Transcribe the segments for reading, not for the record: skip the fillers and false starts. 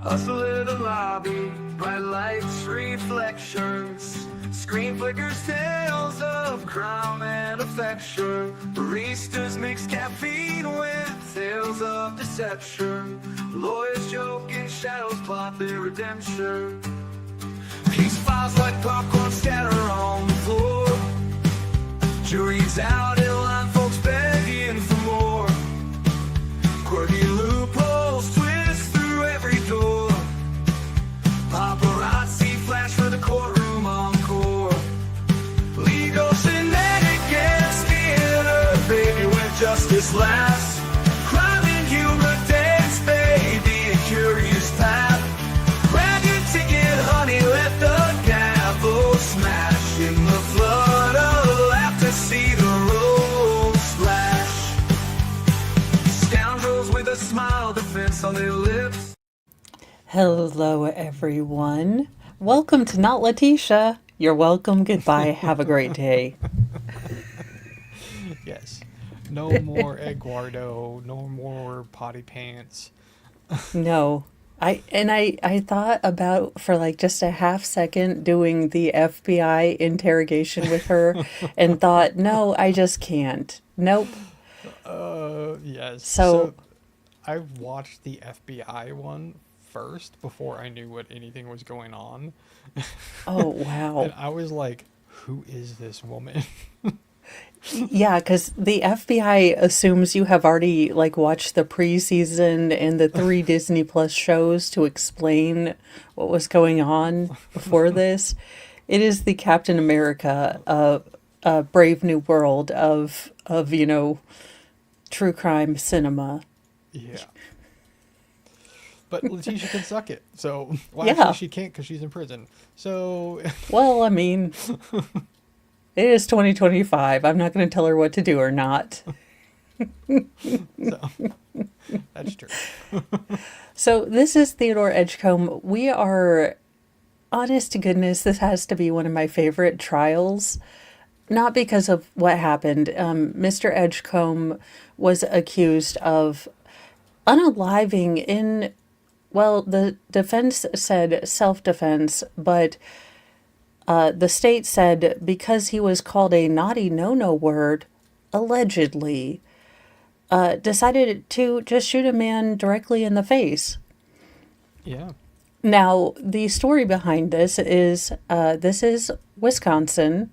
Hustle in the lobby, bright lights, reflections. Screen flickers, tales of crime and affection. Baristas mix caffeine with tales of deception. Lawyers joke and shadows plot their redemption. Case files like popcorn scatter on the floor. Jury's out in line, folks begging for more. Quirky loopholes twist through every door. Paparazzi flash for the courtroom encore. Legal Shenanigans Theater, baby, where justice laughs. Crime and humor dance, baby, a curious path. Grab your ticket, honey, let the gavel smash. In the flood of laughter, see the roll splash. Scoundrels with a smile, defense on their lips. Hello, everyone. Welcome to Not Letitia. You're welcome. Goodbye. Have a great day. Yes. No more Eduardo. No more potty pants. No. I thought about for like just a half second doing the FBI interrogation with her and thought, no, I just can't. Nope. Yes. So I watched the FBI one first before I knew what anything was going on. oh, wow. And I was like, who is this woman? Yeah, because the FBI assumes you have already like watched the preseason and the 3 Disney Plus shows to explain what was going on before this. It is the Captain America Brave New World of true crime cinema. Yeah. But Letitia can suck it. So, well, Yeah. actually she can't because she's in prison. So, Well, I mean, it is 2025. I'm not going to tell her what to do or not. so that's true. So this is Theodore Edgecome. We are, honest to goodness, this has to be one of my favorite trials. Not because of what happened. Mr. Edgecome was accused of unaliving in, well, the defense said self-defense, but the state said because he was called a naughty no-no word, allegedly, decided to just shoot a man directly in the face. Yeah. Now, the story behind this is Wisconsin.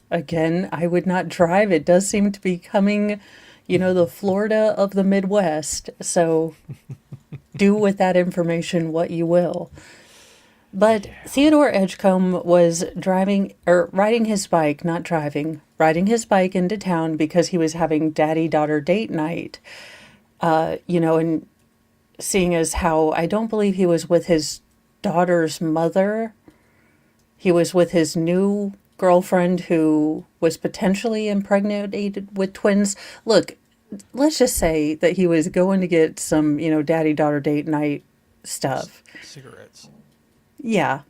Again, I would not drive. It does seem to be coming, the Florida of the Midwest. So do with that information what you will. But yeah. Theodore Edgecome was riding his bike, not driving, riding his bike into town because he was having daddy-daughter date night. And seeing as how I don't believe he was with his daughter's mother. He was with his new girlfriend who was potentially impregnated with twins. Look, let's just say that he was going to get some, daddy-daughter date night stuff. Cigarettes. Yeah.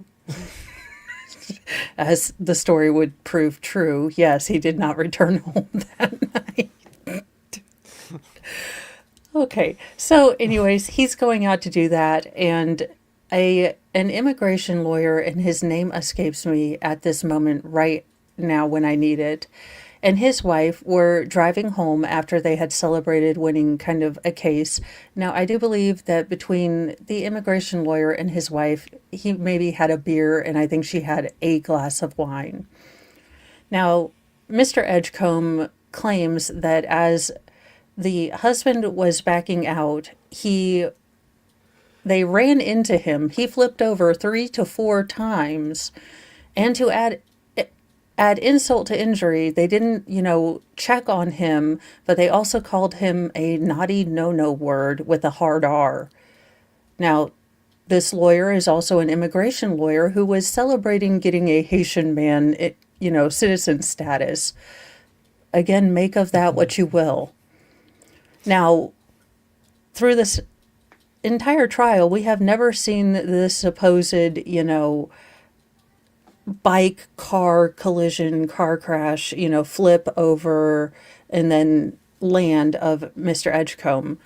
As the story would prove true, yes, he did not return home that night. Okay, so anyways, he's going out to do that, and an immigration lawyer, and his name escapes me at this moment right now when I need it, and his wife were driving home after they had celebrated winning kind of a case. Now, I do believe that between the immigration lawyer and his wife, he maybe had a beer, and I think she had a glass of wine. Now, Mr. Edgecome claims that as the husband was backing out, they ran into him. He flipped over 3 to 4 times, and to add insult to injury, they didn't, check on him, but they also called him a naughty no-no word with a hard R. Now, this lawyer is also an immigration lawyer who was celebrating getting a Haitian man, citizen status. Again, make of that what you will. Now, through this entire trial, we have never seen this supposed, bike car collision, car crash, flip over and then land of Mr. Edgecome.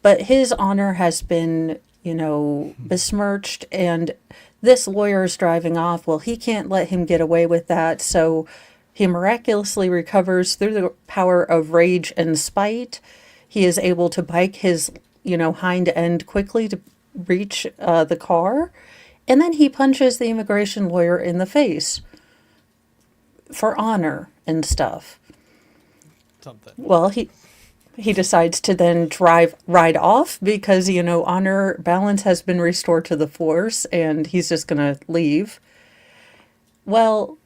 But his honor has been besmirched, and this lawyer is driving off. Well, he can't let him get away with that, so he miraculously recovers through the power of rage and spite. He is able to bike his, hind end quickly to reach the car, and then he punches the immigration lawyer in the face for honor and stuff. Something. Well, he decides to then ride off because, honor balance has been restored to the force, and he's just going to leave. Well,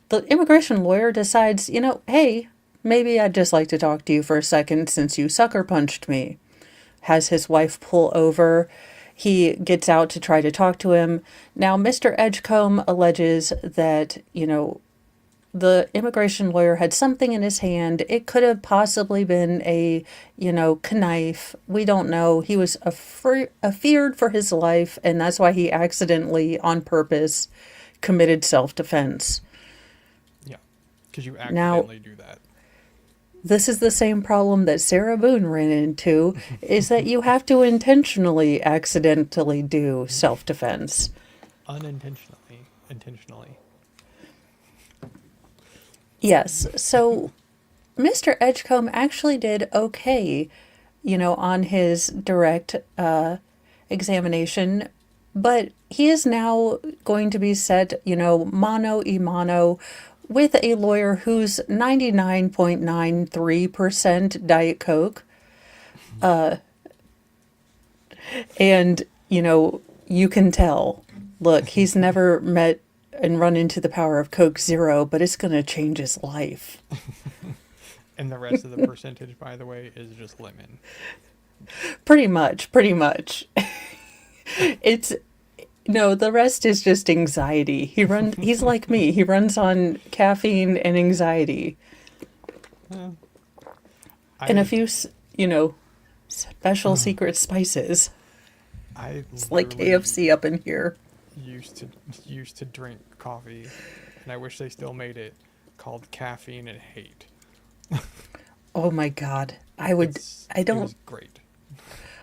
the immigration lawyer decides, hey, maybe I'd just like to talk to you for a second since you sucker punched me. Has his wife pull over. He gets out to try to talk to him. Now, Mr. Edgecome alleges that, the immigration lawyer had something in his hand. It could have possibly been a, knife. We don't know. He was feared for his life, and that's why he accidentally, on purpose, committed self-defense. Yeah, because you accidentally do that. This is the same problem that Sarah Boone ran into, is that you have to intentionally, accidentally do self-defense. Unintentionally, intentionally. Yes, so Mr. Edgecome actually did okay, on his direct examination, but he is now going to be set, mano a mano with a lawyer who's 99.93% Diet Coke. And, you can tell, look, he's never met and run into the power of Coke Zero, but it's going to change his life. And the rest of the percentage, by the way, is just lemon. Pretty much. The rest is just anxiety. He's like me. He runs on caffeine and anxiety. And a few, special secret spices. It's like KFC up in here. Used to drink coffee, and I wish they still made it, called Caffeine and Hate. Oh my God. It was great.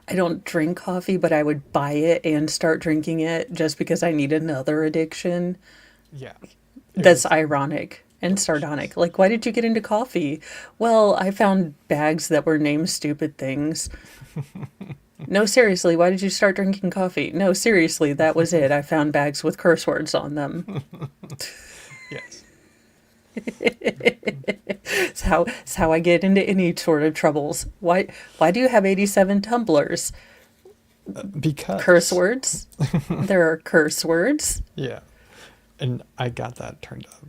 I don't drink coffee, but I would buy it and start drinking it just because I need another addiction. Yeah. That's ironic and sardonic. Like, why did you get into coffee? Well, I found bags that were named stupid things. No, seriously, why did you start drinking coffee? No, seriously, that was it. I found bags with curse words on them. Yes. It's how I get into any sort of troubles. Why do you have 87 tumblers? Because curse words. There are curse words. Yeah. And I got that turned up.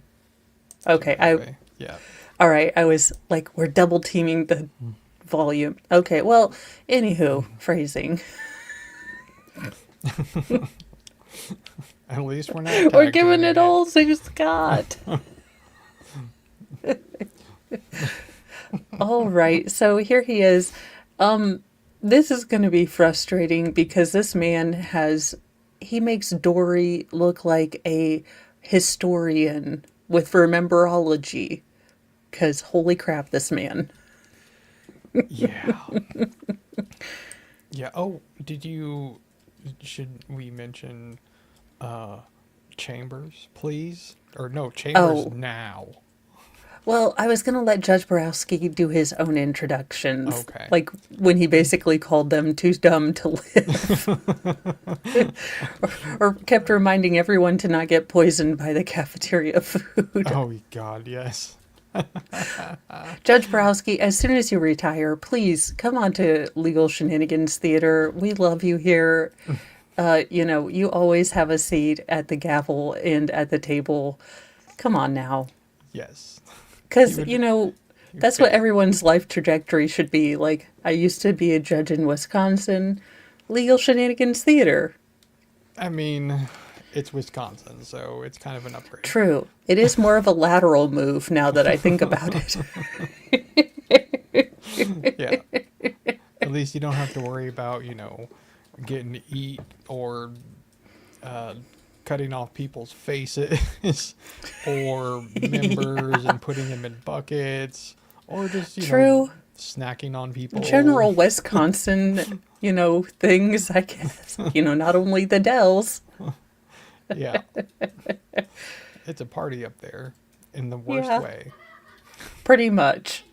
Okay, yeah. All right, I was like, we're double teaming the volume. Okay, well, anywho, phrasing. At least we're not. We're giving it all to Scott. All right, so here he is. This is going to be frustrating because this man he makes Dory look like a historian with rememberology. Because holy crap, this man. Yeah. Yeah. Oh, should we mention Chambers, please? Or no, Chambers now. Well, I was going to let Judge Borowski do his own introductions. Okay. Like when he basically called them too dumb to live. or kept reminding everyone to not get poisoned by the cafeteria food. Oh, God, yes. Judge Borowski, as soon as you retire, please come on to Legal Shenanigans Theater. We love you here. You always have a seat at the gavel and at the table. Come on now. Yes. Because, that's what everyone's life trajectory should be. Like, I used to be a judge in Wisconsin. Legal Shenanigans Theater. I mean, it's Wisconsin, so it's kind of an upgrade. True. It is more of a lateral move now that I think about it. Yeah. At least you don't have to worry about, getting to eat or cutting off people's faces or members and putting them in buckets or just, True. snacking on people. General Wisconsin things, I guess. Not only the Dells. Yeah. It's a party up there in the worst Yeah. way. Pretty much.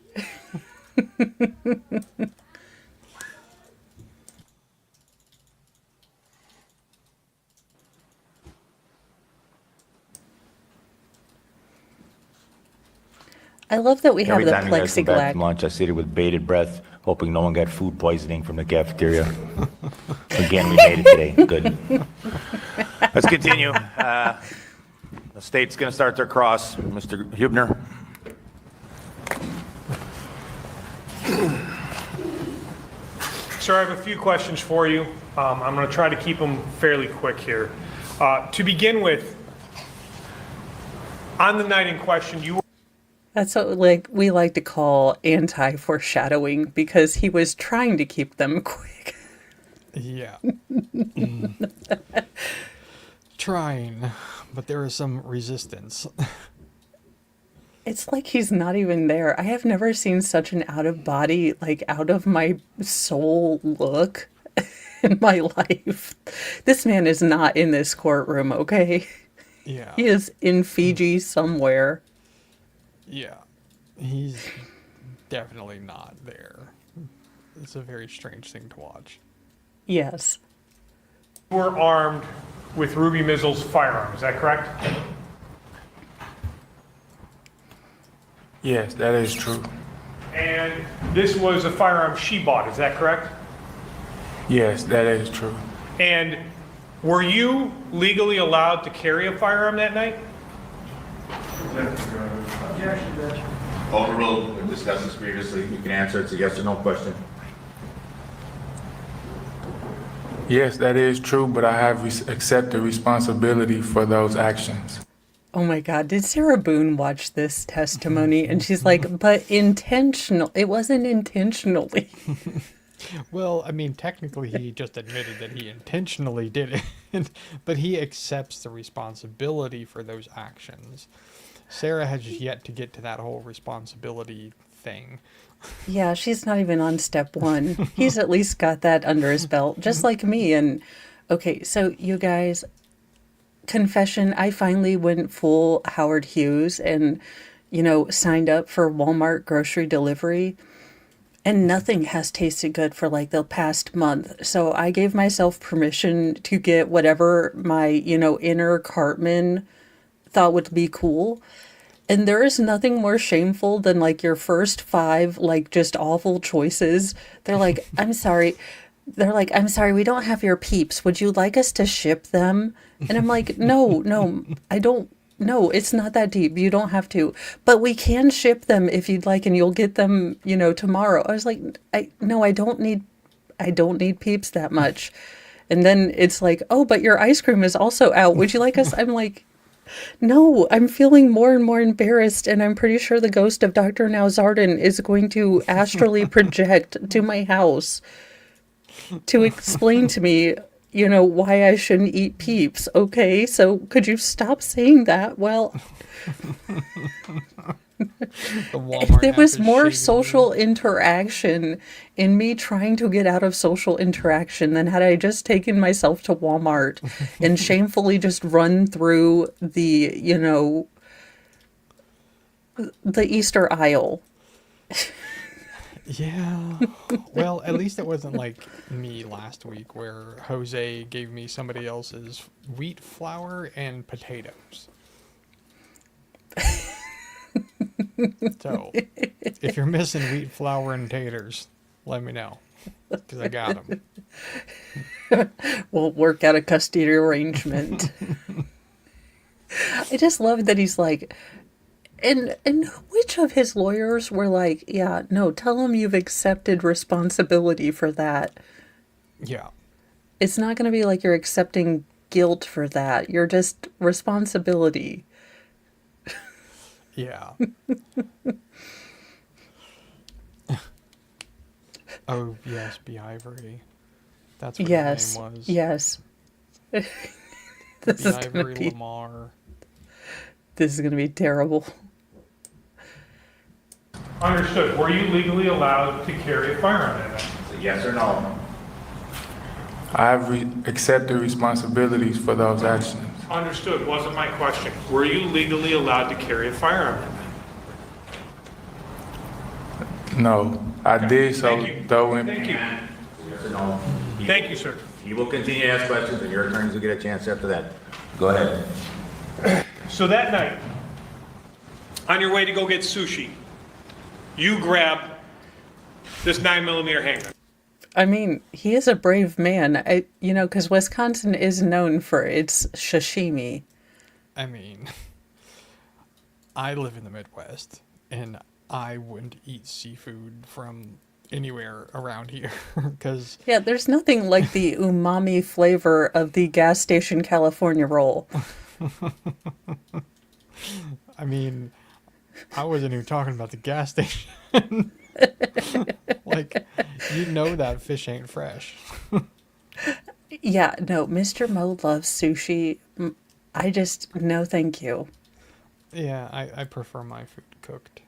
I love that we have Every the time you guys come back plexiglass. from lunch, I sit here with bated breath, hoping no one got food poisoning from the cafeteria. Again, we made it today. Good. Let's continue. The state's going to start their cross. Mr. Hubner. Sir, I have a few questions for you. I'm going to try to keep them fairly quick here. To begin with, on the night in question, you were That's what we like to call anti-foreshadowing, because he was trying to keep them quick. Yeah. Trying, but there is some resistance. It's like he's not even there. I have never seen such an out-of-body, out of my soul look in my life. This man is not in this courtroom, okay? Yeah. He is in Fiji somewhere. Yeah. He's definitely not there. It's a very strange thing to watch. Yes. armed with Ruby Mizzle's firearm, is that correct? Yes, that is true. And this was a firearm she bought, is that correct? Yes, that is true. And were you legally allowed to carry a firearm that night? Overruled. We've discussed this previously. You can answer. It's a yes or no question. Yes, that is true, but I have accepted responsibility for those actions. Oh my God, did Sarah Boone watch this testimony? And she's like, but intentional. It wasn't intentionally. Well, I mean, technically he just admitted that he intentionally did it, but he accepts the responsibility for those actions. Sarah has yet to get to that whole responsibility thing. Yeah, she's not even on step one. He's at least got that under his belt, just like me. And okay, so you guys, confession, I finally went full Howard Hughes and, signed up for Walmart grocery delivery. And nothing has tasted good for like the past month. So I gave myself permission to get whatever my, inner Cartman thought would be cool. And there is nothing more shameful than like your first 5, like just awful choices. They're like, I'm sorry. They're like, I'm sorry, we don't have your Peeps. Would you like us to ship them? And I'm like, no, I don't. No, it's not that deep. You don't have to. But we can ship them if you'd like, and you'll get them, tomorrow. I was like, I don't need Peeps that much. And then it's like, oh, but your ice cream is also out. Would you like us? I'm like, no, I'm feeling more and more embarrassed, and I'm pretty sure the ghost of Dr. Nowzardan is going to astrally project to my house to explain to me, why I shouldn't eat Peeps. Okay, so could you stop saying that? Well, if there was more social interaction in me trying to get out of social interaction than had I just taken myself to Walmart and shamefully just run through the, the Easter aisle. Yeah. Well, at least it wasn't like me last week where Jose gave me somebody else's wheat flour and potatoes. So, if you're missing wheat flour and taters, let me know, because I got them. We'll work out a custody arrangement. I just love that he's like, and which of his lawyers were like, yeah, no, tell him you've accepted responsibility for that. Yeah. It's not going to be like you're accepting guilt for that. You're just responsibility. Yeah. Oh, yes, B. Ivory. That's what his name was. Yes. B. This is Ivory gonna be, Lamar. this is going to be terrible. Understood. Were you legally allowed to carry a firearm that night? Yes or no? I have accepted responsibilities for those actions. Understood, wasn't my question. Were you legally allowed to carry a firearm? No, I did so Thank you. though in Thank you. Yes or no? Thank you, sir. He will continue to ask questions, and your attorneys will get a chance after that. Go ahead. So that night, on your way to go get sushi, you grab this 9mm handgun. I mean, he is a brave man, because Wisconsin is known for its sashimi. I mean, I live in the Midwest, and I wouldn't eat seafood from anywhere around here because Yeah, there's nothing like the umami flavor of the gas station California roll. I mean, I wasn't even talking about the gas station. Like, you know that fish ain't fresh. Yeah, no, Mr. Mo loves sushi. I just, no thank you. Yeah, I prefer my food cooked.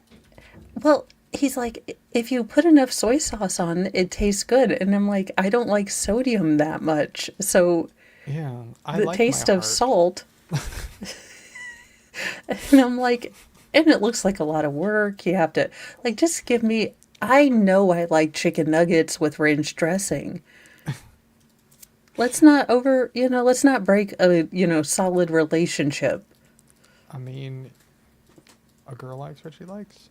Well, he's like, if you put enough soy sauce on, it tastes good. And I'm like, I don't like sodium that much. So Yeah, I the like taste my of heart. salt. And I'm like, and it looks like a lot of work. You have to, like, just give me, I know I like chicken nuggets with ranch dressing. Let's not let's not break a, solid relationship. I mean, a girl likes what she likes.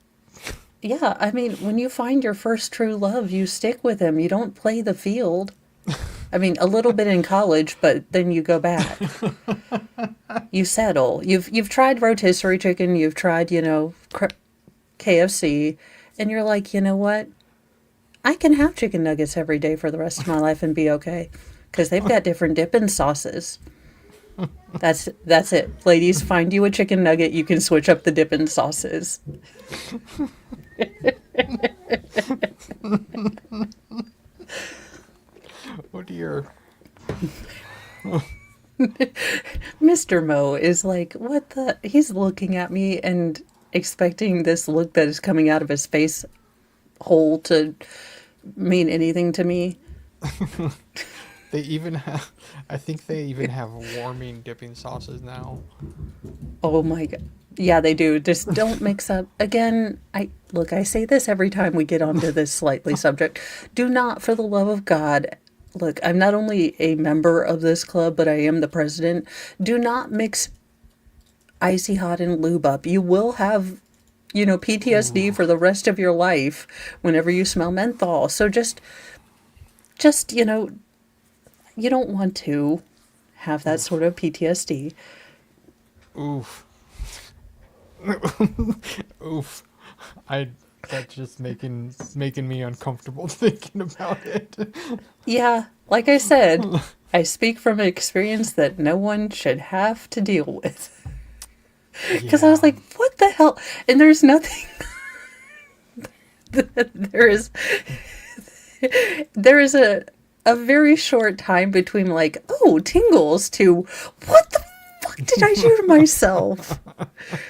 Yeah, I mean, when you find your first true love, you stick with him. You don't play the field. I mean, a little bit in college, but then you go back. You settle. You've tried rotisserie chicken, you've tried, KFC, and you're like, you know what? I can have chicken nuggets every day for the rest of my life and be okay, because they've got different dipping sauces. That's it. Ladies, find you a chicken nugget, you can switch up the dipping sauces. Oh dear. Mr. Mo is like, what the? He's looking at me and expecting this look that is coming out of his face hole to mean anything to me. They even have, I think they even have warming dipping sauces now. Oh my God. Yeah, they do. Just don't mix up. Again, I say this every time we get onto this slightly subject. Do not, for the love of God, look, I'm not only a member of this club, but I am the president. Do not mix icy hot and lube up. You will have, PTSD for the rest of your life whenever you smell menthol. So just, you don't want to have that sort of PTSD. Oof. Oof. That's just making me uncomfortable thinking about it. Yeah, like I said, I speak from experience that no one should have to deal with. Because I was like, what the hell? And there's nothing. there is a very short time between like, oh, tingles to what the fuck did I do to myself?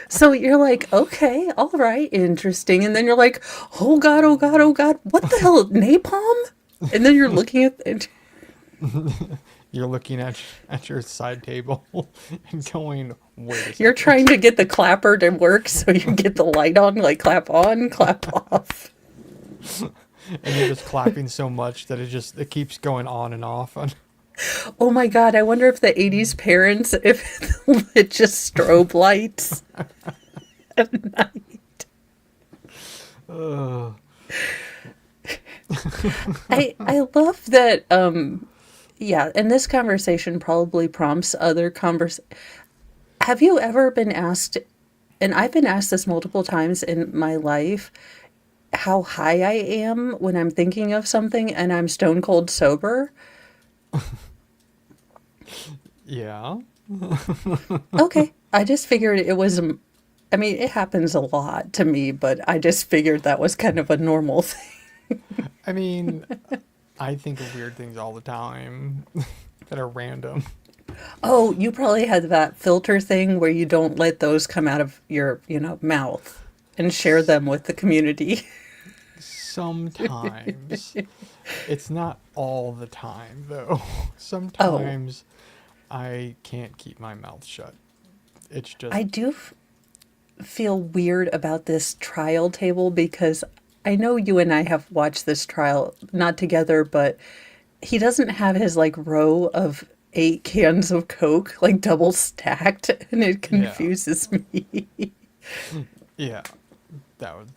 So you're like, okay, all right, interesting. And then you're like, oh God, oh God, oh God, what the hell, napalm? And then you're looking at it. You're looking at your side table and going, wait a second. You're trying to get the clapper to work so you get the light on, clap on, clap off. And you're just clapping so much that it keeps going on and off. Oh my God, I wonder if the 80s parents, if it just strobe lights at night. I love that, and this conversation probably prompts other Have you ever been asked, and I've been asked this multiple times in my life, how high I am when I'm thinking of something and I'm stone cold sober? Yeah. Okay. I just figured it was, it happens a lot to me, but I just figured that was kind of a normal thing. I mean, I think of weird things all the time that are random. Oh, you probably had that filter thing where you don't let those come out of your, mouth and share them with the community. Sometimes. It's not all the time, though. Sometimes I can't keep my mouth shut. It's just... I do feel weird about this trial table because I know you and I have watched this trial, not together, but he doesn't have his like row of 8 cans of Coke like double stacked, and it confuses me. Yeah, that was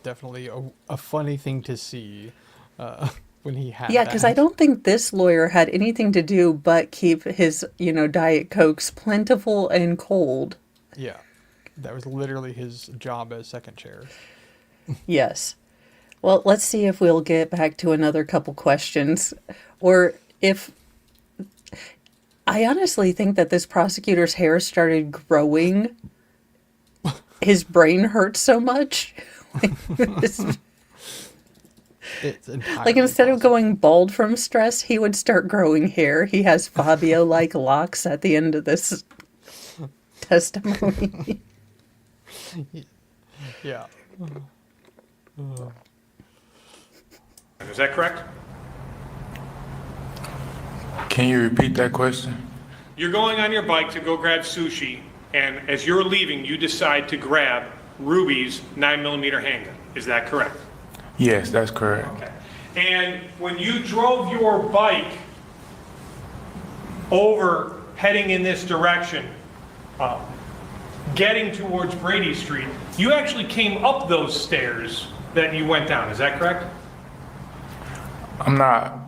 definitely a funny thing to see when he had Yeah, because I don't think this lawyer had anything to do but keep his, Diet Cokes plentiful and cold. Yeah, that was literally his job as second chair. Yes. Well, let's see if we'll get back to another couple questions. Or if... I honestly think that this prosecutor's hair started growing. His brain hurts so much. It's entirely Like instead of possible. going bald from stress, he would start growing hair. He has Fabio-like locks at the end of this testimony. Yeah. Is that correct? Can you repeat that question? You're going on your bike to go grab sushi, and as you're leaving, you decide to grab Ruby's 9mm handgun. Is that correct? Yes, that's correct. Okay. And when you drove your bike over, heading in this direction, getting towards Brady Street, you actually came up those stairs that you went down. Is that correct? I'm not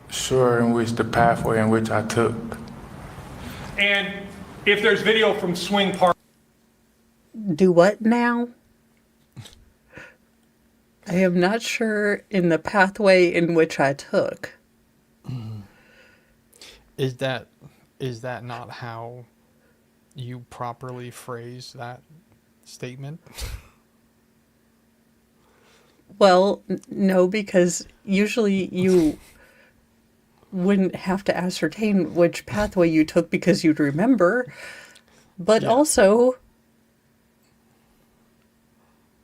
sure in which the pathway in which I took. And if there's video from Swing Park, Do what now? I am not sure in the pathway in which I took. Is that not how you properly phrase that statement? Well, no, because usually you wouldn't have to ascertain which pathway you took because you'd remember. But also,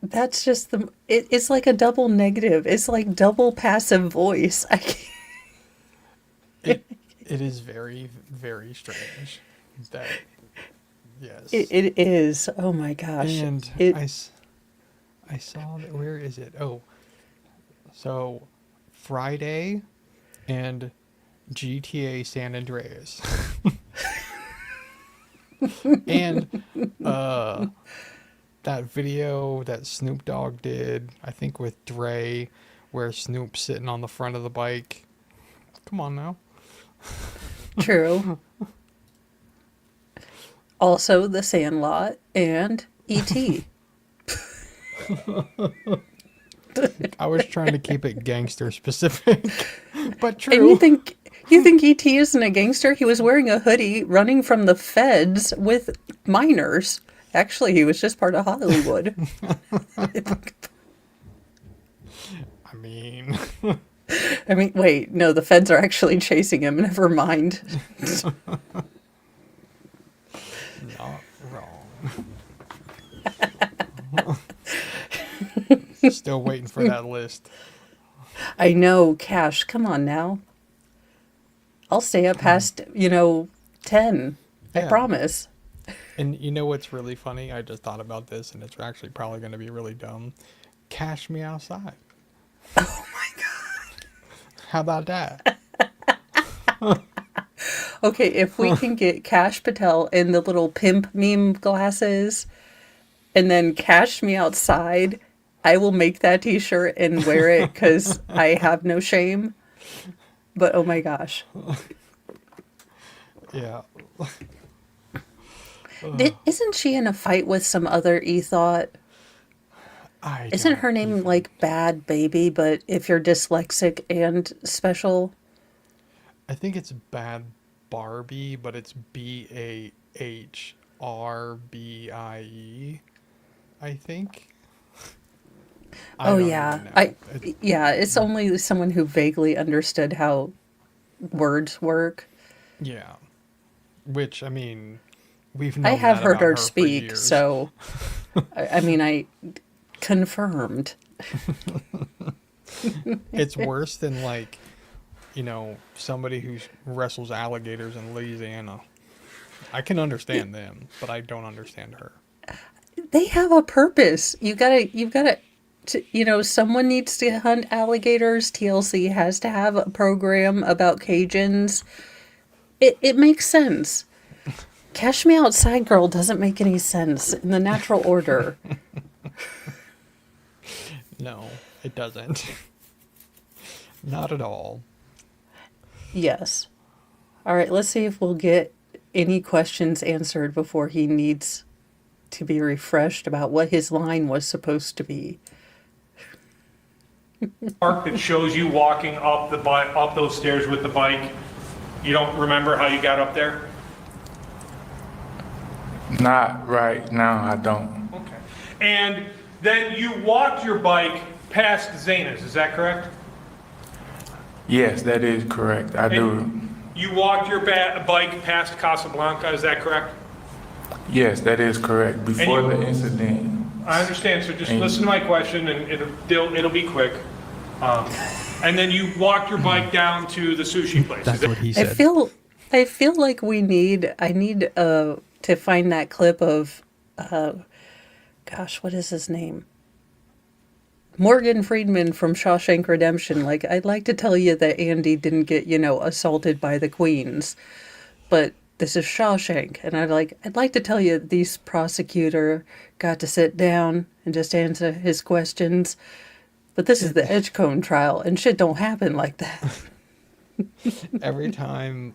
that's just it's like a double negative. It's like double passive voice. I can't. It is very, very strange. That, yes. It is. Oh my gosh. And I saw that. Where is it? Oh, so Friday and GTA San Andreas. And that video that Snoop Dogg did, I think with Dre, where Snoop's sitting on the front of the bike. Come on now. True. Also, The Sandlot and E.T. I was trying to keep it gangster specific, but true. And you think E.T. isn't a gangster? He was wearing a hoodie, running from the feds with minors. Actually, he was just part of Hollywood. I mean, wait, no, the feds are actually chasing him. Never mind. Not wrong. Still waiting for that list. I know, Cash, come on now. I'll stay up past, 10. I Yeah. promise. And you know what's really funny? I just thought about this, and it's actually probably going to be really dumb. Cash me outside. Oh my God. How about that? Okay, if we can get Cash Patel in the little pimp meme glasses and then cash me outside, I will make that t-shirt and wear it because I have no shame. But oh my gosh. Yeah. Isn't she in a fight with some other e-thought? Isn't her name like Bad Baby, but if you're dyslexic and special? I think it's Bad Barbie, but it's BAHRBIE, I think. Oh don't yeah. even know. It's only someone who vaguely understood how words work. Yeah. Which, I mean, we've known I have that heard about her her for speak, years. so I confirmed. It's worse than like somebody who wrestles alligators in Louisiana. I can understand them, but I don't understand her. They have a purpose. Someone needs to hunt alligators. TLC has to have a program about Cajuns. It makes sense. Cash Me Outside Girl doesn't make any sense in the natural order. No, it doesn't. Not at all. Yes. All right, let's see if we'll get any questions answered before he needs to be refreshed about what his line was supposed to be. Mark that shows you walking up up those stairs with the bike. You don't remember how you got up there? Not right now, I don't. Okay. And then you walked your bike past Zena's, is that correct? Yes, that is correct. I do. You walked your bike past Casablanca, is that correct? Yes, that is correct. Before you- the incident. I understand, so just listen to my question and it'll be quick. And then you walked your bike down to the sushi place. That's what he I said. feel like I need to find that clip of what is his name? Morgan Freeman from Shawshank Redemption. Like, I'd like to tell you that Andy didn't get, assaulted by the queens, but this is Shawshank, and I'd like to tell you this prosecutor got to sit down and just answer his questions, but this is the Edgecome trial, and shit don't happen like that. Every time,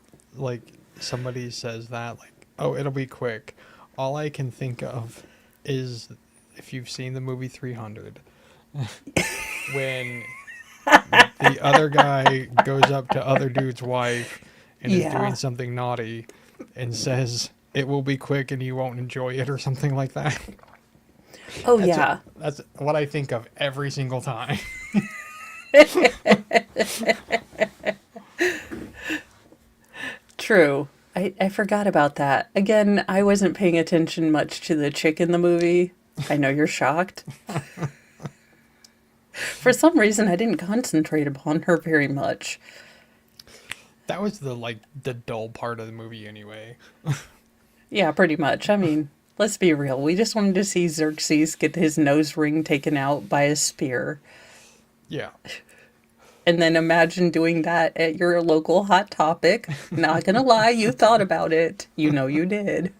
somebody says that, oh, it'll be quick, all I can think of is, if you've seen the movie 300, when the other guy goes up to other dude's wife and is doing something naughty and says, it will be quick and you won't enjoy it, or something like that. Oh, yeah. That's what I think of every single time. True. I forgot about that. Again, I wasn't paying attention much to the chick in the movie. I know you're shocked. For some reason, I didn't concentrate upon her very much. That was the dull part of the movie anyway. Yeah, pretty much. I mean, let's be real. We just wanted to see Xerxes get his nose ring taken out by a spear. Yeah. And then imagine doing that at your local Hot Topic. Not gonna lie, you thought about it. You know you did.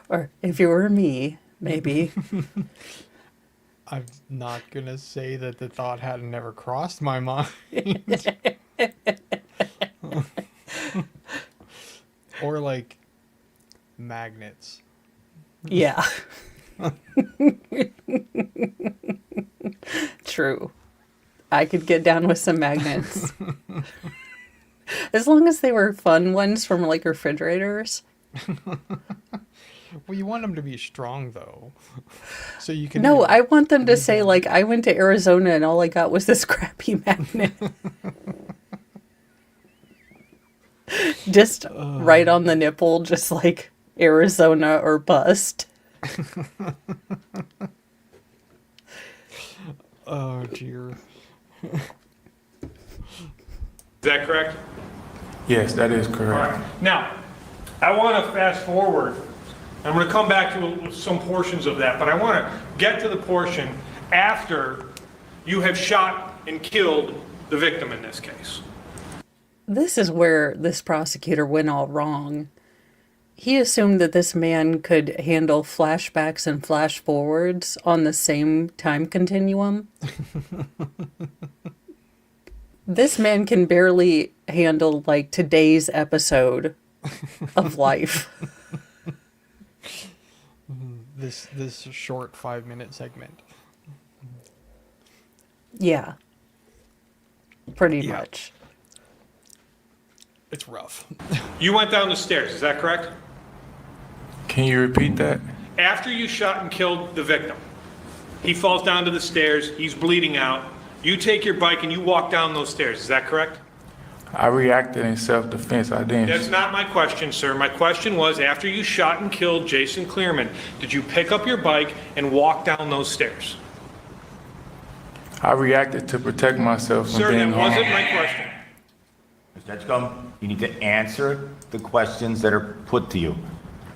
Or if you were me, maybe. I'm not gonna say that the thought had never crossed my mind. Or magnets. Yeah. True. I could get down with some magnets. As long as they were fun ones from refrigerators. Well, you want them to be strong though, so you can. No, I want them to say I went to Arizona and all I got was this crappy magnet. Just right on the nipple, just Arizona or bust. Oh dear. Is that correct? Yes, that is All correct. right. Now, I want to fast forward. I'm going to come back to some portions of that, but I want to get to the portion after you have shot and killed the victim in this case. This is where this prosecutor went all wrong. He assumed that this man could handle flashbacks and flash forwards on the same time continuum. This man can barely handle today's episode of life. This short 5-minute segment. Yeah. Pretty much. It's rough. You went down the stairs, is that correct? Can you repeat that? After you shot and killed the victim, he falls down to the stairs, he's bleeding out. You take your bike and you walk down those stairs, is that correct? I reacted in self-defense. I didn't. That's not my question, sir. My question was, after you shot and killed Jason Clearman, did you pick up your bike and walk down those stairs? I reacted to protect myself from Sir, being that wasn't harmed. my question. Mr. Edgecombe, you need to answer the questions that are put to you.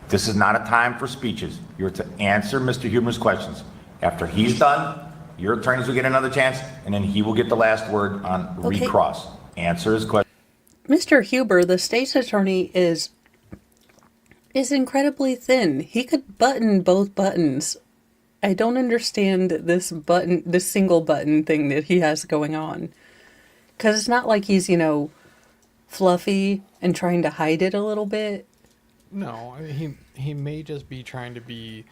This is not a time for speeches. You're to answer Mr. Huber's questions. After he's done, your attorneys will get another chance, and then he will get the last word on Okay. recross. Answer his question. Mr. Huber, the state's attorney, is incredibly thin. He could button both buttons. I don't understand this single button thing that he has going on. Because it's not like he's, fluffy and trying to hide it a little bit. No, I mean, he may just be trying to be,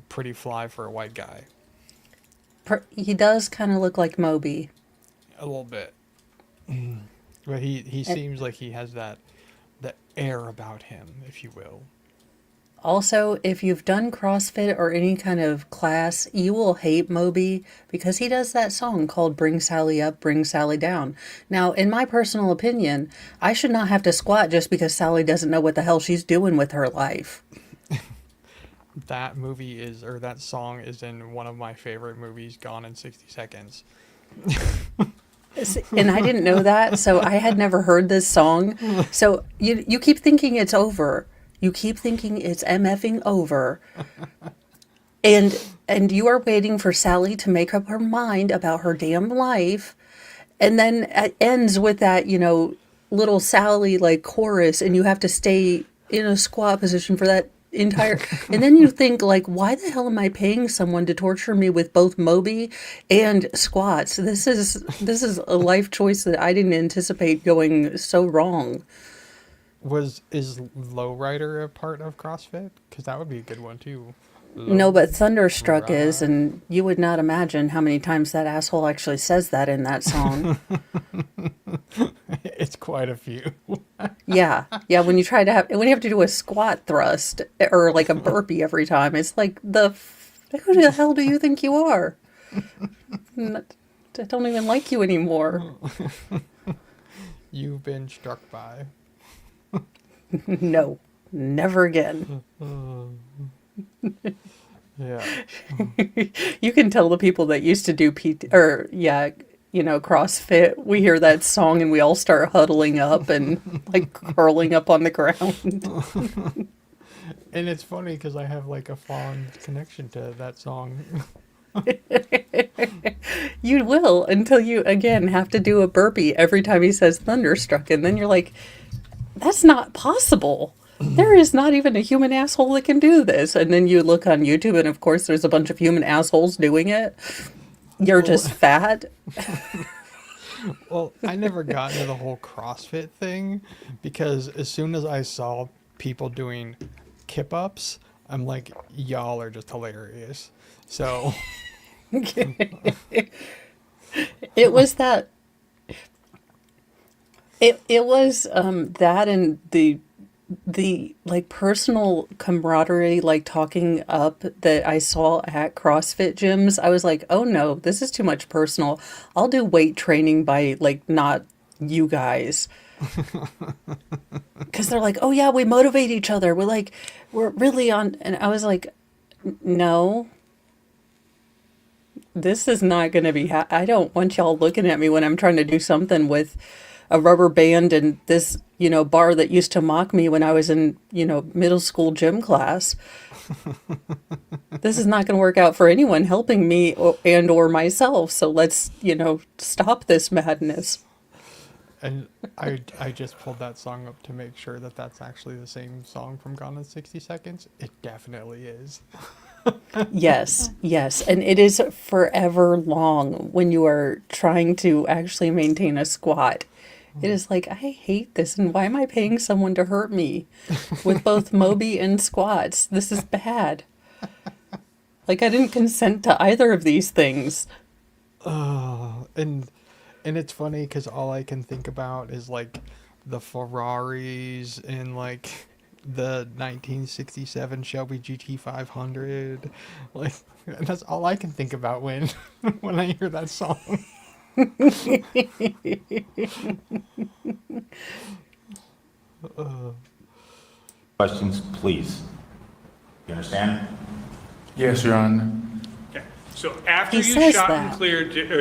pretty fly for a white guy. He does kind of look like Moby. A little bit. But he seems like he has that air about him, if you will. Also, if you've done CrossFit or any kind of class, you will hate Moby because he does that song called Bring Sally Up, Bring Sally Down. Now, in my personal opinion, I should not have to squat just because Sally doesn't know what the hell she's doing with her life. That that song is in one of my favorite movies, Gone in 60 Seconds. And I didn't know that, so I had never heard this song. So you keep thinking it's over. You keep thinking it's MFing over. And you are waiting for Sally to make up her mind about her damn life. And then it ends with that, little Sally like chorus, and you have to stay in a squat position for that entire. And then you think like, why the hell am I paying someone to torture me with both Moby and squats? This is a life choice that I didn't anticipate going so wrong. Is Lowrider a part of CrossFit? Because that would be a good one too. No, but Thunderstruck is, and you would not imagine how many times that asshole actually says that in that song. It's quite a few. Yeah. When you have to do a squat thrust or like a burpee every time, it's like who the hell do you think you are? I don't even like you anymore. You've been struck by. No, never again. Yeah. You can tell the people that used to do CrossFit, we hear that song and we all start huddling up and like curling up on the ground. And it's funny because I have like a fond connection to that song. You will until you again have to do a burpee every time he says Thunderstruck, and then you're like, that's not possible. There is not even a human asshole that can do this. And then you look on YouTube, and of course there's a bunch of human assholes doing it. You're just fat. Well, I never got into the whole CrossFit thing because as soon as I saw people doing kip ups, I'm like, y'all are just hilarious. So It was that. It was that and the like personal camaraderie, like talking up that I saw at CrossFit gyms. I was like, oh no, this is too much personal. I'll do weight training by like not you guys. Because they're like, oh yeah, we motivate each other. We're really on. And I was like, no, this is not going to be. I don't want y'all looking at me when I'm trying to do something with a rubber band and this, bar that used to mock me when I was in, middle school gym class. This is not going to work out for anyone helping me or myself. So let's, stop this madness. and I just pulled that song up to make sure that that's actually the same song from Gone in 60 Seconds. It definitely is. Yes. And it is forever long when you are trying to actually maintain a squat. It is like, I hate this. And why am I paying someone to hurt me with both Moby and squats? This is bad. Like, I didn't consent to either of these things. And it's funny because all I can think about is like the Ferraris and like the 1967 Shelby GT 500. Like, that's all I can think about when I hear that song. Questions, please. You understand? Yes, Your Honor. Okay. So after He you says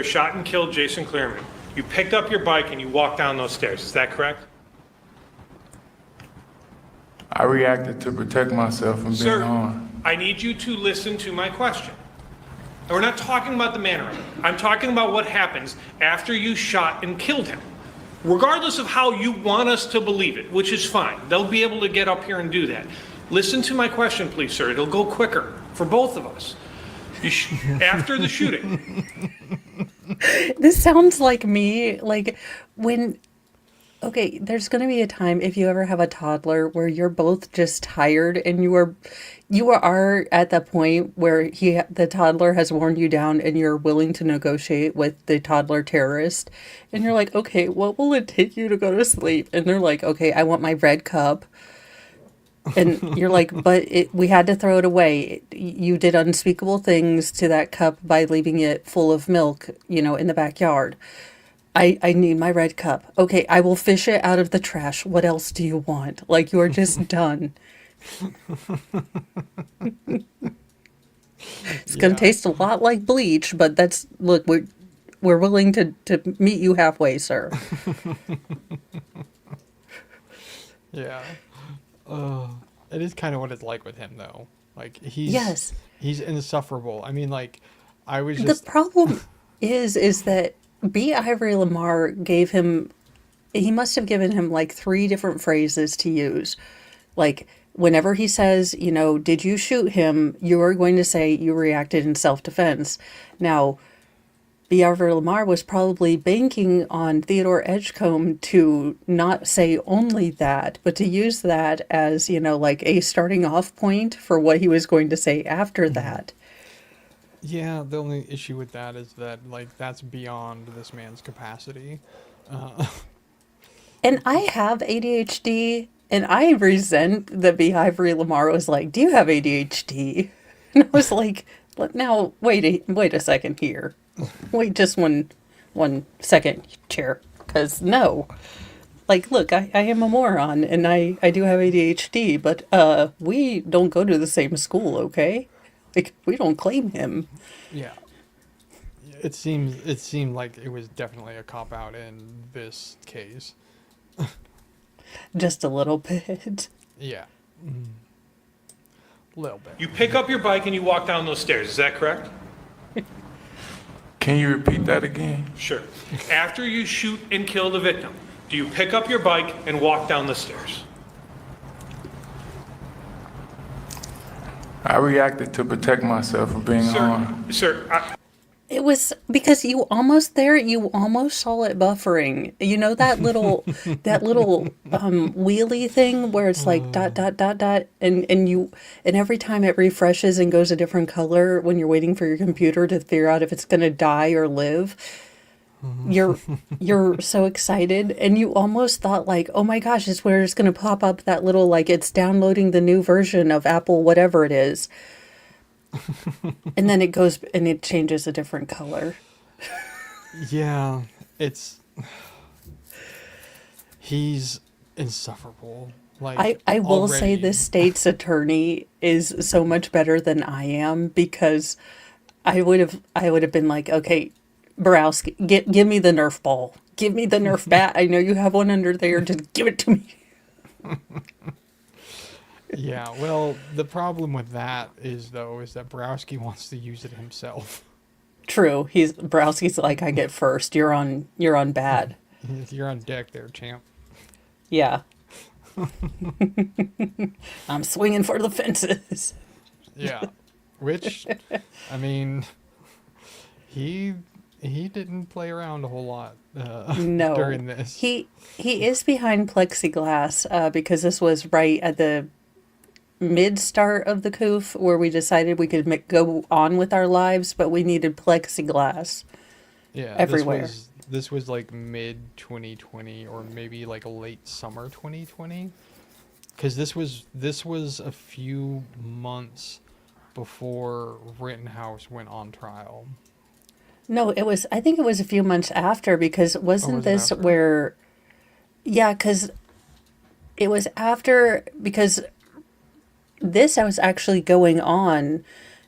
shot and killed Jason Clearman, you picked up your bike and you walked down those stairs. Is that correct? I reacted to protect myself from being Sir, harmed. I need you to listen to my question. And we're not talking about the manner of it. I'm talking about what happens after you shot and killed him. Regardless of how you want us to believe it, which is fine. They'll be able to get up here and do that. Listen to my question, please, sir. It'll go quicker for both of us. After the shooting. This sounds like me, like when, okay, there's going to be a time if you ever have a toddler where you're both just tired and you are at the point where the toddler has worn you down and you're willing to negotiate with the toddler terrorist. And you're like, okay, what will it take you to go to sleep? And they're like, okay, I want my red cup. And you're like, but we had to throw it away. You did unspeakable things to that cup by leaving it full of milk, in the backyard. I need my red cup. Okay, I will fish it out of the trash. What else do you want? Like, you are just done. It's going to taste a lot like bleach, but look, we're willing to meet you halfway, sir. Yeah. It is kind of what it's like with him, though. Like, Yes. he's insufferable. I mean, like, I was just... The problem is that B. Ivory Lamar he must have given him like 3 different phrases to use. Like, whenever he says, did you shoot him, you are going to say you reacted in self-defense. Now, B. Ivory Lamar was probably banking on Theodore Edgecome to not say only that, but to use that as, like a starting off point for what he was going to say after that. Yeah, the only issue with that is that, like, that's beyond this man's capacity. And I have ADHD, and I resent that B. Ivory Lamar was like, do you have ADHD? And I was like, now, wait a second here. Wait just one second, chair. Because no. Like, look, I am a moron, and I do have ADHD, but we don't go to the same school, okay? Like, we don't claim him. Yeah. It seemed like it was definitely a cop-out in this case. Just a little bit. Yeah. A little bit. You pick up your bike and you walk down those stairs. Is that correct? Can you repeat that again? Sure. After you shoot and kill the victim, do you pick up your bike and walk down the stairs? I reacted to protect myself from being harmed. Sir, It was because you almost saw it buffering. You know that little wheelie thing where it's like ... and every time it refreshes and goes a different color when you're waiting for your computer to figure out if it's going to die or live. You're so excited and you almost thought like, oh my gosh, it's where it's going to pop up that little, like, it's downloading the new version of Apple whatever it is. And then it goes and it changes a different color. Yeah, he's insufferable. Like, I will say already. this state's attorney is so much better than I am, because I would have been like, okay, Borowski, give me the Nerf ball. Give me the Nerf bat. I know you have one under there. Just give it to me. Yeah, well, the problem with that is that Borowski wants to use it himself. True. Borowski's like, I get first. You're on bad. You're on deck there, champ. Yeah. I'm swinging for the fences. Yeah, which, I mean, he didn't play around a whole lot No. during this. He is behind plexiglass because this was right at the mid-start of the coof where we decided we could go on with our lives, but we needed plexiglass everywhere. This was like mid 2020 or maybe like late summer 2020, because this was a few months before Rittenhouse went on trial. No, I think it was a few months after, because wasn't this where, yeah, because it was after, because this I was actually going on,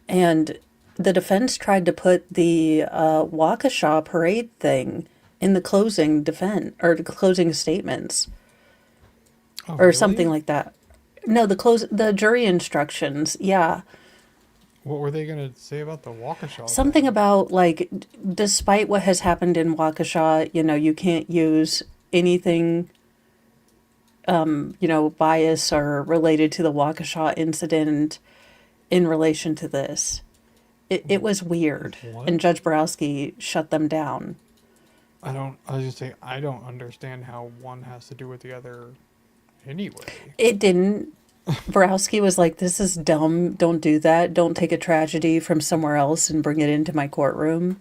and the defense tried to put the Waukesha parade thing in the closing defense or the closing statements Oh, or really? something like that. No, the jury instructions. Yeah. What were they gonna say about the Waukesha Something thing? about like, despite what has happened in Waukesha, you can't use anything, bias or related to the Waukesha incident in relation to this. It was weird, What? and Judge Borowski shut them down. I was just saying, I don't understand how one has to do with the other anyway. It didn't. Borowski was like, "This is dumb. Don't do that. Don't take a tragedy from somewhere else and bring it into my courtroom."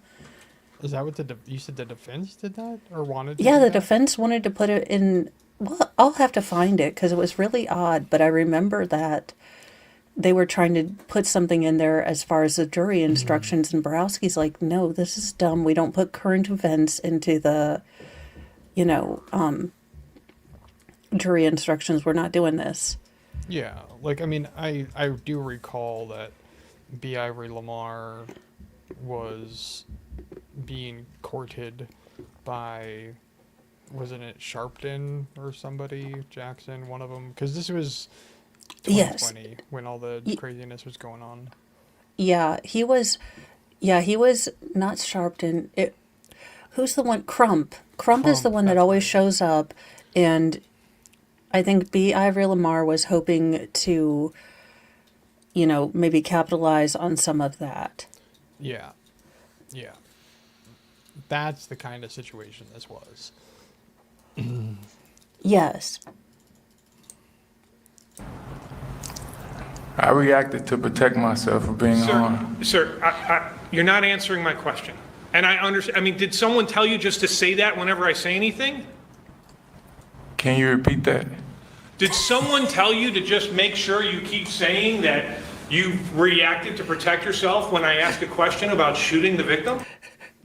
Is that what you said the defense did that? Or wanted to Yeah, do the that? defense wanted to put it in. Well, I'll have to find it because it was really odd, but I remember that they were trying to put something in there as far as the jury instructions, and Borowski's like, "No, this is dumb. We don't put current events into the, you know, jury instructions. We're not doing this." Yeah, like, I mean, I do recall that B. Ivory Lamar was being courted by, wasn't it Sharpton or somebody, Jackson, one of them? Because this was Yes. 2020 when all the craziness was going on. Yeah, he was. Yeah, he was not Sharpton. Who's the one? Crump. Crump is the Crump, one that that's always right. shows up, and I think B. Ivory Lamar was hoping to, maybe capitalize on some of that. Yeah, yeah. That's the kind of situation this was. Yes. I reacted to protect myself from being harmed. Sir, you're not answering my question. And I understand, I mean, did someone tell you just to say that whenever I say anything? Can you repeat that? Did someone tell you to just make sure you keep saying that you reacted to protect yourself when I ask a question about shooting the victim?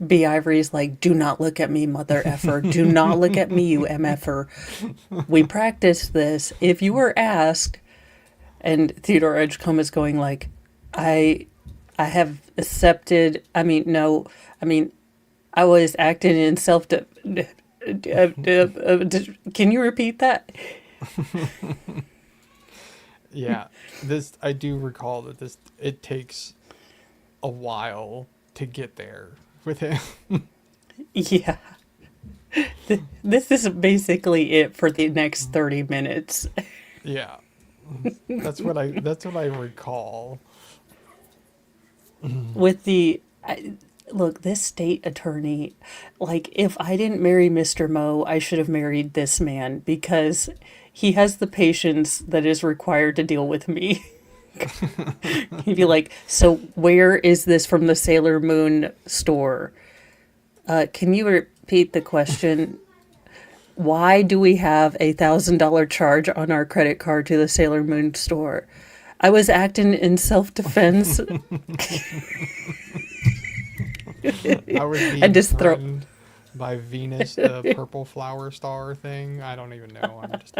B. Ivory's like, "Do not look at me, mother effer. Do not look at me, you MFer. We practiced this. If you were asked," and Theodore Edgecome is going like, I have accepted, I was acting in self can you repeat that? Yeah, I do recall that it takes a while to get there with him. Yeah. This is basically it for the next 30 minutes. Yeah, that's what I recall. With look, this state attorney, like, if I didn't marry Mr. Moe, I should have married this man because he has the patience that is required to deal with me. He'd be like, "So where is this from the Sailor Moon store? Can you repeat the question? Why do we have $1,000 charge on our credit card to the Sailor Moon store? I was acting in self-defense." I was being And just throw- threatened by Venus, the purple flower star thing. I don't even know. I'm just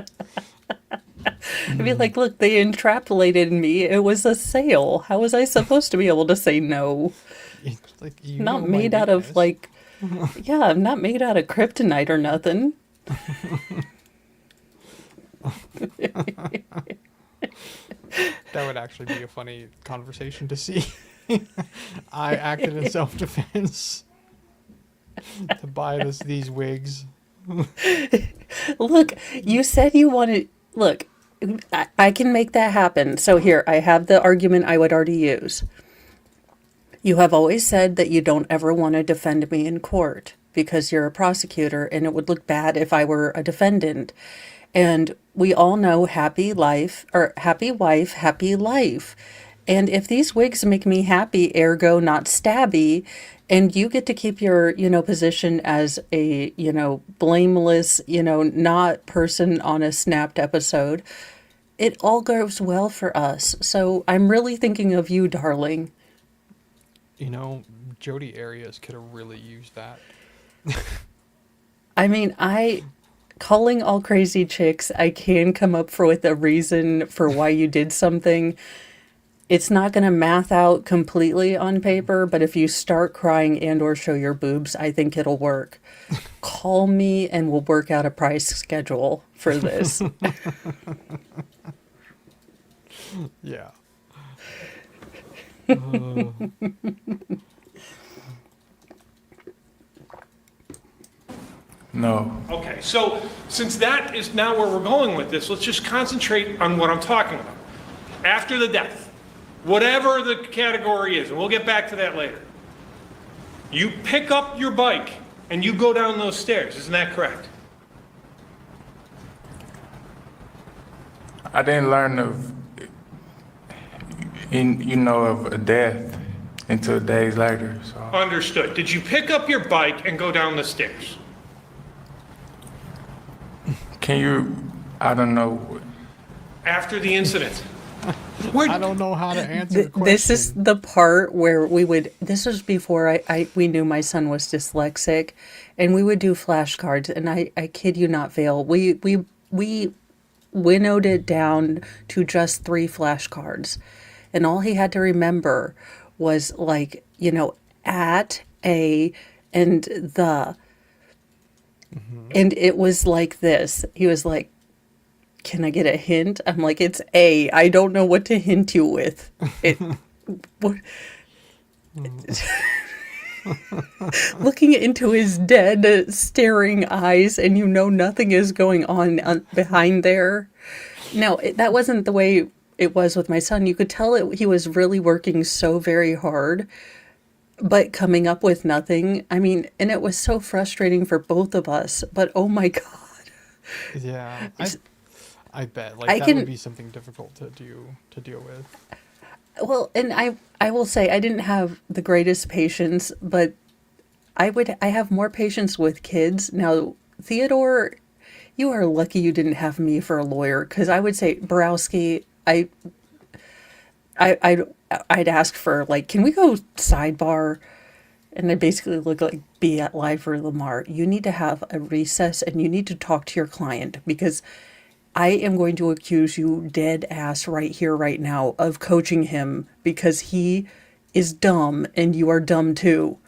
I'd be like, "Look, they entrapolated me. It was a sale. How was I supposed to be able to say no? like, you Not know my made out of weakness. like, yeah, I'm not made out of kryptonite or nothing." That would actually be a funny conversation to see. I acted in self-defense to buy these wigs. Look, you said you wanted. Look, I can make that happen. So here, I have the argument I would already use. You have always said that you don't ever want to defend me in court because you're a prosecutor and it would look bad if I were a defendant. And we all know happy life, or happy wife, happy life. And if these wigs make me happy, ergo not stabby, and you get to keep your, position as a, blameless, not person on a snapped episode, it all goes well for us. So I'm really thinking of you, darling. Jody Arias could have really used that. I mean, calling all crazy chicks, I can come up with a reason for why you did something. it's not going to math out completely on paper, but if you start crying and or show your boobs, I think it'll work. Call me and we'll work out a price schedule for this. Yeah. No. Okay, so since that is now where we're going with this, let's just concentrate on what I'm talking about. After the death, whatever the category is, and we'll get back to that later. You pick up your bike and you go down those stairs, isn't that correct? I didn't learn of, of a death until days later. So Understood. Did you pick up your bike and go down the stairs? can you? I don't know. After the incident? I don't know how to answer the question. This is the part where this was before we knew my son was dyslexic, and we would do flashcards, and I kid you not, Vale, we winnowed it down to just 3 flashcards, and all he had to remember was like, at, a, and the. And it was like this. He was like, can I get a hint? I'm like, it's A. I don't know what to hint you with. What? Looking into his dead, staring eyes, and nothing is going on behind there. No, that wasn't the way it was with my son. You could tell he was really working so very hard, but coming up with nothing. I mean, and it was so frustrating for both of us, but oh my God. Yeah, I bet. Like, I that can- would be something difficult to deal with. Well, and I will say I didn't have the greatest patience, but I have more patience with kids. Now, Theodore, you are lucky you didn't have me for a lawyer, because I would say, Borowski, I'd ask for, like, can we go sidebar? And I basically look like be at Live for Lamar. You need to have a recess and you need to talk to your client, because I am going to accuse you dead ass right here, right now, of coaching him because he is dumb and you are dumb too.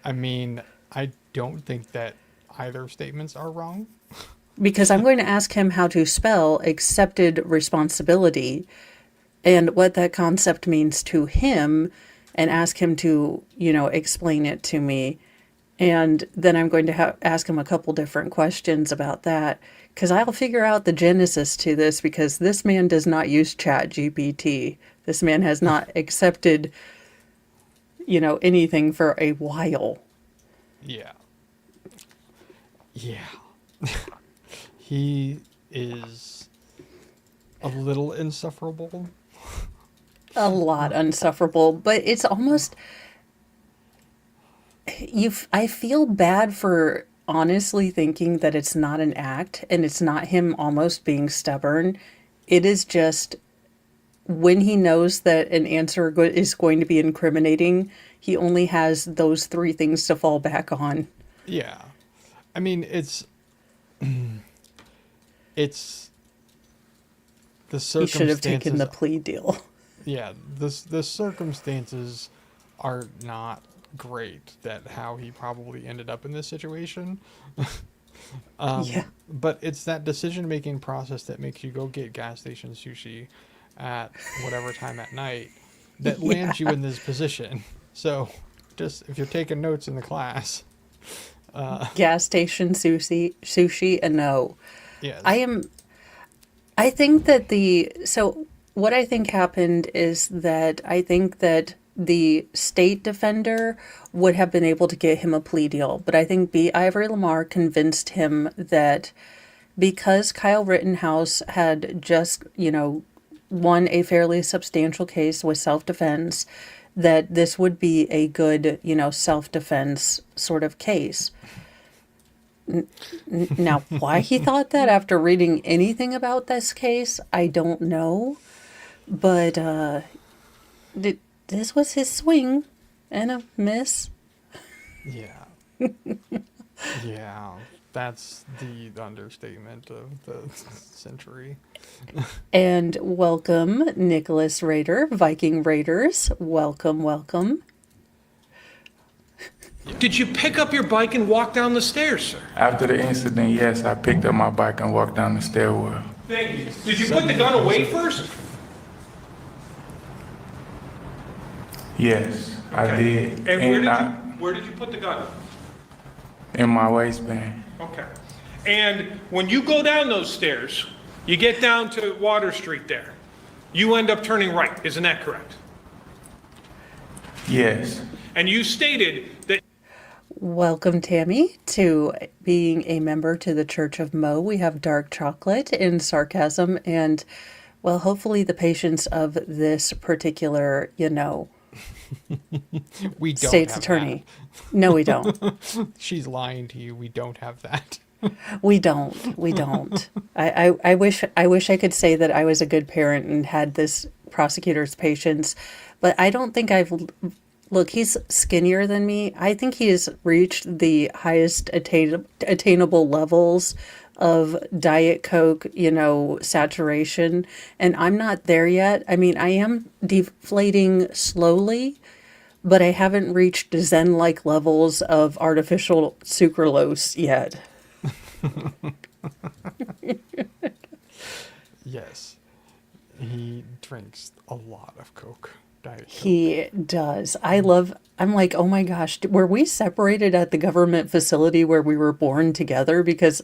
I mean, I don't think that either statements are wrong. Because I'm going to ask him how to spell accepted responsibility and what that concept means to him, and ask him to, explain it to me. And then I'm going to ask him a couple different questions about that, because I'll figure out the genesis to this, because this man does not use Chat GPT. This man has not accepted, anything for a while. Yeah. Yeah. He is a little insufferable. A lot unsufferable, but it's almost I feel bad for honestly thinking that it's not an act and it's not him almost being stubborn. It is just when he knows that an answer is going to be incriminating, he only has those 3 things to fall back on. Yeah. I mean, it's the circumstances. He should have taken the plea deal. Yeah, the circumstances are not great, that how he probably ended up in this situation. Yeah. But it's that decision-making process that makes you go get gas station sushi at whatever time at night that lands you in this position. So just, if you're taking notes in the class. Gas station sushi, and no. Yes. I think that so what I think happened is that I think that the state defender would have been able to get him a plea deal. But I think B. Ivory Lamar convinced him that because Kyle Rittenhouse had just, won a fairly substantial case with self-defense, that this would be a good, self-defense sort of case. Now, why he thought that after reading anything about this case, I don't know. But this was his swing and a miss. Yeah. Yeah, that's the understatement of the century. And welcome, Nicholas Raider, Viking Raiders. Welcome, welcome. Did you pick up your bike and walk down the stairs, sir? After the incident, yes, I picked up my bike and walked down the stairwell. Thank you. Did you put the gun away first? Yes, I did. And where did you put the gun? In my waistband. Okay. And when you go down those stairs, you get down to Water Street there. You end up turning right, isn't that correct? Yes. And you stated that Welcome, Tammy, to being a member to the Church of Mo. We have dark chocolate and sarcasm and, well, hopefully the patience of this particular, We don't state's have attorney. No, we don't. that. She's lying to you. We don't have that. We don't. We don't. I wish I could say that I was a good parent and had this prosecutor's patience, but I don't think look, he's skinnier than me. I think he has reached the highest attainable levels of Diet Coke, saturation, and I'm not there yet. I mean, I am deflating slowly, but I haven't reached Zen-like levels of artificial sucralose yet. Yes. He drinks a lot of Coke. Diet Coke. He does. I'm like, oh my gosh, were we separated at the government facility where we were born together? Because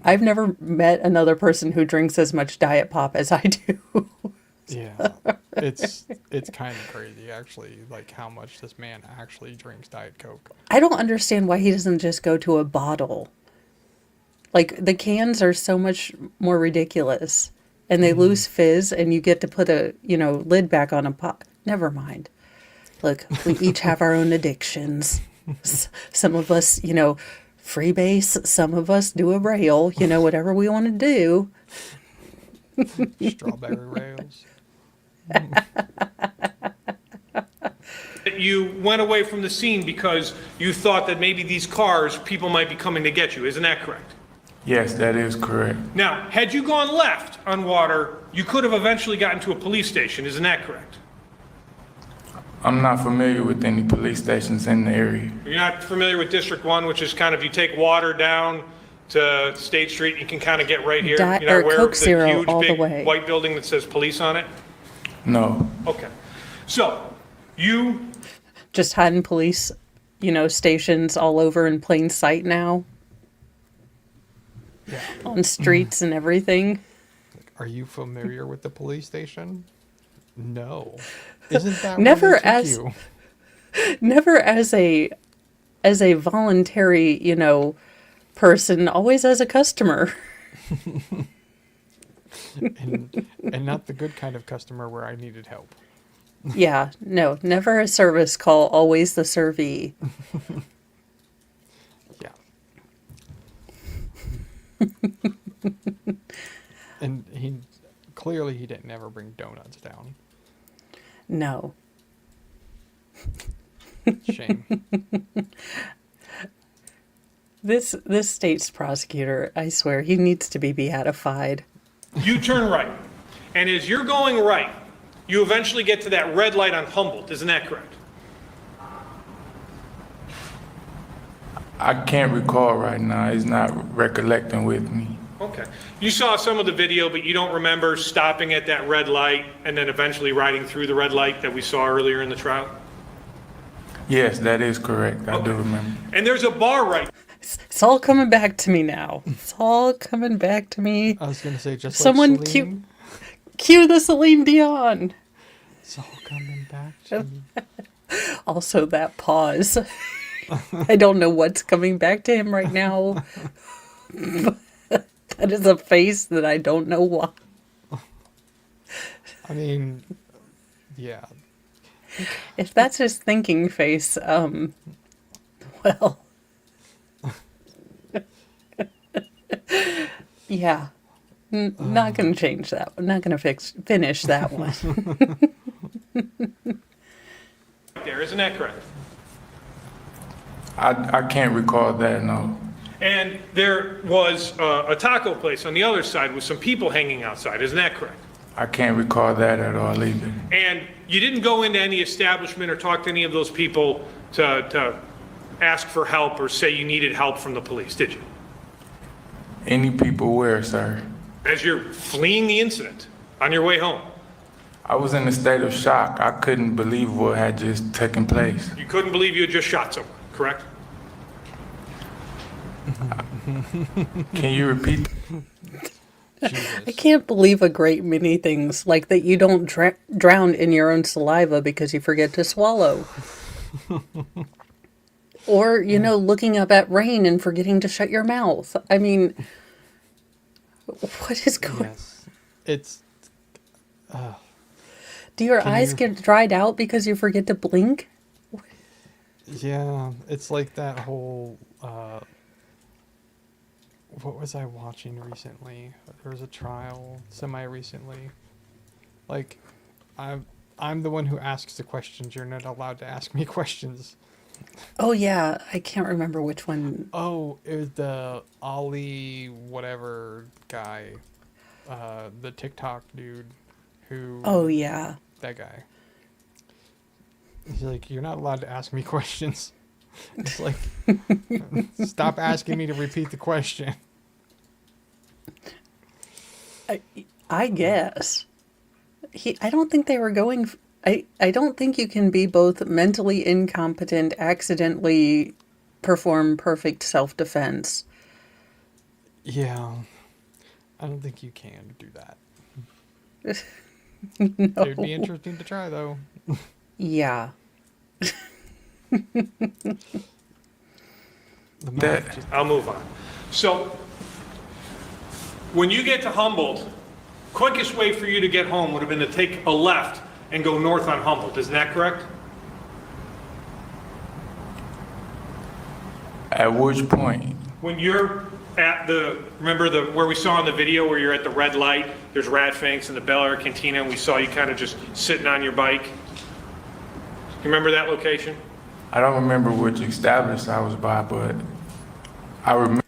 I've never met another person who drinks as much Diet Pop as I do. Yeah. It's kind of crazy, actually, like how much this man actually drinks Diet Coke. I don't understand why he doesn't just go to a bottle. Like, the cans are so much more ridiculous. And they lose fizz, and you get to put a, lid back on a pot. Never mind. Look, we each have our own addictions. Some of us, freebase. Some of us do a rail. Whatever we want to do. Strawberry rails. you went away from the scene because you thought that maybe these cars, people might be coming to get you. Isn't that correct? Yes, that is correct. Now, had you gone left on Water, you could have eventually gotten to a police station. Isn't that correct? I'm not familiar with any police stations in the area. You're not familiar with District 1, which is kind of, you take Water down to State Street, you can kind of get right here. Di- You know or where Coke the Zero huge, all the big way. white building that says police on it? No. Okay. So, you Just hiding police, stations all over in plain sight now. Yeah. On streets and everything. Are you familiar with the police station? No. Isn't that Never where they took as- you? Never as a voluntary, person, always as a customer. And not the good kind of customer where I needed help. Yeah, no, never a service call, always the servee. Yeah. And he didn't ever bring donuts down. No. Shame. This state's prosecutor, I swear, he needs to be beatified. You turn right. And as you're going right, you eventually get to that red light on Humboldt. Isn't that correct? I can't recall right now. It's not recollecting with me. Okay. You saw some of the video, but you don't remember stopping at that red light and then eventually riding through the red light that we saw earlier in the trial? Yes, that is correct. I do remember. And there's a bar right. It's all coming back to me now. It's all coming back to me. I was going to say, just Someone like Celine, cue the Celine Dion. it's all coming back to me. Also, that pause. I don't know what's coming back to him right now. That is a face that I don't know why. I mean, yeah. If that's his thinking face, well, yeah, not going to change that. I'm not going to finish that one. there. Isn't that correct? I can't recall that, no. And there was a taco place on the other side with some people hanging outside, isn't that correct? I can't recall that at all either. And you didn't go into any establishment or talk to any of those people to ask for help or say you needed help from the police, did you? Any people where, sir? As you're fleeing the incident on your way home. I was in a state of shock. I couldn't believe what had just taken place. You couldn't believe you had just shot someone, correct? Can you repeat? I can't believe a great many things, like that you don't drown in your own saliva because you forget to swallow. Or, looking up at rain and forgetting to shut your mouth. I mean, what is going on? Yes. It's Do your eyes get dried out because you forget to blink? yeah, it's like that whole what was I watching recently? There was a trial semi-recently. Like, I'm the one who asks the questions. You're not allowed to ask me questions. Oh, yeah. I can't remember which one. Oh, it was the Ollie whatever guy, the TikTok dude who. Oh, yeah. That guy. He's like, you're not allowed to ask me questions. It's like, stop asking me to repeat the question. I guess. I don't think they were going. I don't think you can be both mentally incompetent, accidentally perform perfect self-defense. Yeah. I don't think you can do that. No. It would be interesting to try, though. Yeah. I'll move on. So, when you get to Humboldt, quickest way for you to get home would have been to take a left and go north on Humboldt. Isn't that correct? At which point? When you're at remember where we saw in the video where you're at the red light, there's Rat Fanks and the Bel Air Cantina, and we saw you kind of just sitting on your bike? You remember that location? I don't remember which establishment I was by, but I remember.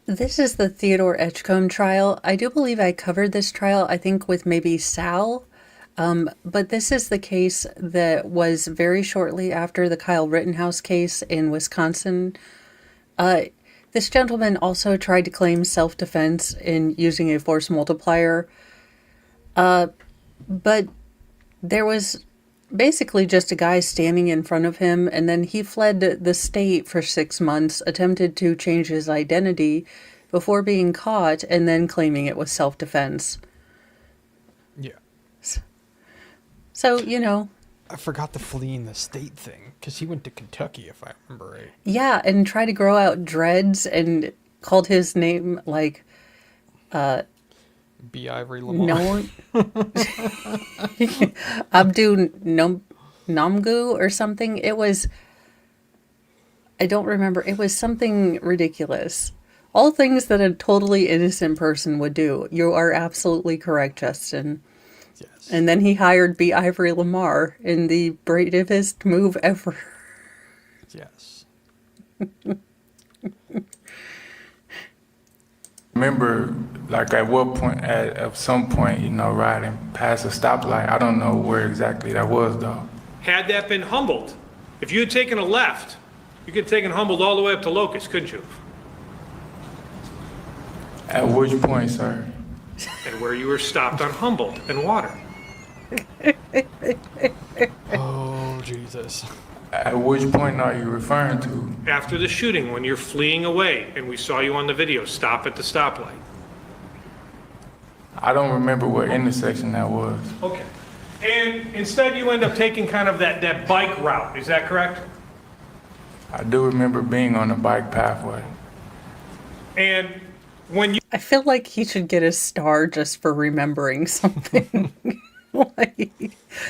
This is the Theodore Edgecome trial. I do believe I covered this trial, I think, with maybe Sal. But this is the case that was very shortly after the Kyle Rittenhouse case in Wisconsin. This gentleman also tried to claim self-defense in using a force multiplier. But there was basically just a guy standing in front of him, and then he fled the state for 6 months, attempted to change his identity before being caught, and then claiming it was self-defense. Yeah. So, I forgot the fleeing the state thing, because he went to Kentucky, if I remember right. yeah, and tried to grow out dreads and called his name, like, B. Ivory Lamar. Abdu Namgu or something. It was, I don't remember. It was something ridiculous. All things that a totally innocent person would do. You are absolutely correct, Justin. Yes. And then he hired B. Ivory Lamar in the bravest move ever. Yes. Remember, like at what point, at some point, riding past a stoplight. I don't know where exactly that was, though. Had that been Humboldt, if you had taken a left, you could have taken Humboldt all the way up to Locust, couldn't you? At which point, sir? And where you were stopped on Humboldt and Water. Oh, Jesus. At which point are you referring to? After the shooting, when you're fleeing away, and we saw you on the video, stop at the stoplight. I don't remember what intersection that was. Okay. And instead you end up taking kind of that bike route, is that correct? I do remember being on the bike pathway. And when you I feel like he should get a star just for remembering something. like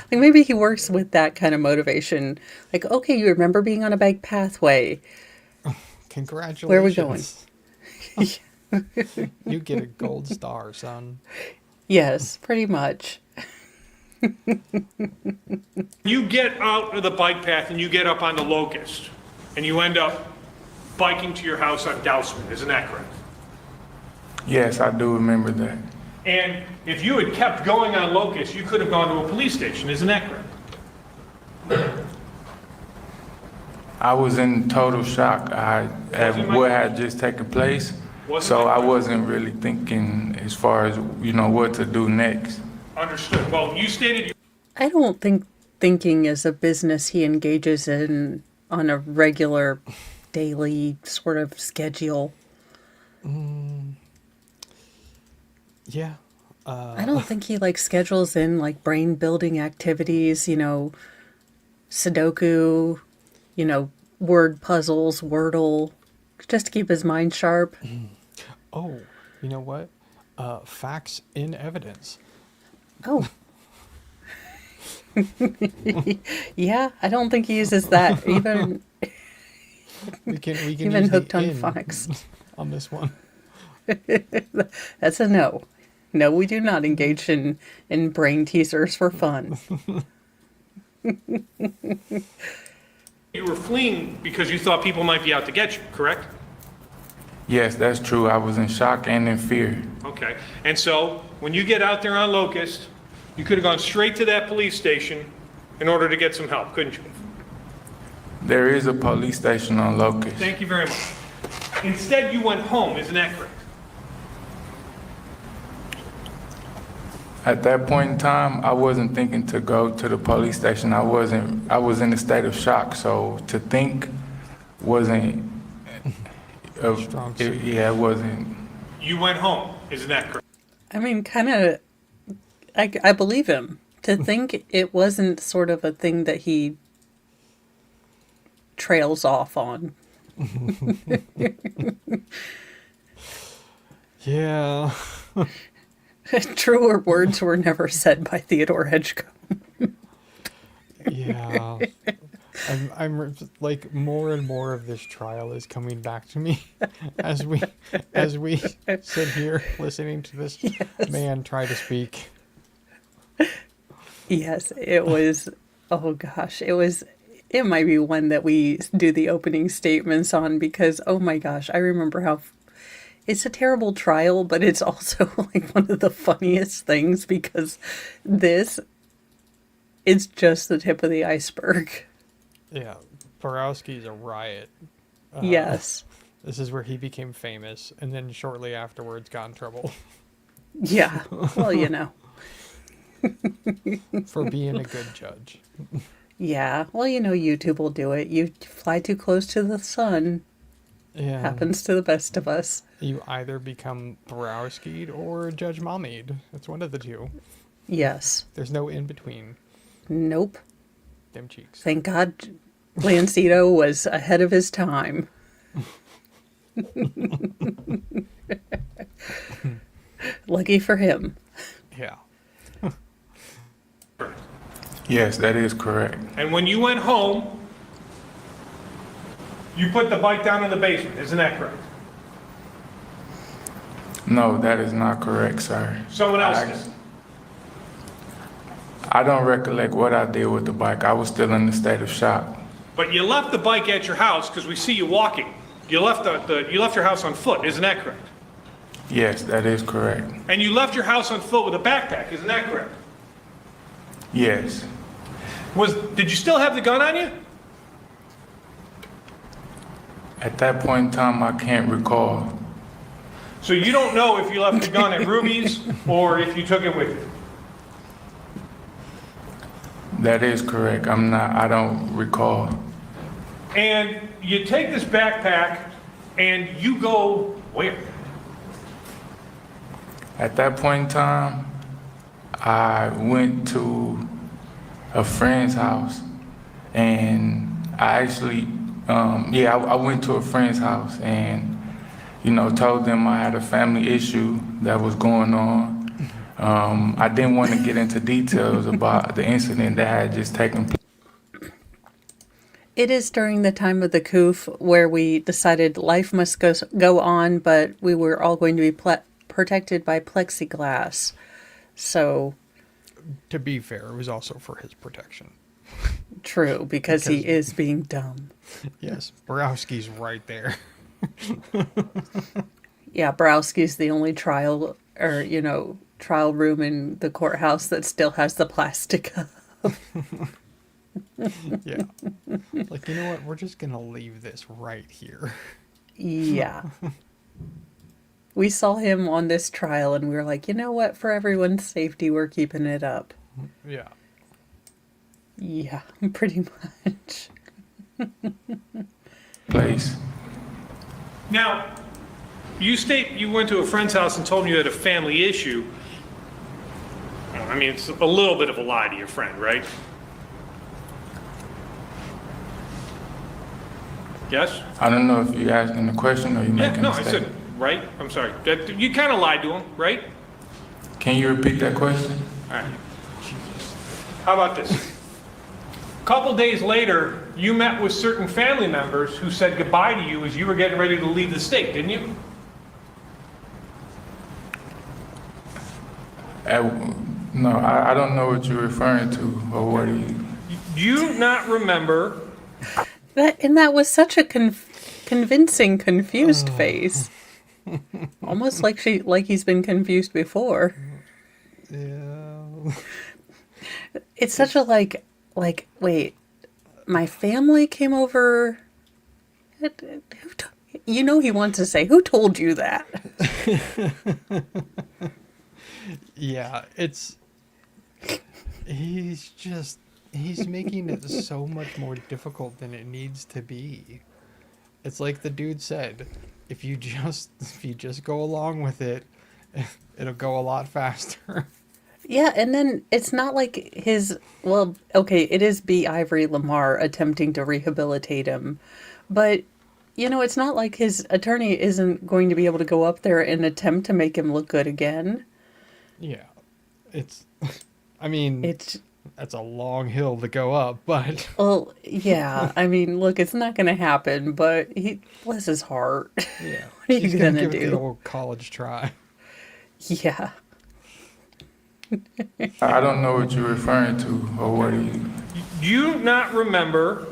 maybe he works with that kind of motivation. Like, okay, you remember being on a bike pathway. Congratulations. Where are we going? You get a gold star, son. Yes, pretty much. you get out of the bike path and you get up on the Locust, and you end up biking to your house on Dousman, isn't that correct? Yes, I do remember that. And if you had kept going on Locust, you could have gone to a police station, isn't that correct? I was in total shock at what had just taken place, so I wasn't really thinking as far as, what to do next. Understood. Well, you stated I don't think thinking is a business he engages in on a regular, daily sort of schedule. Yeah. I don't think he schedules in brain building activities, Sudoku, word puzzles, Wordle, just to keep his mind sharp. Oh, you know what? Facts in evidence. Oh. Yeah, I don't think he uses that even We can even use the hooked on in facts. on this one. That's a no. No, we do not engage in brain teasers for fun. you were fleeing because you thought people might be out to get you, correct? Yes, that's true. I was in shock and in fear. Okay. And so when you get out there on Locust, you could have gone straight to that police station in order to get some help, couldn't you? There is a police station on Locust. Thank you very much. Instead, you went home, isn't that correct? At that point in time, I wasn't thinking to go to the police station. I was in a state of shock, so to think wasn't Strong suit. it wasn't. You went home, isn't that correct? I mean, kind of, I believe him. To think it wasn't sort of a thing that he trails off on. Yeah. Truer words were never said by Theodore Edgecome. Yeah. I'm more and more of this trial is coming back to me as we sit here listening to this man try to speak. Yes, it was, oh gosh, it might be one that we do the opening statements on because, oh my gosh, I remember how it's a terrible trial, but it's also one of the funniest things because it's just the tip of the iceberg. Yeah. Borowski's a riot. Yes. This is where he became famous and then shortly afterwards got in trouble Yeah. Well, for being a good judge. Yeah. Well, YouTube will do it. You fly too close to the sun. Yeah. Happens to the best of us. You either become Borowski'd or Judge Mommied. It's one of the two. Yes. There's no in between. Nope. Them cheeks. Thank God Lancito was ahead of his time. Lucky for him. Yeah. Yes, that is correct. And when you went home, you put the bike down in the basement, isn't that correct? No, that is not correct, sir. Someone else did. I don't recollect what I did with the bike. I was still in a state of shock. But you left the bike at your house because we see you walking. You left you left your house on foot, isn't that correct? Yes, that is correct. And you left your house on foot with a backpack, isn't that correct? Yes. Did you still have the gun on you? At that point in time, I can't recall. So you don't know if you left the gun at Ruby's or if you took it with you? That is correct. I don't recall. And you take this backpack and you go where? At that point in time, I went to a friend's house and I actually, I went to a friend's house and, told them I had a family issue that was going on. I didn't want to get into details about the incident that had just taken place. It is during the time of the coup where we decided life must go on, but we were all going to be protected by plexiglass. So, To be fair, it was also for his protection. True, because he is being dumb. Yes, Borowski's right there. Yeah, Browski's the only trial room in the courthouse that still has the plastic up. Yeah. Like, you know what? We're just going to leave this right here. Yeah. We saw him on this trial and we were like, you know what? For everyone's safety, we're keeping it up. Yeah. Yeah, pretty much. Place. Now, you state you went to a friend's house and told him you had a family issue. I mean, it's a little bit of a lie to your friend, right? Yes? I don't know if you're asking the question or you're Yeah, making no, a I statement. said, right? I'm sorry. You kind of lied to him, right? Can you repeat that question? All right. How about this? A couple days later, you met with certain family members who said goodbye to you as you were getting ready to leave the state, didn't you? No, I don't know what you're referring to or what are you. Do you not remember? That was such a convincing, confused face. Almost like he's been confused before. Yeah. It's such a wait, my family came over. He wants to say, who told you that? Yeah, he's making it so much more difficult than it needs to be. It's like the dude said, if you just go along with it, it'll go a lot faster. Yeah, and then it's not like it is B. Ivory Lamar attempting to rehabilitate him, but it's not like his attorney isn't going to be able to go up there and attempt to make him look good again. Yeah, that's a long hill to go up, but... Well, yeah, look, it's not going to happen, but bless his heart. Yeah. What are you going to give it the do? old college try. Yeah. I don't know what you're referring to or what are you. Do you not remember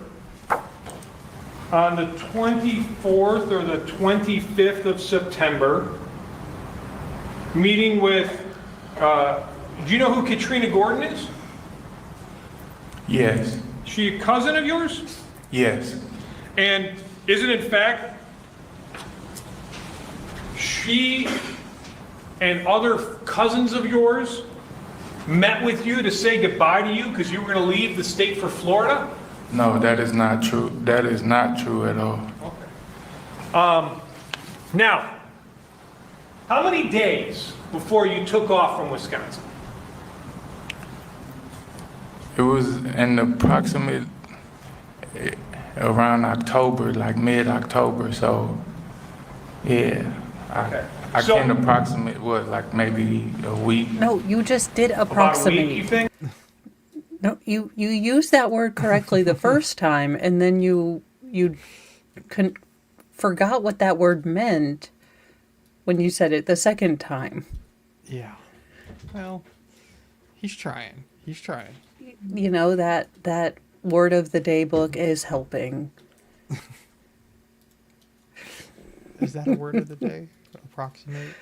on the 24th or the 25th of September meeting with, do you know who Katrina Gordon is? Yes. She a cousin of yours? Yes. And isn't in fact she and other cousins of yours met with you to say goodbye to you because you were going to leave the state for Florida? No, that is not true. That is not true at all. Okay. Now, how many days before you took off from Wisconsin? It was in approximate around October, like mid-October. So, yeah, I So- can approximate like maybe a week. No, you just did About a approximate. week, you think? No, you used that word correctly the first time, and then you forgot what that word meant when you said it the second time. Yeah. Well, he's trying. He's trying. That word of the day book is helping. Is that a word of the day? Approximate?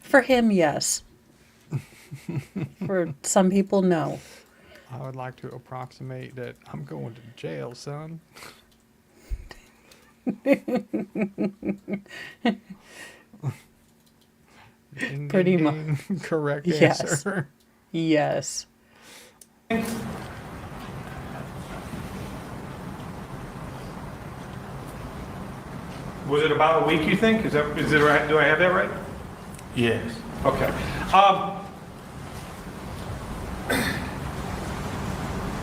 For him, yes. For some people, no. I would like to approximate that I'm going to jail, son. Ding, Pretty ding, much. ding. Correct Yes. answer. Yes. Was it about a week, you think? Is it right? Do I have that right? Yes. Okay.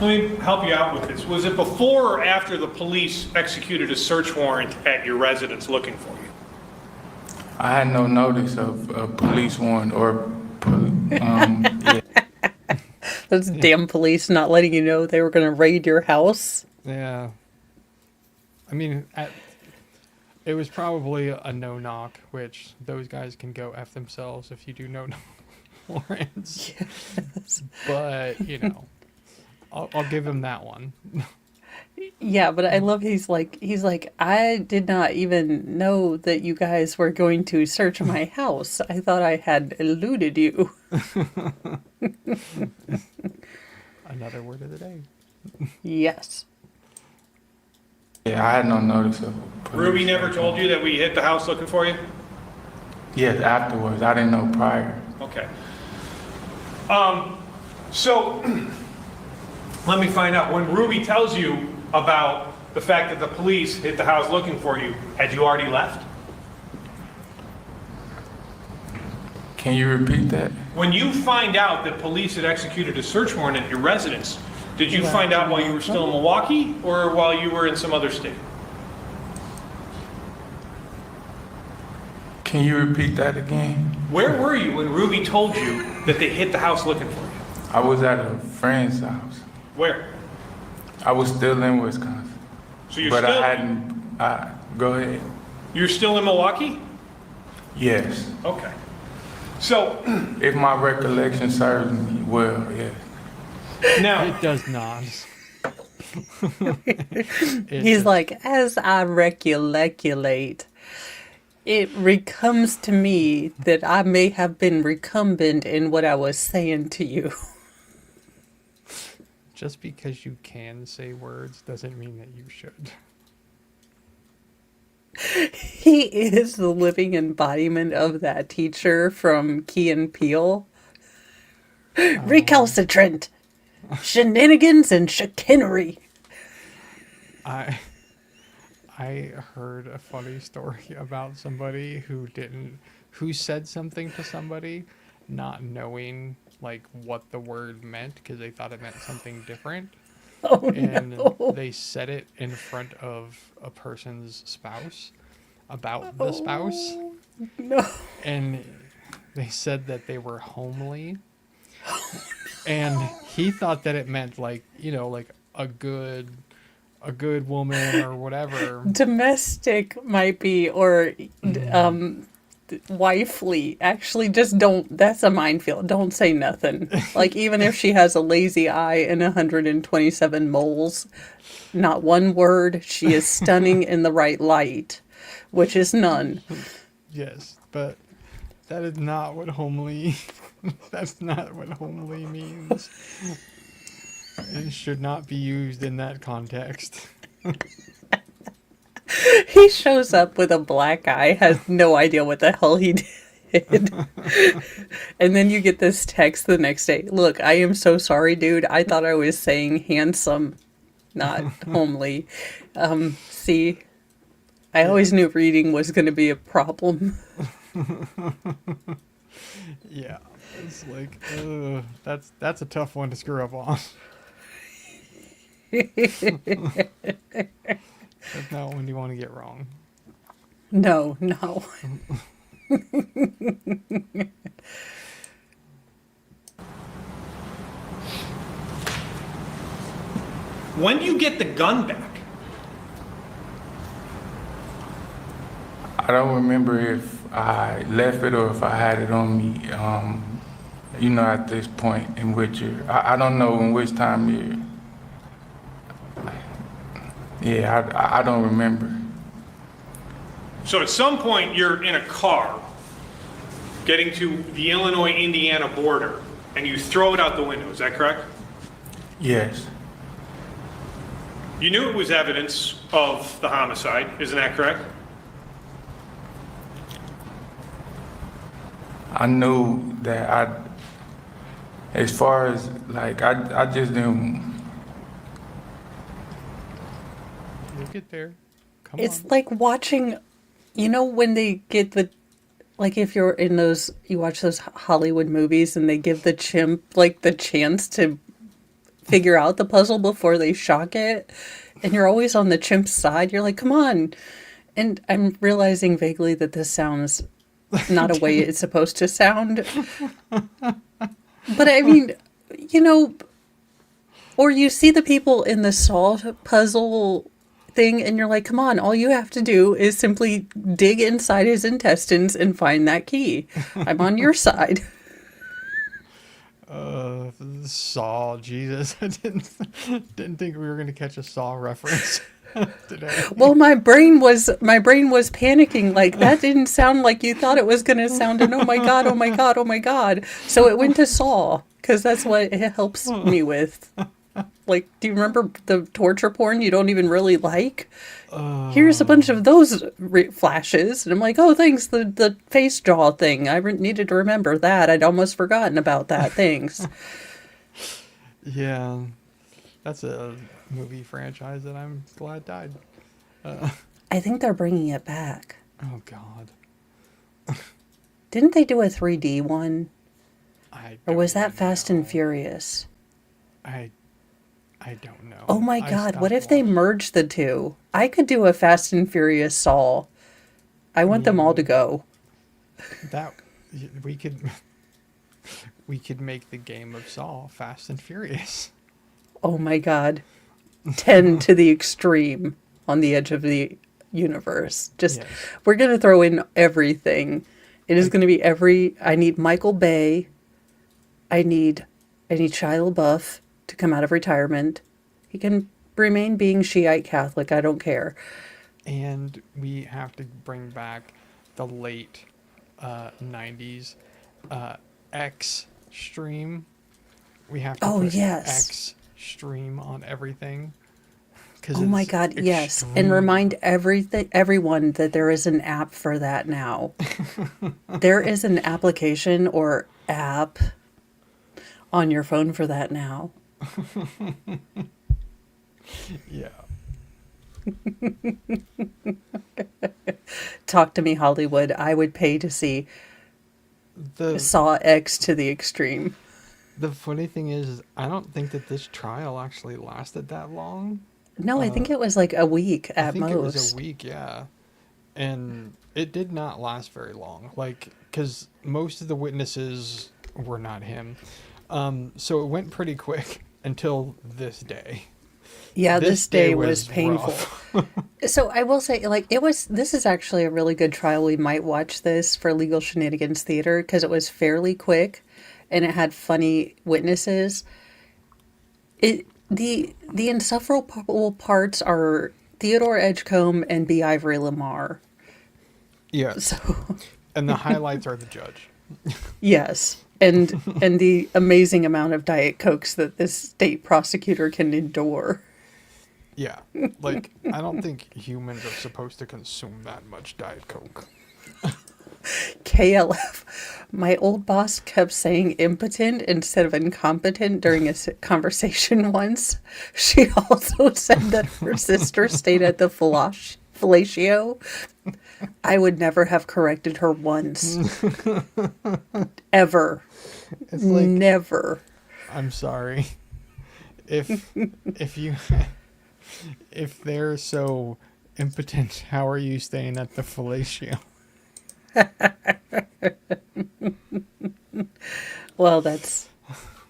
Let me help you out with this. Was it before or after the police executed a search warrant at your residence looking for you? I had no notice of a police warrant or, yeah. Those damn police not letting you know they were going to raid your house. Yeah. It was probably a no-knock, which those guys can go F themselves if you do no-knock warrants. Yes. But, I'll give him that one. Yeah, but I love he's like I did not even know that you guys were going to search my house. I thought I had eluded you. Another word of the day. Yes. Yeah, I had no notice of Ruby never told you that we hit the house looking for you? Yes, afterwards. I didn't know prior. Okay. So, let me find out. When Ruby tells you about the fact that the police hit the house looking for you, had you already left? Can you repeat that? When you find out that police had executed a search warrant at your residence, did you find out while you were still in Milwaukee or while you were in some other state? Can you repeat that again? Where were you when Ruby told you that they hit the house looking for you? I was at a friend's house. Where? I was still in Wisconsin. So you're But still, I hadn't, go ahead. you're still in Milwaukee? Yes. Okay. So, If my recollection serves me well, yes. now, It does not. He's like, as I recollect, it recomes to me that I may have been recumbent in what I was saying to you. Just because you can say words doesn't mean that you should. He is the living embodiment of that teacher from Key and Peele. Recalcitrant, shenanigans and chicanery. I heard a funny story about somebody who said something to somebody not knowing like what the word meant because they thought it meant something different. Oh And no. they said it in front of a person's spouse about the spouse. No. And they said that they were homely. And he thought that it meant like, like a good woman or whatever. Domestic might be, or wifely. Actually, just don't. That's a minefield. Don't say nothing. Like, even if she has a lazy eye and 127 moles, not one word. She is stunning in the right light, which is none. Yes, but that is not what homely. That's not what homely means. It should not be used in that context. He shows up with a black eye, has no idea what the hell he did. And then you get this text the next day. Look, I am so sorry, dude. I thought I was saying handsome, not homely. See, I always knew reading was going to be a problem. Yeah, it's like, that's a tough one to screw up on. That's not one you want to get wrong. No. when do you get the gun back? I don't remember if I left it or if I had it on me. At this point in which year. I don't know in which time year. Yeah, I don't remember. So at some point, you're in a car getting to the Illinois-Indiana border, and you throw it out the window. Is that correct? Yes. You knew it was evidence of the homicide. Isn't that correct? I knew that as far as, like, I just didn't. You'll get there. Come It's on. like watching, when they get like if you're in you watch those Hollywood movies and they give the chimp like the chance to figure out the puzzle before they shock it. And you're always on the chimp's side. You're like, come on. And I'm realizing vaguely that this sounds not a way it's supposed to sound. But I mean, or you see the people in the salt puzzle thing and you're like, come on, all you have to do is simply dig inside his intestines and find that key. I'm on your side. Saw, Jesus. I didn't think we were going to catch a Saw reference today. Well, my brain was panicking. Like, that didn't sound like you thought it was going to sound. And oh my God, oh my God, oh my God. So it went to Saw, because that's what it helps me with. Like, do you remember the torture porn you don't even really like? Here's a bunch of those flashes. And I'm like, oh, thanks, the face jaw thing. I needed to remember that. I'd almost forgotten about that. Thanks. Yeah, that's a movie franchise that I'm glad died. I think they're bringing it back. Oh, God. Didn't they do a 3D one? I Or was don't that Fast and know. Furious? I don't know. Oh my I God, what stopped if they watching. merged the two? I could do a Fast and Furious Saw. I want them all to go. That we could make the game of Saw Fast and Furious. Oh my God. 10 to the extreme on the edge of the universe. Just, Yes. we're going to throw in everything. It is going to be I need Michael Bay. I need Shia LaBeouf to come out of retirement. He can remain being Shiite Catholic. I don't care. And we have to bring back the late 90s X stream. We have to Oh, put yes. X stream on everything. 'Cause Oh my it's God, yes. And extreme. remind everyone that there is an app for that now. There is an application or app on your phone for that now. Yeah. Talk to me, Hollywood. I would pay to see The Saw X to the extreme. the funny thing is I don't think that this trial actually lasted that long. No, I think it was like a week I at think most. it was a week, yeah. And it did not last very long. Like, because most of the witnesses were not him. So it went pretty quick until this day. Yeah, this day was was painful. rough. So I will say, like, this is actually a really good trial. We might watch this for Legal Shenanigans Theater because it was fairly quick and it had funny witnesses. The insufferable parts are Theodore Edgecome and B. Ivory Lamar. Yes. So, And the highlights are the judge. yes. And the amazing amount of Diet Cokes that this state prosecutor can endure. Yeah. Like, I don't think humans are supposed to consume that much Diet Coke. KLF. My old boss kept saying impotent instead of incompetent during a conversation once. She also said that her sister stayed at the fellatio. I would never have corrected her once. Ever. It's like, Never. I'm sorry. If they're so impotent, how are you staying at the fellatio? Well, that's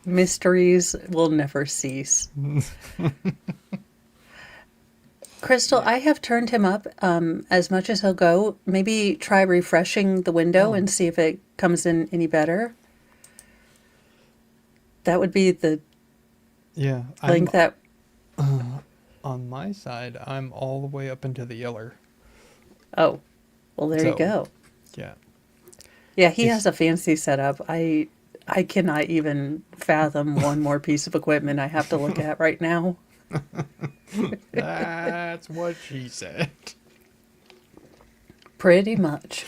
mysteries will never cease. Crystal, I have turned him up as much as he'll go. Maybe try refreshing the window and see if it comes in any better. That would be the Yeah. link that... On my side, I'm all the way up into the yeller. Oh, well, there you So- go. Yeah. Yeah, he has a fancy setup. I cannot even fathom one more piece of equipment I have to look at right now. That's what she said. Pretty much.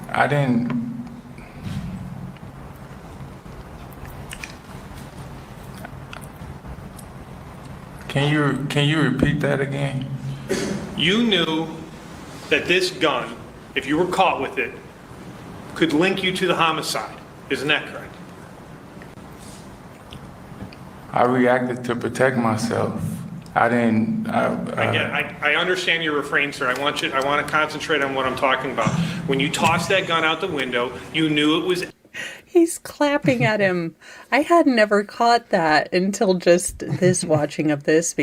I didn't. Can you repeat that again? You knew that this gun, if you were caught with it, could link you to the homicide. Isn't that correct? I reacted to protect myself. I didn't. I understand your refrain, sir. I want to concentrate on what I'm talking about. When you tossed that gun out the window, you knew it was. He's clapping at him. I had never caught that until just this watching of this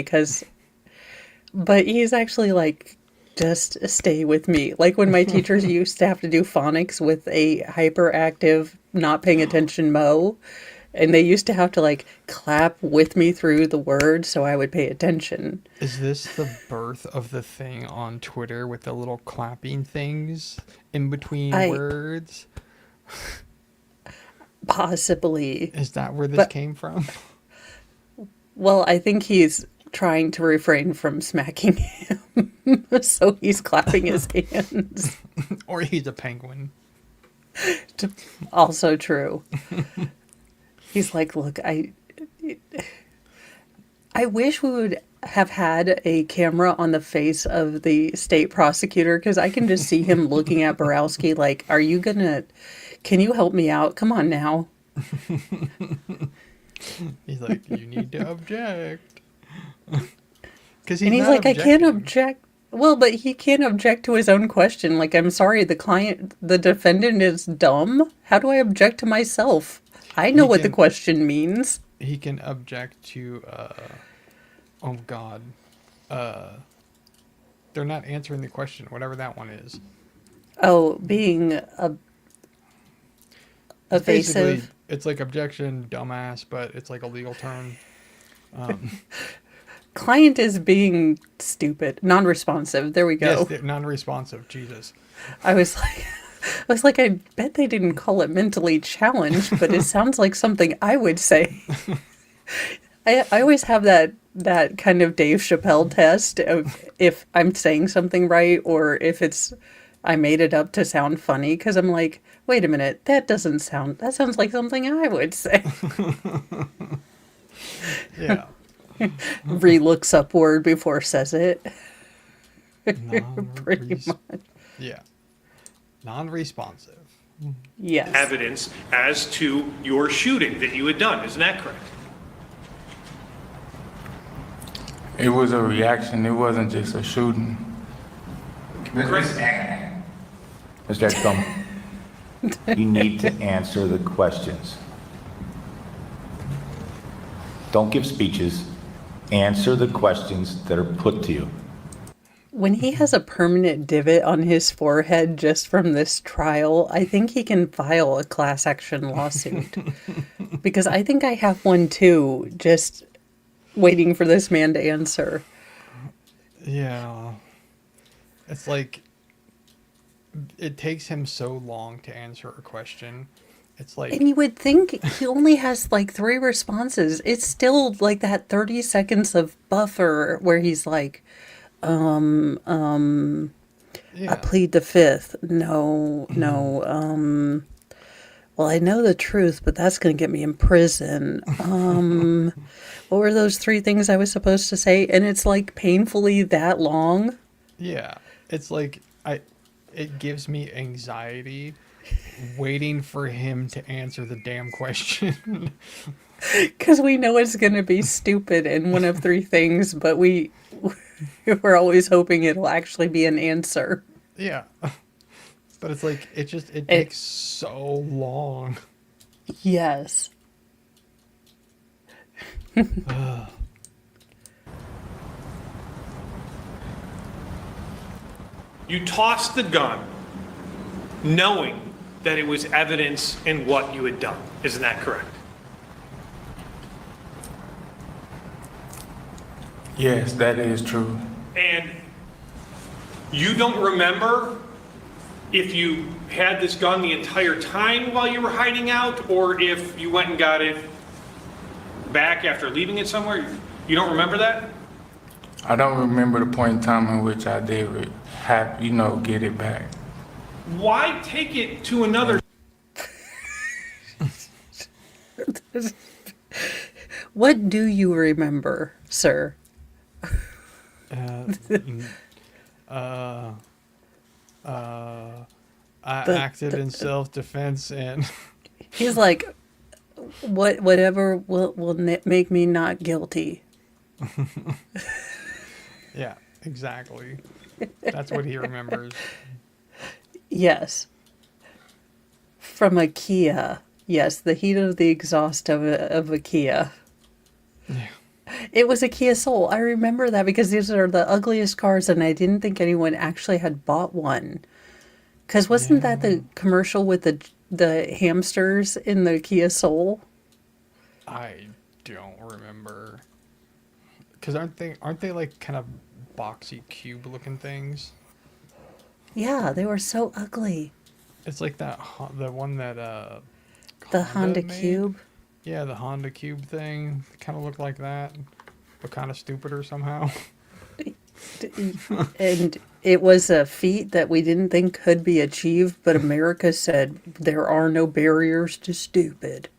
but he's actually like just stay with me. Like when my teachers used to have to do phonics with a hyperactive, not paying attention Mo, and they used to have to like clap with me through the words so I would pay attention. Is this the birth of the thing on Twitter with the little clapping things in between words? Possibly. Is that where this came from? Well, I think he's trying to refrain from smacking him, so he's clapping his hands. Or he's a penguin. Also true. He's like, look, I wish we would have had a camera on the face of the state prosecutor, because I can just see him looking at Borowski like, can you help me out? Come on now. He's like, you need to object. And he's like, I can't object. Well, but he can't object to his own question. Like, I'm sorry, the defendant is dumb. How do I object to myself? I know what the question means. He can object to, oh God. They're not answering the question, whatever that one is. Oh, being evasive. It's like objection, dumbass, but it's like a legal term. Client is being stupid, non-responsive. There we go. Yes, non-responsive. Jesus. I was like, I bet they didn't call it mentally challenged, but it sounds like something I would say. I always have that kind of Dave Chappelle test of if I'm saying something right or if I made it up to sound funny, because I'm like, wait a minute, that sounds like something I would say. Yeah. Re-looks upward before says it. Pretty much. Yeah. Non-responsive. Yes. Evidence as to your shooting that you had done. Isn't that correct? It was a reaction. It wasn't just a shooting. Mr. Edgecome, you need to answer the questions. Don't give speeches. Answer the questions that are put to you. When he has a permanent divot on his forehead just from this trial, I think he can file a class action lawsuit. Because I think I have one too, just waiting for this man to answer. Yeah. It's like, it takes him so long to answer a question. It's like, And you would think he only has like 3 responses. It's still like that 30 seconds of buffer where he's like, I plead the 5th. No. Well, I know the truth, but that's going to get me in prison. What were those 3 things I was supposed to say? And it's like painfully that long. yeah, it's like, it gives me anxiety waiting for him to answer the damn question. Because we know it's going to be stupid and one of 3 things, but we're always hoping it'll actually be an answer. Yeah. But it's like, it takes so long. Yes. You tossed the gun knowing that it was evidence in what you had done. Isn't that correct? Yes, that is true. And you don't remember if you had this gun the entire time while you were hiding out, or if you went and got it back after leaving it somewhere? You don't remember that? I don't remember the point in time in which I did get it back. Why take it to another? What do you remember, sir? I acted in self-defense and He's like, whatever will make me not guilty. yeah, exactly. That's what he remembers. Yes. From a Kia. Yes, the heat of the exhaust of a Kia. Yeah. It was a Kia Soul. I remember that because these are the ugliest cars, and I didn't think anyone actually had bought one. Because wasn't that the commercial with the hamsters in the Kia Soul? I don't remember. Because aren't they like kind of boxy cube looking things? Yeah, they were so ugly. It's like the one that The Honda made? Cube. Yeah, the Honda Cube thing kind of looked like that, but kind of stupider somehow. And it was a feat that we didn't think could be achieved, but America said there are no barriers to stupid.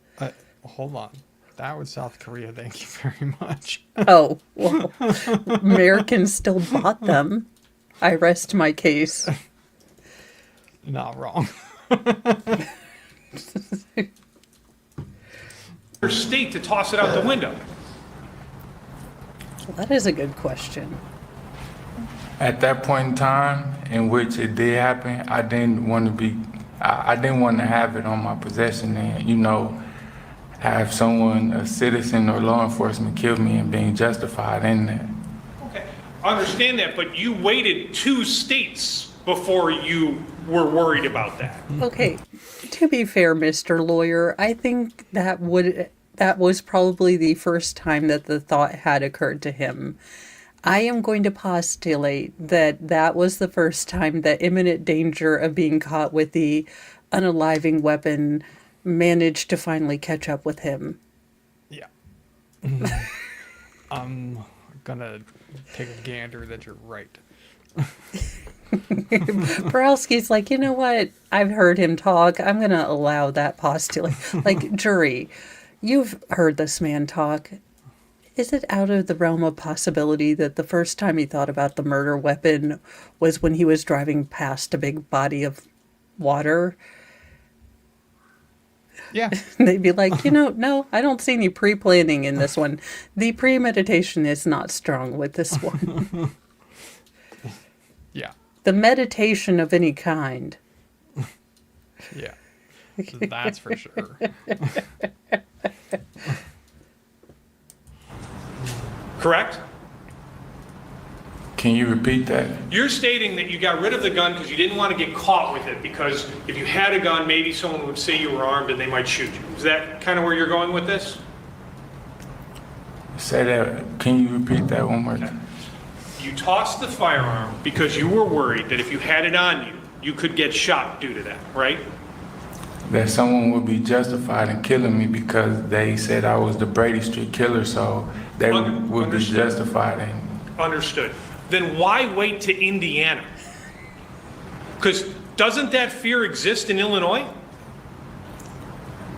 Hold on. That was South Korea. Thank you very much. Oh, well, Americans still bought them. I rest my case. Not wrong. Your state to toss it out the window. Well, that is a good question. At that point in time in which it did happen, I didn't want to have it on my possession and, have someone, a citizen or law enforcement kill me and being justified in that. Okay, I understand that, but you waited 2 states before you were worried about that. Okay, to be fair, Mr. Lawyer, I think that was probably the first time that the thought had occurred to him. I am going to postulate that was the first time that imminent danger of being caught with the unaliving weapon managed to finally catch up with him. Yeah. I'm gonna take a gander that you're right. Borowski's like, you know what? I've heard him talk. I'm going to allow that postulate. Like, jury, you've heard this man talk. Is it out of the realm of possibility that the first time he thought about the murder weapon was when he was driving past a big body of water? Yeah. They'd be like, no, I don't see any pre-planning in this one. The premeditation is not strong with this one. Yeah. The meditation of any kind. Yeah. That's for sure. Correct? Can you repeat that? You're stating that you got rid of the gun because you didn't want to get caught with it, because if you had a gun, maybe someone would say you were armed and they might shoot you. Is that kind of where you're going with this? Say that. Can you repeat that one more time? You tossed the firearm because you were worried that if you had it on you, you could get shot due to that, right? That someone would be justified in killing me because they said I was the Brady Street killer, so they would be Understood. justified in. Understood. Then why wait to Indiana? Because doesn't that fear exist in Illinois?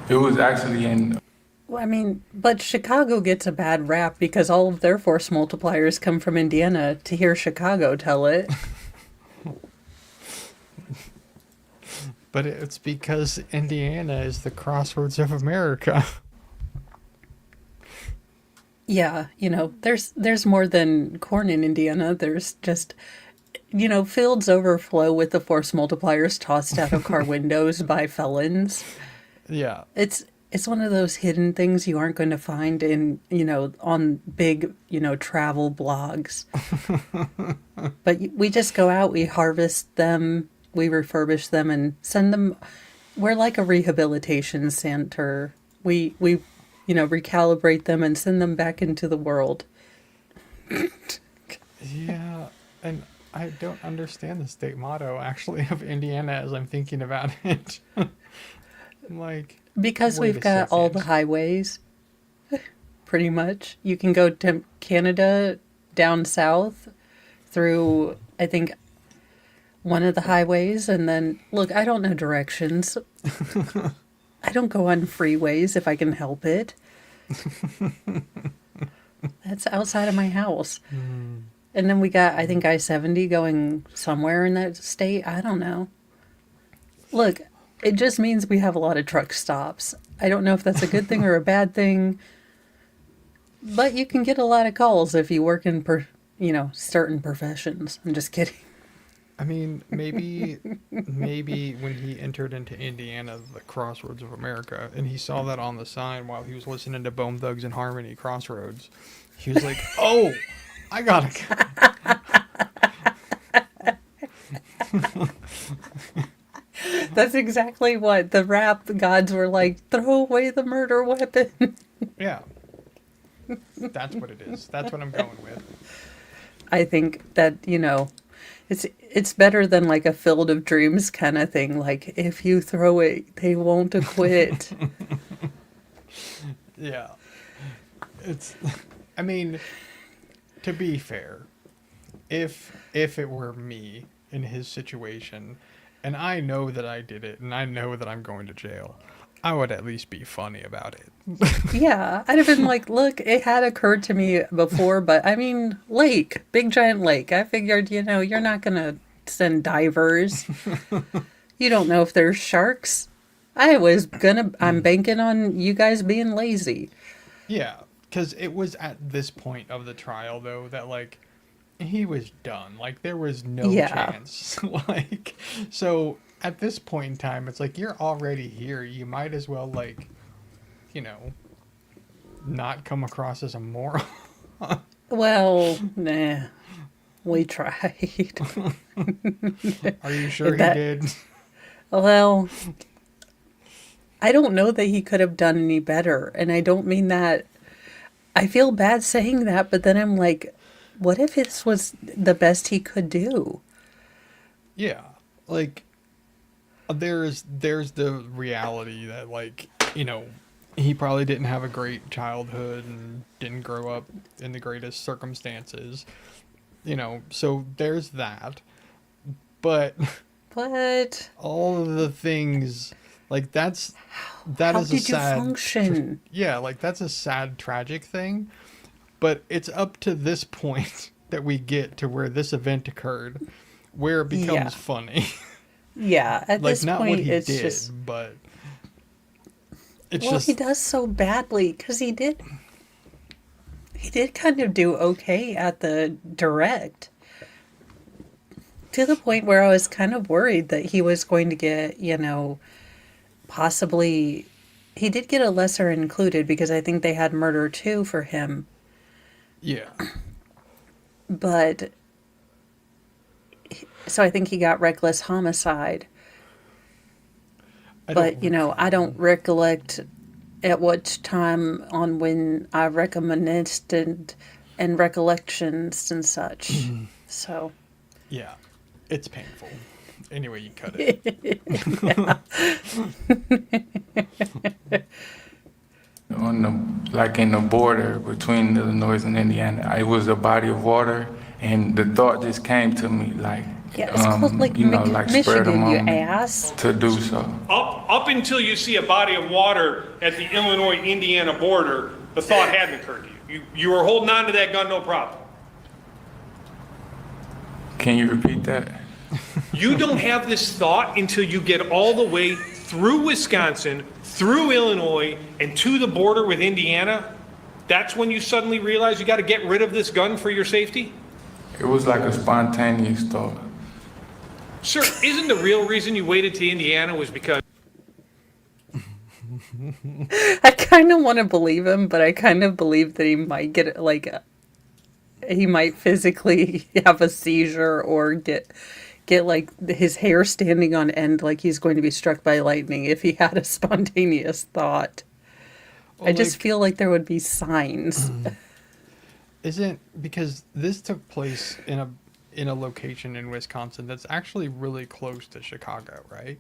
It was actually in. Well, I mean, but Chicago gets a bad rap because all of their force multipliers come from Indiana. To hear Chicago tell it. But it's because Indiana is the crossroads of America. Yeah, there's more than corn in Indiana. There's just, fields overflow with the force multipliers tossed out of car windows by felons. Yeah. It's one of those hidden things you aren't going to find in, on big, travel blogs. But we just go out, we harvest them, we refurbish them and send them. We're like a rehabilitation center. We recalibrate them and send them back into the world. Yeah, and I don't understand the state motto, actually, of Indiana as I'm thinking about it. I'm like... Because wait we've a got all the second. highways, pretty much. You can go to Canada down south through, I think, one of the highways, and then, look, I don't know directions. I don't go on freeways if I can help it. That's outside of my house. And then we got, I think, I-70 going somewhere in that state. I don't know. Look, it just means we have a lot of truck stops. I don't know if that's a good thing or a bad thing. But you can get a lot of calls if you work in, certain professions. I'm just kidding. I mean, maybe when he entered into Indiana, the crossroads of America, and he saw that on the sign while he was listening to Bone Thugs and Harmony, Crossroads, He was like, "Oh, I gotta." That's exactly what the rap gods were like. Throw away the murder weapon. Yeah. That's what it is. That's what I'm going with. I think that, it's better than like a Field of Dreams kind of thing. Like, if you throw it, they won't acquit. Yeah. It's, I mean, to be fair, if it were me in his situation, and I know that I did it, and I know that I'm going to jail, I would at least be funny about it. Yeah, I'd have been like, look, it had occurred to me before, but I mean, lake, big giant lake. I figured, you're not going to send divers. You don't know if there's sharks. I'm banking on you guys being lazy. Yeah, because it was at this point of the trial, though, that, like, he was done. Like, there was no chance. Like, so at this point in time, it's like, you're already here. You might as well, like, not come across as a moron. Well, nah, we tried. Are you sure he did? Well, I don't know that he could have done any better. And I don't mean that. I feel bad saying that, but then I'm like, what if this was the best he could do? Yeah. Like, there's the reality that, like, he probably didn't have a great childhood and didn't grow up in the greatest circumstances. So there's that. But all of the things, like, that How is a did you sad function? yeah, like, that's a sad, tragic thing. But it's up to this point that we get to where this event occurred, where it becomes funny. Yeah, at Like, this not point, what he it's did, just. but it's Well, just. he does so badly because he did kind of do okay at the direct. To the point where I was kind of worried that he was going to get, possibly. He did get a lesser included because I think they had murder too for him. Yeah. But. So I think he got reckless homicide. But, I don't recollect at what time on when I reminisced and recollections and such. So. Yeah. It's painful. Anyway, you cut it. In the border between Illinois and Indiana, it was a body of water, and the thought just came to me, like, Yeah, it's called like like spur of the Michigan, you moment ass. to do so. Up until you see a body of water at the Illinois-Indiana border, the thought hadn't occurred to you. You were holding on to that gun, no problem. Can you repeat that? You don't have this thought until you get all the way through Wisconsin, through Illinois, and to the border with Indiana. That's when you suddenly realize you got to get rid of this gun for your safety? It was like a spontaneous thought. Sir, isn't the real reason you waited to Indiana was because... I kind of want to believe him, but I kind of believe that he might get he might physically have a seizure or get like his hair standing on end like he's going to be struck by lightning if he had a spontaneous thought. Well, I just feel like there would be signs. Because this took place in a location in Wisconsin that's actually really close to Chicago, right?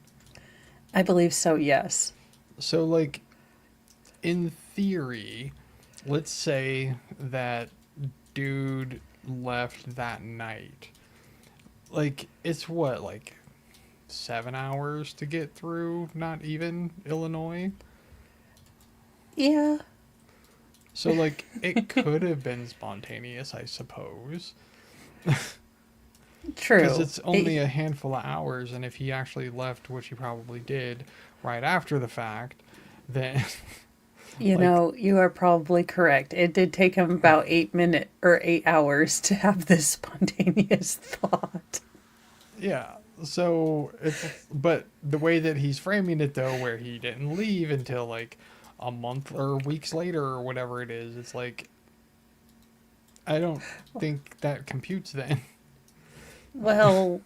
I believe so, yes. So, like, in theory, let's say that dude left that night. Like, it's what, like 7 hours to get through, not even Illinois? Yeah. So, like, it could have been spontaneous, I suppose. True. Because it's only a handful of hours, and if he actually left, which he probably did, right after the fact, then... you are probably correct. It did take him about 8 hours to have this spontaneous thought. Yeah, so but the way that he's framing it, though, where he didn't leave until, like, a month or weeks later or whatever it is, it's like, I don't think that computes then. Well,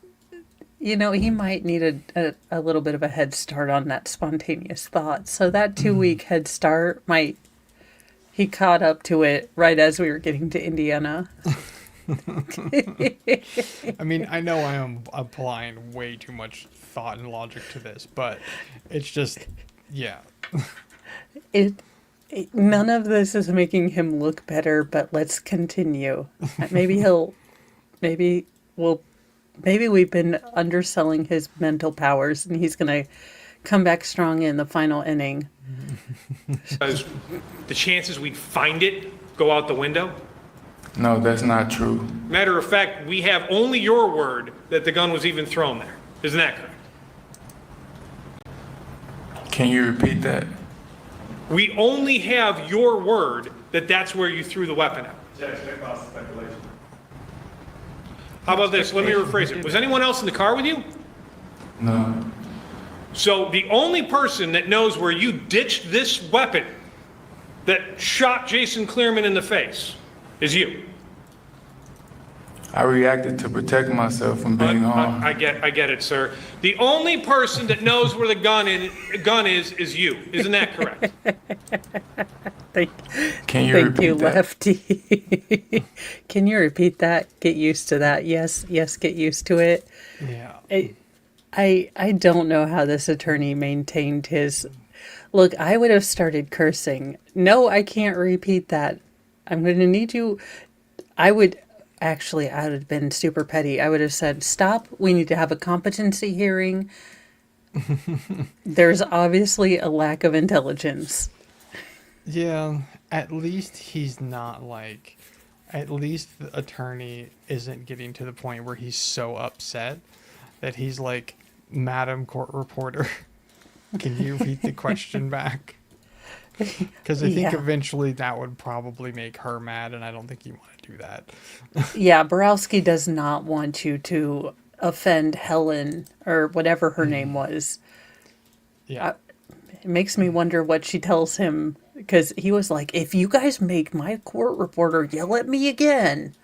he might need a little bit of a head start on that spontaneous thought. So that 2-week head start he caught up to it right as we were getting to Indiana. I mean, I know I am applying way too much thought and logic to this, but it's just, yeah. None of this is making him look better, but let's continue. Maybe we've been underselling his mental powers, and he's going to come back strong in the final inning. Because the chances we'd find it go out the window. No, that's not true. Matter of fact, we have only your word that the gun was even thrown there. Isn't that correct? Can you repeat that? We only have your word that that's where you threw the weapon out. How about this? Let me rephrase it. Was anyone else in the car with you? No. So the only person that knows where you ditched this weapon that shot Jason Clearman in the face is you. I reacted to protect myself from being harmed. I get it, sir. The only person that knows where the gun is you. Isn't that correct? Can you Thank you, repeat that? Lefty. Can you repeat that? Get used to that. Yes, get used to it. Yeah. I don't know how this attorney maintained his... Look, I would have started cursing. No, I can't repeat that. I'm going to need you... I would have been super petty. I would have said, stop, we need to have a competency hearing. There's obviously a lack of intelligence. Yeah, at least he's not like... At least the attorney isn't getting to the point where he's so upset that he's like, Madam Court Reporter, can you read the question back? Because I think eventually that would probably make her mad, and I don't think you want to do that. Yeah, Borowski does not want you to offend Helen, or whatever her name was. Yeah. It makes me wonder what she tells him, because he was like, if you guys make my court reporter yell at me again,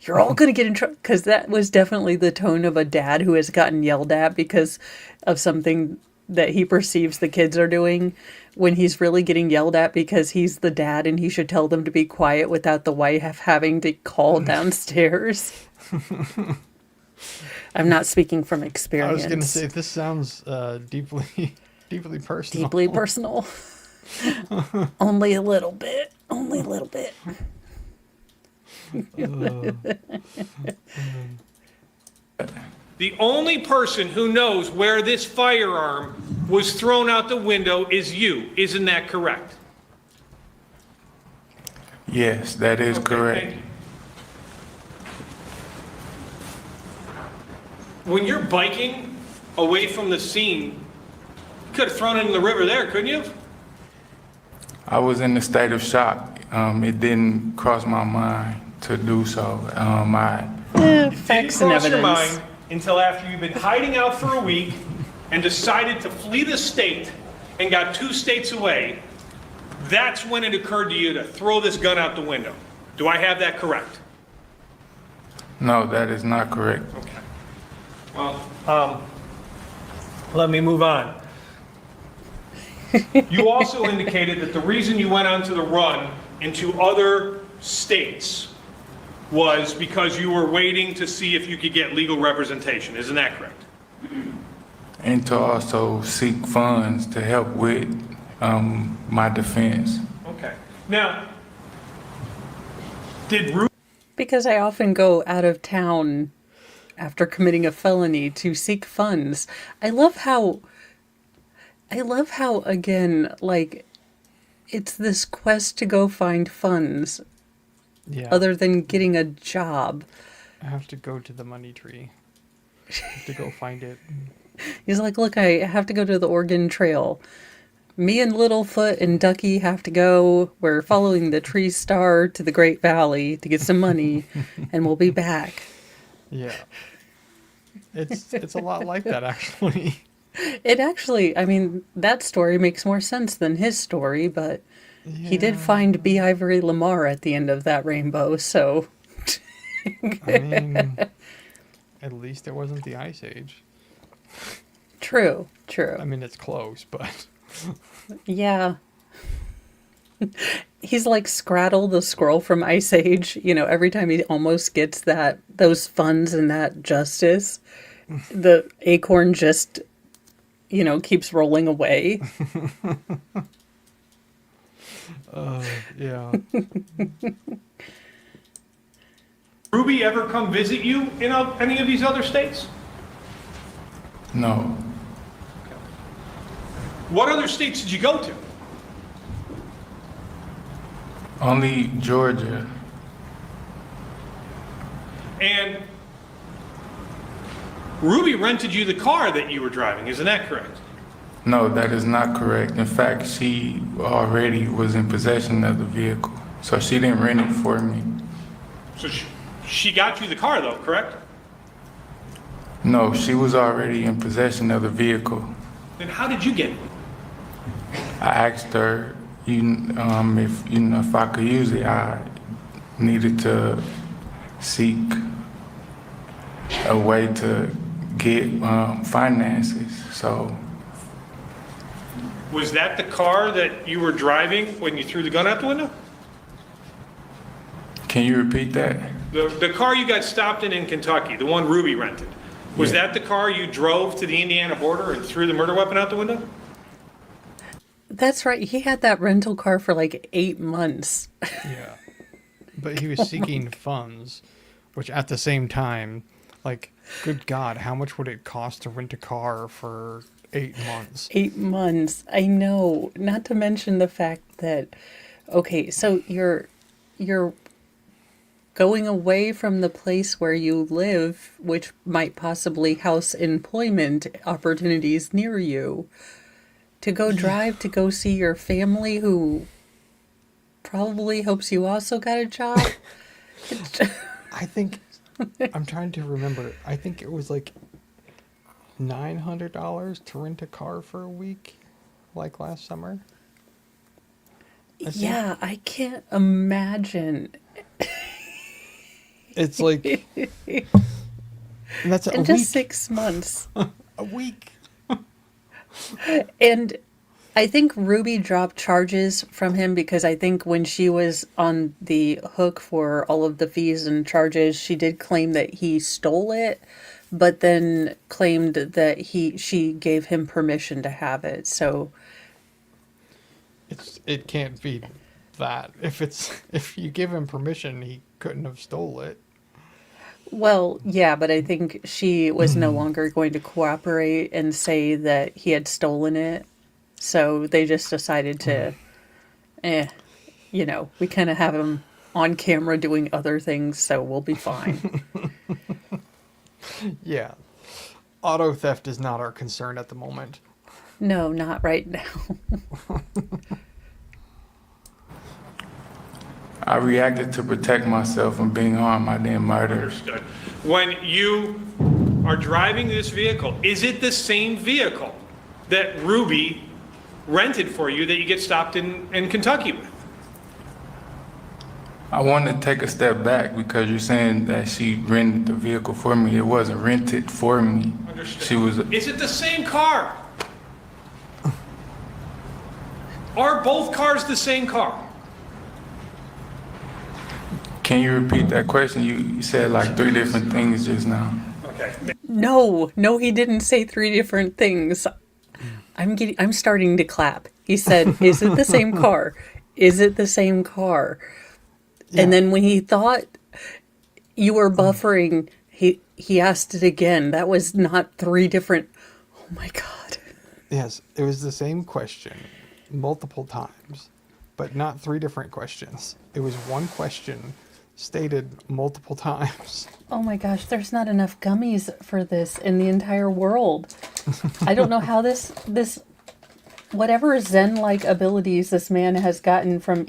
you're all going to get in trouble. Because that was definitely the tone of a dad who has gotten yelled at because of something that he perceives the kids are doing, when he's really getting yelled at because he's the dad and he should tell them to be quiet without the wife having to call downstairs. I'm not speaking from experience. I was going to say, this sounds deeply personal. Deeply personal. Only a little bit. Only a little bit. The only person who knows where this firearm was thrown out the window is you. Isn't that correct? Yes, that is correct. Thank you. When you're biking away from the scene, you could have thrown it in the river there, couldn't you? I was in a state of shock. It didn't cross my mind to do so. Facts Didn't and cross your evidence. mind until after you've been hiding out for a week and decided to flee the state and got 2 states away. That's when it occurred to you to throw this gun out the window. Do I have that correct? No, that is not correct. Okay. Well, let me move on. You also indicated that the reason you went onto the run into other states was because you were waiting to see if you could get legal representation. Isn't that correct? And to also seek funds to help with my defense. Okay. Now, did Ruth... Because I often go out of town after committing a felony to seek funds. I love how, again, like, it's this quest to go find funds Yeah. other than getting a job. I have to go to the money tree. I have to go find it. He's like, look, I have to go to the Oregon Trail. Me and Littlefoot and Ducky have to go. We're following the tree star to the Great Valley to get some money, and we'll be back. Yeah. It's a lot like that, actually. It actually, I mean, that story makes more sense than his story, but He did find B. Ivory Lamar at the end of that rainbow, so... I mean, at least it wasn't the Ice Age. True, true. I mean, it's close, but... Yeah. He's like Scrattle the squirrel from Ice Age. You know, every time he almost gets those funds and that justice, the acorn just, keeps rolling away. Yeah. Ruby ever come visit you in any of these other states? No. What other states did you go to? Only Georgia. And Ruby rented you the car that you were driving, isn't that correct? No, that is not correct. In fact, she already was in possession of the vehicle. So she didn't rent it for me. So she got you the car though, correct? No, she was already in possession of the vehicle. Then how did you get it? I asked her, if I could use it. I needed to seek a way to get finances. So, Was that the car that you were driving when you threw the gun out the window? can you repeat that? The car you got stopped in Kentucky, the one Ruby rented, was that the car you drove to the Indiana border and threw the murder weapon out the window? That's right. He had that rental car for like 8 months. Yeah. But he was seeking funds, which at the same time, like, good God, how much would it cost to rent a car for 8 months? 8 months. I know. Not to mention the fact that, okay, so you're going away from the place where you live, which might possibly house employment opportunities near you, to go drive to go see your family who probably hopes you also got a job. I think, I'm trying to remember, I think it was like $900 to rent a car for a week, like last summer. Yeah, I can't imagine. It's like, that's a In week. just 6 months. A week. And I think Ruby dropped charges from him because I think when she was on the hook for all of the fees and charges, she did claim that he stole it, but then claimed that she gave him permission to have it. So It can't be that. If you give him permission, he couldn't have stole it. well, yeah, but I think she was no longer going to cooperate and say that he had stolen it. So they just decided to, we kind of have him on camera doing other things, so we'll be fine. Yeah. Auto theft is not our concern at the moment. No, not right now. I reacted to protect myself from being harmed. I didn't murder. Understood. When you are driving this vehicle, is it the same vehicle that Ruby rented for you that you get stopped in Kentucky with? I want to take a step back because you're saying that she rented the vehicle for me. It wasn't rented for me. Understood. She was. Is it the same car? Are both cars the same car? Can you repeat that question? You said like 3 different things just now. Okay. No, he didn't say 3 different things. I'm starting to clap. He said, "Is it the same car? Is it the same car?" Yeah. And then when he thought you were buffering, he asked it again. That was not 3 different. Oh my God. Yes, it was the same question multiple times, but not 3 different questions. It was one question stated multiple times. Oh my gosh, there's not enough gummies for this in the entire world. I don't know how this whatever Zen-like abilities this man has gotten from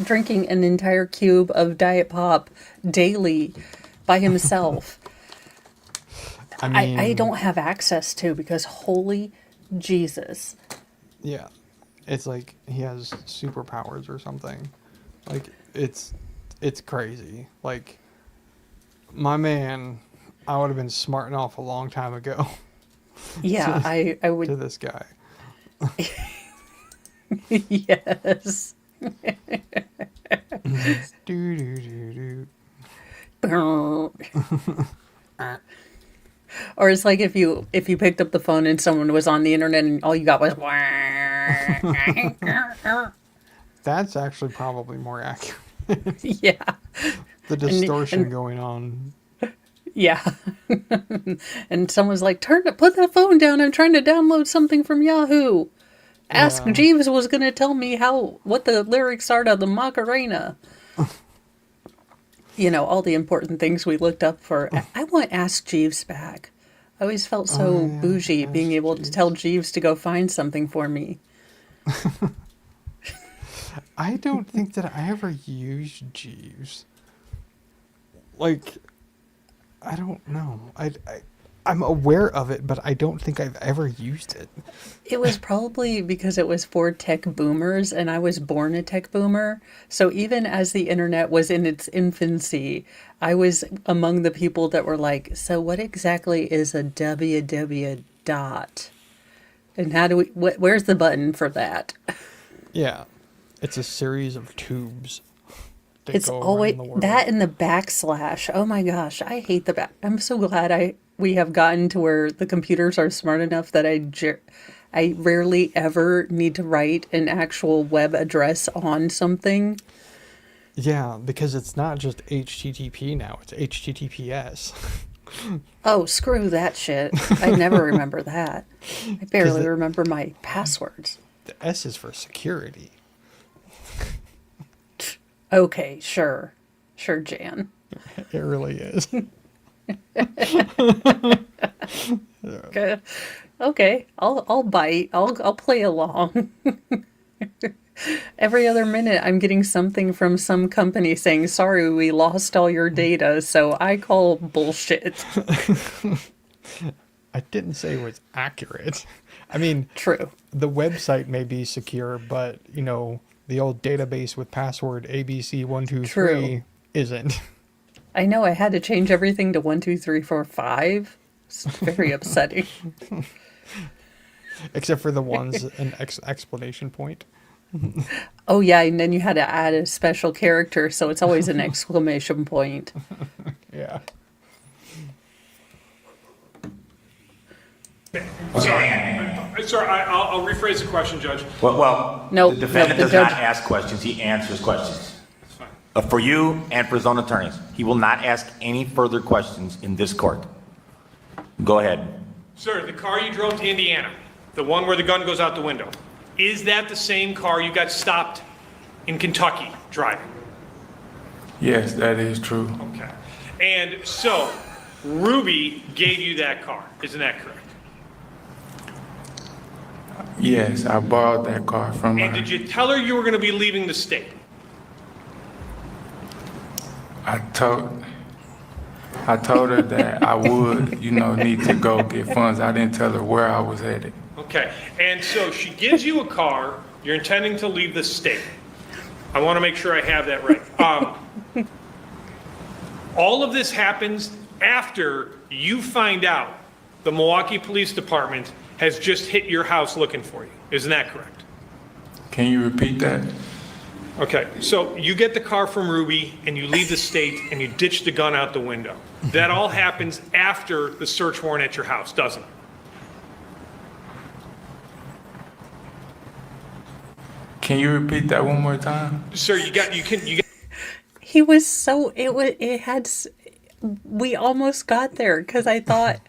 drinking an entire cube of Diet Pop daily by himself. I mean, I don't have access to, because holy Jesus. Yeah. it's like he has superpowers or something. Like it's crazy. Like my man, I would have been smarting off a long time ago. Yeah, I To would. this guy. Yes. Do, do, do, do. Or it's like if you picked up the phone and someone was on the internet and all you got was That's actually probably more accurate. yeah, The distortion going on. yeah. And someone's like, put that phone down. I'm trying to download something from Yahoo. Ask Yeah. Jeeves was gonna tell me what the lyrics are to the Macarena. You know, all the important things we looked up for. I want Ask Jeeves back. I always felt so Oh, yeah, bougie being Ask able to Jeeves. tell Jeeves to go find something for me. I don't think that I ever used Jeeves. Like, I don't know. I'm aware of it, but I don't think I've ever used it. It was probably because it was for tech boomers, and I was born a tech boomer. So even as the internet was in its infancy, I was among the people that were like, so what exactly is a www dot? And how do where's the button for that? Yeah. It's a series of tubes. that It's go around always the world. that and the backslash. Oh my gosh, I hate the back. I'm so glad we have gotten to where the computers are smart enough that I rarely ever need to write an actual web address on something. Yeah, because it's not just HTTP now, it's HTTPS. Oh, screw that shit. I never remember that. I barely it- remember my passwords. The S is for security. Okay, sure. Sure, Jan. It really is. Okay. Okay, I'll bite. I'll play along. Every other minute I'm getting something from some company saying, "Sorry, we lost all your data." So I call bullshit. I didn't say it was accurate. I mean, True. the website may be secure, but, you know, the old database with password ABC123 True. isn't. I know I had to change everything to 1, 2, 3, 4, 5. It's very upsetting. Except for the ones an explanation point. Oh yeah, and then you had to add a special character, so it's always an exclamation point. Yeah. Sorry, I'll rephrase the question, Judge. Well, Nope, the defendant nope, does the not judge- ask questions, he answers questions. fine. For you and for his own attorneys. He will not ask any further questions in this court. Go ahead. Sir, the car you drove to Indiana, the one where the gun goes out the window, is that the same car you got stopped in Kentucky driving? Yes, that is true. Okay. And so, Ruby gave you that car, isn't that correct? Yes, I borrowed that car from And her. did you tell her you were going to be leaving the state? I told her that I would, need to go get funds. I didn't tell her where I was headed. Okay. And so she gives you a car, you're intending to leave the state. I want to make sure I have that right. All of this happens after you find out the Milwaukee Police Department has just hit your house looking for you. Isn't that correct? Can you repeat that? Okay, so you get the car from Ruby and you leave the state and you ditch the gun out the window. That all happens after the search warrant at your house, doesn't it? Can you repeat that one more time? Sir, you got He was so we almost got there because I thought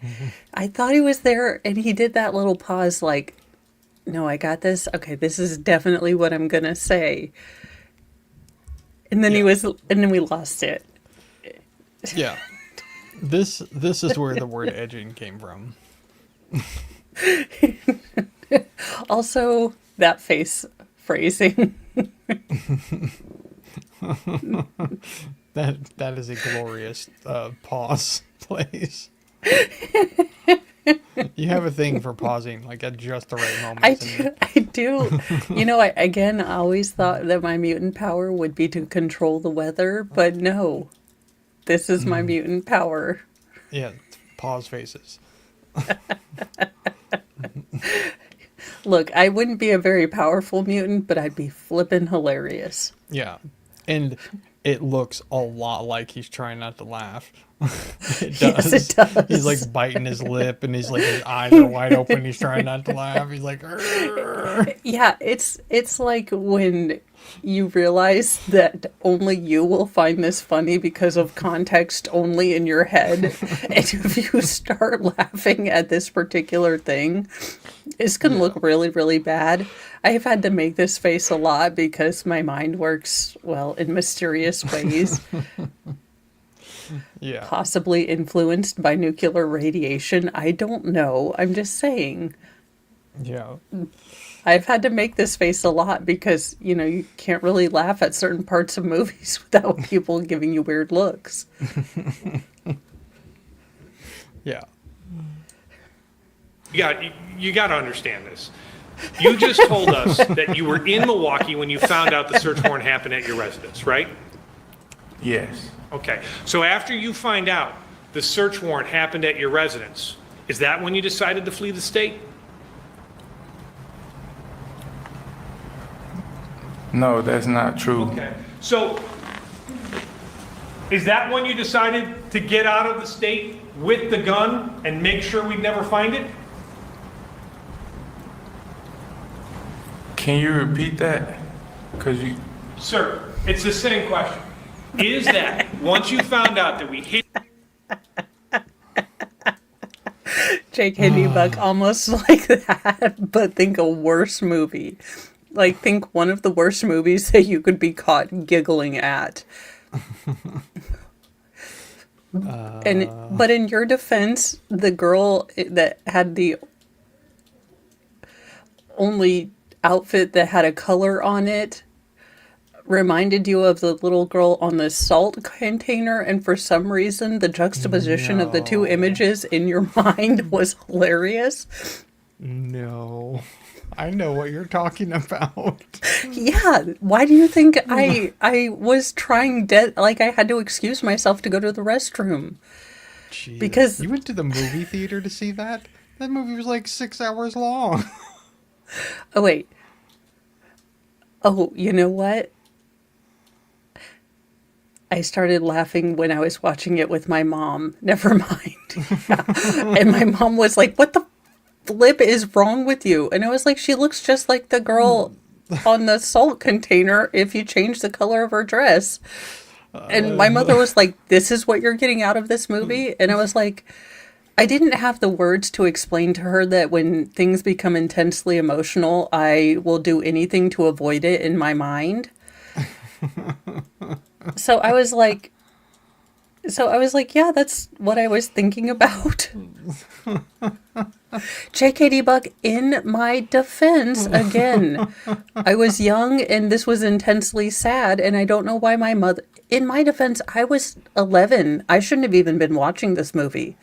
he was there, and he did that little pause like, no, I got this. Okay, this is definitely what I'm gonna say. And then and then we lost it. Yeah. This is where the word edging came from. Also, that face phrasing. That is a glorious pause place. You have a thing for pausing, like at just the right moment. I do. I do. You know, I always thought that my mutant power would be to control the weather, but no. This is my mutant power. Yeah, pause faces. Look, I wouldn't be a very powerful mutant, but I'd be flippin' hilarious. Yeah, and it looks a lot like he's trying not to laugh. It does. Yes, it does. He's like biting his lip, and he's like his eyes are wide open. He's trying not to laugh. He's like, "Arr." Yeah, it's like when you realize that only you will find this funny because of context only in your head. And if you start laughing at this particular thing, it's going to look really, really bad. I have had to make this face a lot because my mind works, well, in mysterious ways. Yeah. Possibly influenced by nuclear radiation. I don't know. I'm just saying. Yeah. I've had to make this face a lot because, you know, you can't really laugh at certain parts of movies without people giving you weird looks. Yeah. You got to understand this. You just told us that you were in Milwaukee when you found out the search warrant happened at your residence, right? Yes. Okay. So after you find out the search warrant happened at your residence, is that when you decided to flee the state? No, that's not true. Okay. So is that when you decided to get out of the state with the gun and make sure we'd never find it? Can you repeat that? Because you... Sir, it's the same question. Is that once you found out that we hid J.K. Nebuck, almost like that, but think a worse movie. Like, think one of the worst movies that you could be caught giggling at. But in your defense, the girl that had the only outfit that had a color on it reminded you of the little girl on the salt container, and for some reason the juxtaposition of the two images in your mind was hilarious. No. I know what you're talking about. Yeah, why do you think I was trying like I had to excuse myself to go to the restroom? Jeez. Because you went to the movie theater to see that? That movie was like 6 hours long. oh wait. Oh, you know what? I started laughing when I was watching it with my mom. Never mind. Yeah. And my mom was like, "What the flip is wrong with you?" And I was like, "She looks just like the girl on the salt container if you change the color of her dress." And my mother was like, "This is what you're getting out of this movie?" And I was like, I didn't have the words to explain to her that when things become intensely emotional, I will do anything to avoid it in my mind. So I was like, yeah, that's what I was thinking about. JKD Buck, in my defense, again, I was young and this was intensely sad, and I don't know why my mother, in my defense, I was 11. I shouldn't have even been watching this movie.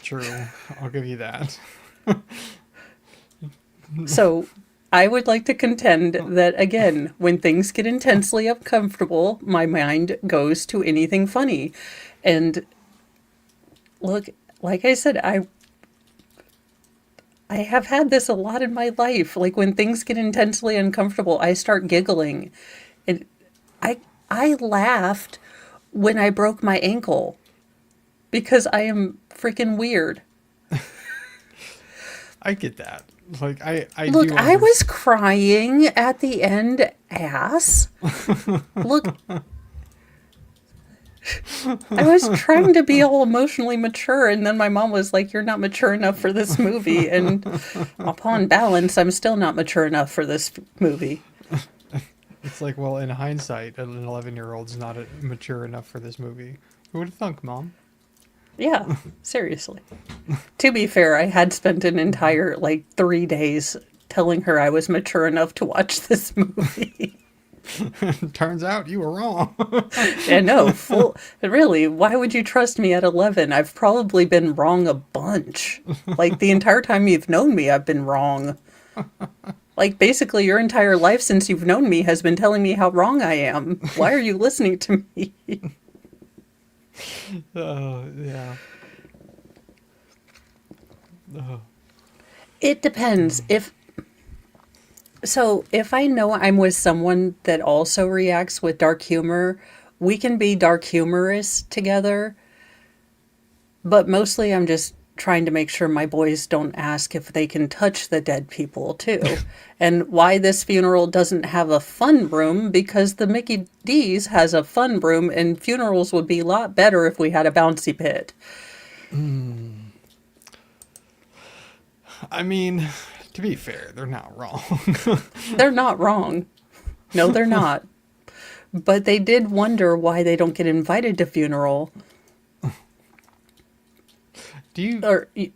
True. I'll give you that. So I would like to contend that, again, when things get intensely uncomfortable, my mind goes to anything funny. And look, like I said, I have had this a lot in my life. Like when things get intensely uncomfortable, I start giggling. And I laughed when I broke my ankle because I am freaking weird. I get that. Like I Look, do I was crying at the end, ass. Look, I was trying to be all emotionally mature, and then my mom was like, "You're not mature enough for this movie." And upon balance, I'm still not mature enough for this movie. It's like, well, in hindsight, an 11-year-old's not mature enough for this movie. Who would have thunk, Mom? Yeah, seriously. To be fair, I had spent an entire, 3 days telling her I was mature enough to watch this movie. Turns out you were wrong. Yeah, no, really, why would you trust me at 11? I've probably been wrong a bunch. Like, the entire time you've known me, I've been wrong. Like, basically, your entire life since you've known me has been telling me how wrong I am. Why are you listening to me? Yeah. It depends. If I know I'm with someone that also reacts with dark humor, we can be dark humorous together. But mostly I'm just trying to make sure my boys don't ask if they can touch the dead people too. And why this funeral doesn't have a fun room, because the Mickey D's has a fun room, and funerals would be a lot better if we had a bouncy pit. I mean, to be fair, they're not wrong. They're not wrong. No, they're not. But they did wonder why they don't get invited to funeral. Do you? Or, I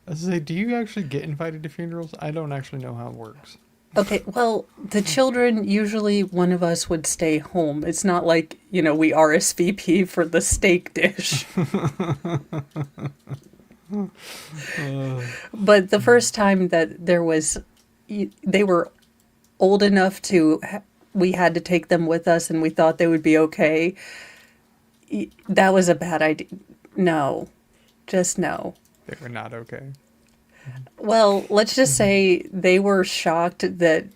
was gonna say, do you actually get invited to funerals? I don't actually know how it works. okay, well, the children, usually one of us would stay home. It's not like, we RSVP for the steak dish. But the first time that they were old enough we had to take them with us, and we thought they would be okay. That was a bad idea. No, just no. They were not okay. Well, let's just say they were shocked that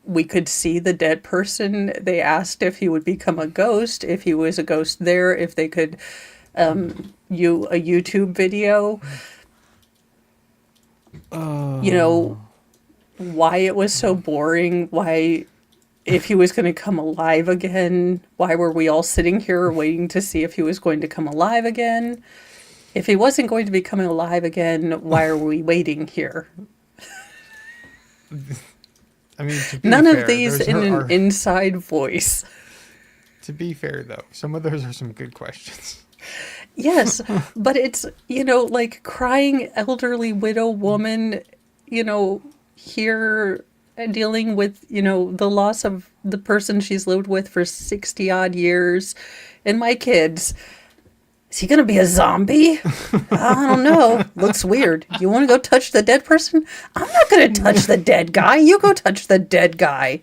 we could see the dead person. They asked if he would become a ghost, if he was a ghost there, if they could a YouTube video. Why it was so boring, why, if he was going to come alive again, why were we all sitting here waiting to see if he was going to come alive again? If he wasn't going to be coming alive again, why are we waiting here? I mean, to be None fair, of these in an inside voice. To be fair, though, some of those are some good questions. Yes, but it's, like crying elderly widow woman, here dealing with, the loss of the person she's lived with for 60 odd years. And my kids, is he going to be a zombie? I don't know. Looks weird. You want to go touch the dead person? I'm not going to touch the dead guy. You go touch the dead guy.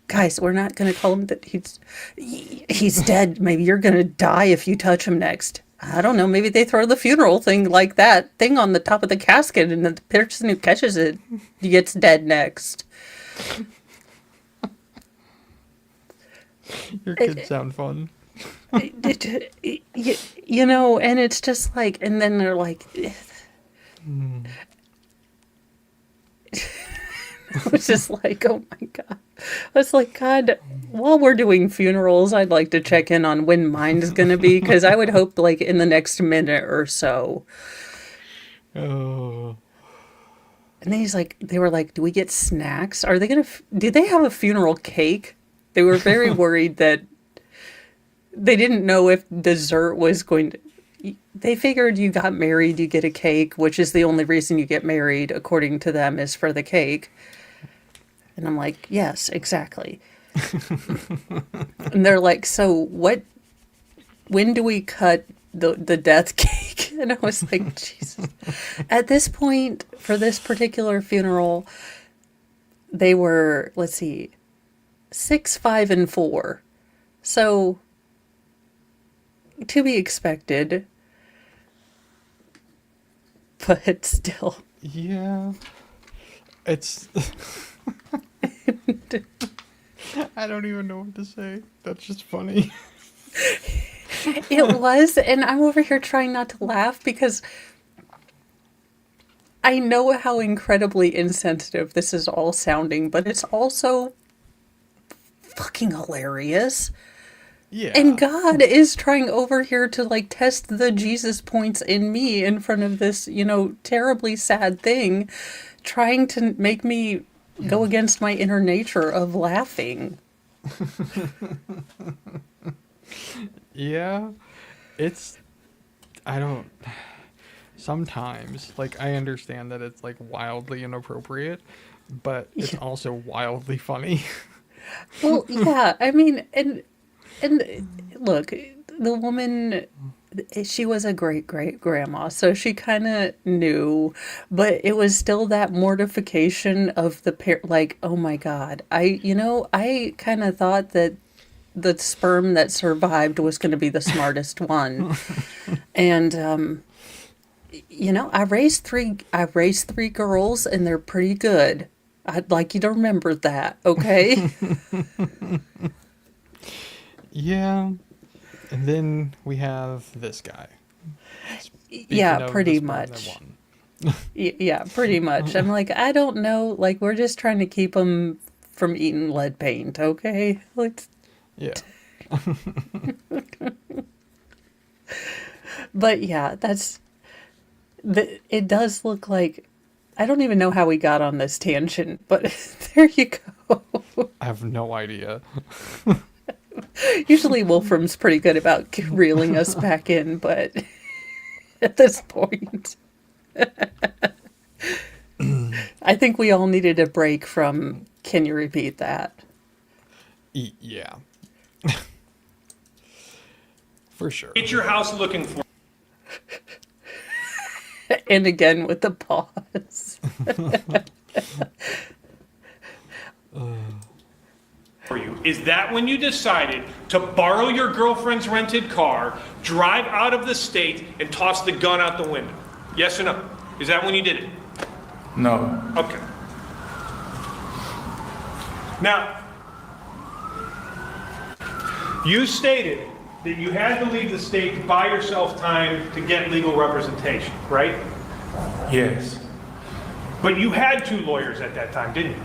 Guys, we're not going to tell him that he's dead. Maybe you're going to die if you touch him next. I don't know. Maybe they throw the funeral thing like that thing on the top of the casket, and the person who catches it gets dead next. Your kids sound fun. And it's just like, and then they're like, it's just like, oh my God. It's like, God, while we're doing funerals, I'd like to check in on when mine's going to be, because I would hope like in the next minute or so. Oh. And then they were like, do we get snacks? Are they going to, do they have a funeral cake? They were very worried that they didn't know if dessert was going to, they figured you got married, you get a cake, which is the only reason you get married, according to them, is for the cake. And I'm like, yes, exactly. And they're like, so when do we cut the death cake? And I was like, Jesus. At this point, for this particular funeral, they were, 6, 5, and 4. So, to be expected. But still. Yeah. It's... I don't even know what to say. That's just funny. It was, and I'm over here trying not to laugh because I know how incredibly insensitive this is all sounding, but it's also fucking hilarious. Yeah. And God is trying over here to test the Jesus points in me in front of this, terribly sad thing, trying to make me go against my inner nature of laughing. Yeah. Sometimes, I understand that it's wildly inappropriate, but it's also wildly funny. Well, yeah, I mean, and look, the woman, she was a great great grandma, so she kind of knew, but it was still that mortification of the pair. Like, oh my God, I kind of thought that the sperm that survived was going to be the smartest one, and I raised three girls, and they're pretty good. I'd like you to remember that, okay? Yeah. And then we have this guy. Speaking Yeah, of pretty the sperm that much. won. Yeah, pretty much. I'm like, I don't know. Like, we're just trying to keep them from eating lead paint, okay? Let's. Yeah. But yeah, it does look like. I don't even know how we got on this tangent, but there you go. I have no idea. Usually Wolfram's pretty good about reeling us back in, but at this point, I think we all needed a break from, can you repeat that? Yeah. For sure. Get your house looking And again with the pause. for you. Is that when you decided to borrow your girlfriend's rented car, drive out of the state, and toss the gun out the window? Yes or no? Is that when you did it? No. Okay. Now, you stated that you had to leave the state to buy yourself time to get legal representation, right? Yes. But you had two lawyers at that time, didn't you?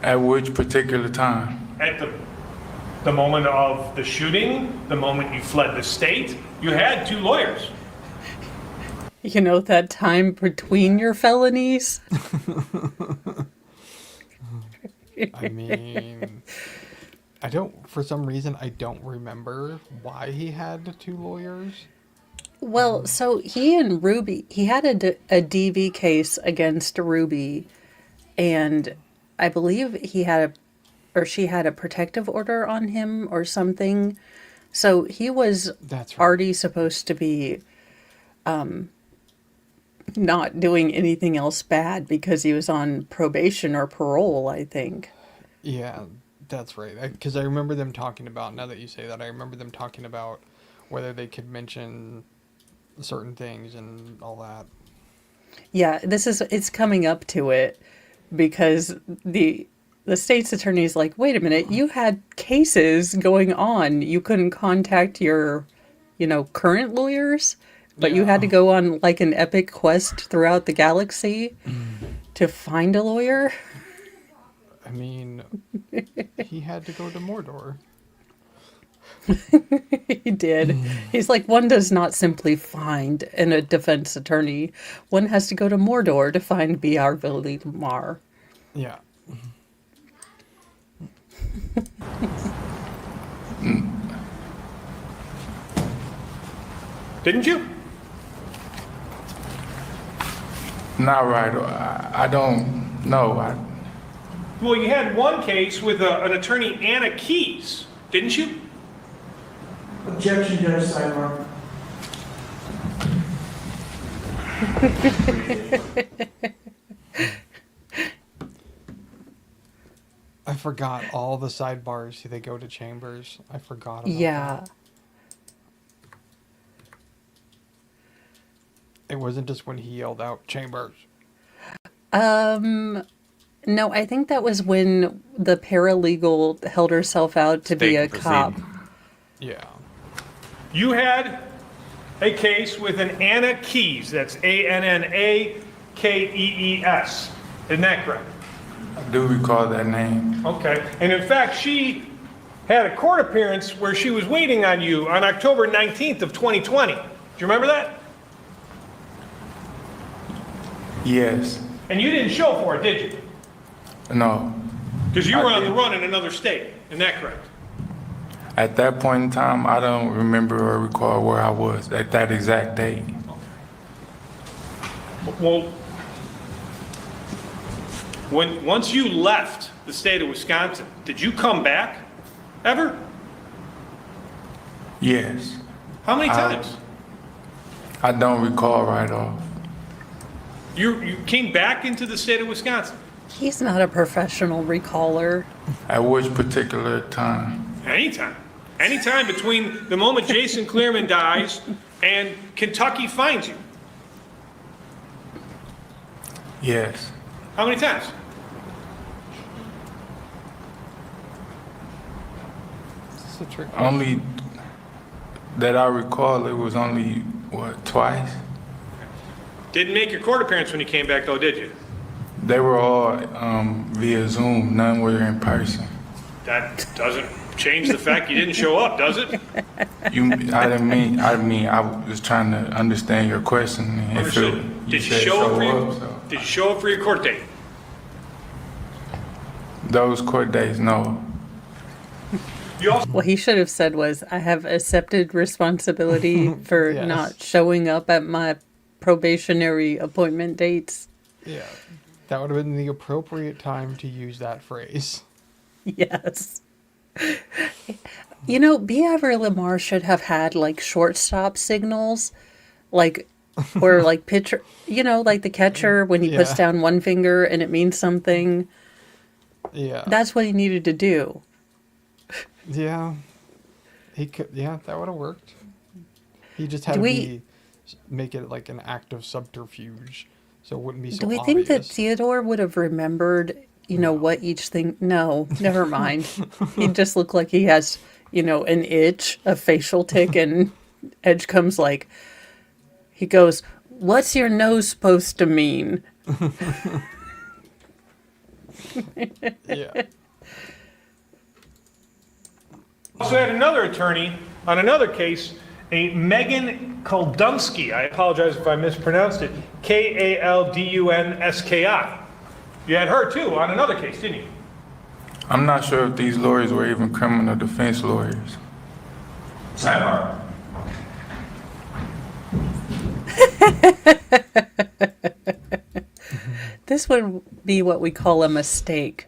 At which particular time? At the moment of the shooting, the moment you fled the state, you had two lawyers. You know, that time between your felonies? I mean, for some reason, I don't remember why he had two lawyers. Well, so he and Ruby, he had a DV case against Ruby, and I believe she had a protective order on him or something. So he was That's right. already supposed to be not doing anything else bad because he was on probation or parole, I think. Yeah, that's right. Because I remember them talking about, now that you say that, I remember them talking about whether they could mention certain things and all that. Yeah, it's coming up to it because the state's attorney's like, wait a minute, you had cases going on. You couldn't contact your, current lawyers, but you had to go on like an epic quest throughout the galaxy to find a lawyer. I mean, he had to go to Mordor. He did. He's like, one does not simply find a defense attorney. One has to go to Mordor to find B.R. Villimar. Yeah. Didn't you? Not right. I don't know. Well, you had one case with an attorney, Anna Keys, didn't you? Objection, Judge Sidebar. I forgot all the sidebars. They go to chambers. I forgot about Yeah. that. It wasn't just when he yelled out, "Chambers." No, I think that was when the paralegal held herself out to be State a can cop. proceed. Yeah. You had a case with an Anna Keys, that's ANNAKEES. Isn't that correct? I do recall that name. Okay. And in fact, she had a court appearance where she was waiting on you on October 19th of 2020. Do you remember that? Yes. And you didn't show for it, did you? No. Because you were I on the did. run in another state. Isn't that correct? At that point in time, I don't remember or recall where I was at that exact date. Well, once you left the state of Wisconsin, did you come back ever? Yes. How many times? I don't recall right off. You came back into the state of Wisconsin? He's not a professional recaller. At which particular time? Anytime. Anytime between the moment Jason Clearman dies and Kentucky finds you. Yes. How many times? It's a trick. Only that I recall, it was only, what, twice? Didn't make your court appearance when you came back though, did you? They were all via Zoom, none were in person. That doesn't change the fact you didn't show up, does it? I was trying to understand your question. Understood. Did you said show up for up, your, so. did you show up for your court date? Those court days, no. You also, What he should have said was, I have accepted responsibility for Yes. not showing up at my probationary appointment dates. Yeah. That would have been the appropriate time to use that phrase. Yes. You know, B. Lamar should have had like shortstop signals, like, or like pitcher, you know, like the catcher when he puts Yeah. down one finger and it means something. Yeah. That's what he needed to do. Yeah. He could. Yeah, that would have worked. He just had Do to we- make it like an act of subterfuge, so it wouldn't be so Do we obvious. think that Theodore would have remembered, you know, what each thing? No, never mind. He just looked like he has, you know, an itch, a facial tick, and Edgecome's like, he goes, "What's your nose supposed to mean?" Yeah. also had another attorney on another case, a Megan Koldunski. I apologize if I mispronounced it. Kaldunski. You had her too on another case, didn't you? I'm not sure if these lawyers were even criminal defense lawyers. Sidebar. This would be what we call a mistake.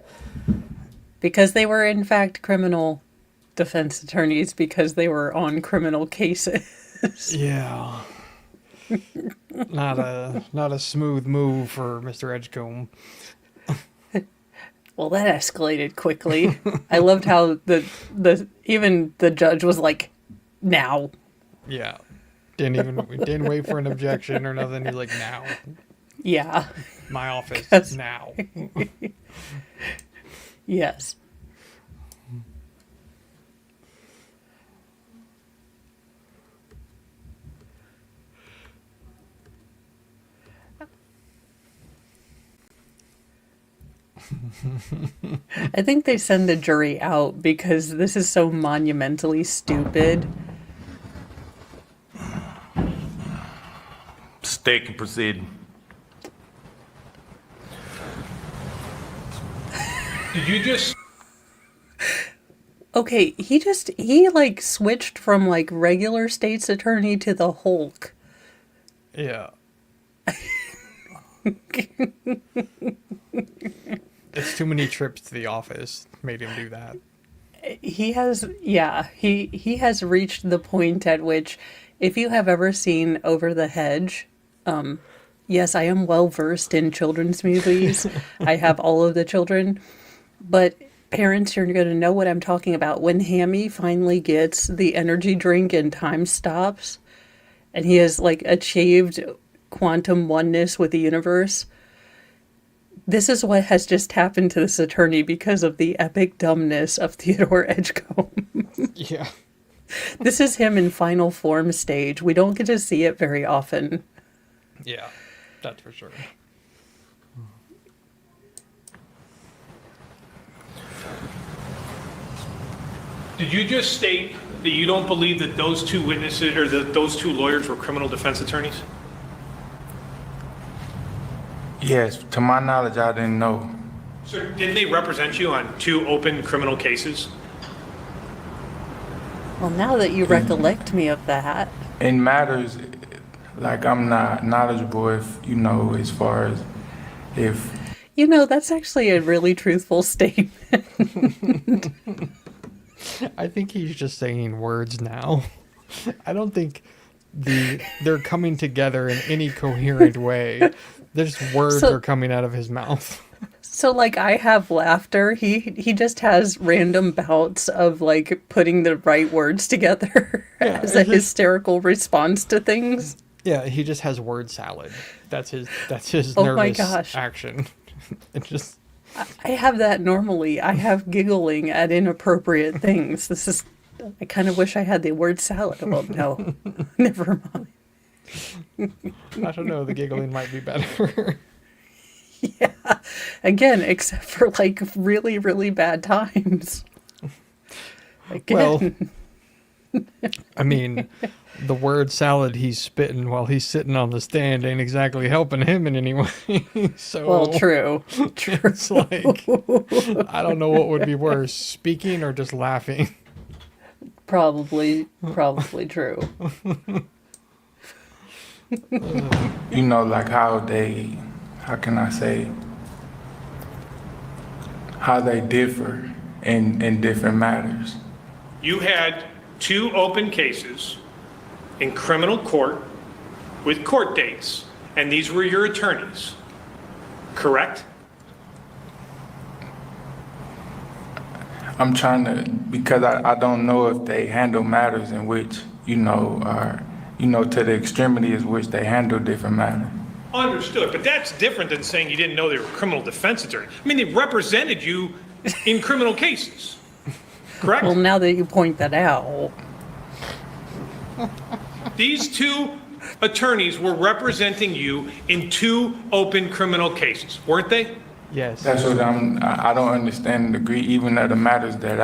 Because they were, in fact, criminal defense attorneys because they were on criminal cases. Yeah. Not a smooth move for Mr. Edgecombe. Well, that escalated quickly. I loved how even the judge was like, now. Yeah. Didn't wait for an objection or nothing. He's like, now. Yeah. My office Yes. now. Yes. I think they send the jury out because this is so monumentally stupid. State can proceed. Did you just Okay, he like switched from like regular state's attorney to the Hulk. Yeah. It's too many trips to the office made him do that. He has he has reached the point at which, if you have ever seen Over the Hedge, yes, I am well versed in children's movies. I have all of the children, but parents, you're going to know what I'm talking about. When Hammy finally gets the energy drink and time stops, and he has like achieved quantum oneness with the universe. This is what has just happened to this attorney because of the epic dumbness of Theodore Edgecome. Yeah. This is him in final form stage. We don't get to see it very often. Yeah. That's for sure. Did you just state that you don't believe that those two witnesses or that those two lawyers were criminal defense attorneys? Yes, to my knowledge, I didn't know. So didn't they represent you on two open criminal cases? Well, now that you recollect me of that, In matters, like I'm not knowledgeable if, as far as if You know, that's actually a really truthful statement. I think he's just saying words now. I don't think they're coming together in any coherent way. There's words So- are coming out of his mouth. So, like, I have laughter. He just has random bouts of, like, putting the right words together Yeah, as a it's just- hysterical response to things. Yeah, he just has word salad. That's his Oh nervous my gosh. action. It just I have that normally. I have giggling at inappropriate things. I kind of wish I had the word salad. Well, no, never mind. I don't know, the giggling might be better. Again, except for like really, really bad times. Again, Well, I mean, the word salad he's spitting while he's sitting on the stand ain't exactly helping him in any way. So well, true. it's like I don't know what would be worse, speaking or just laughing. Probably true. You know, like how can I say, how they differ in different matters. You had 2 open cases in criminal court with court dates, and these were your attorneys, correct? I'm trying to, because I don't know if they handle matters in which, are, to the extremities which they handle different matters. Understood, but that's different than saying you didn't know they were criminal defense attorney. I mean, they represented you in criminal cases, correct? Well, now that you point that out, These 2 attorneys were representing you in 2 open criminal cases, weren't they? Yes. That's what I don't understand and agree, even of the matters that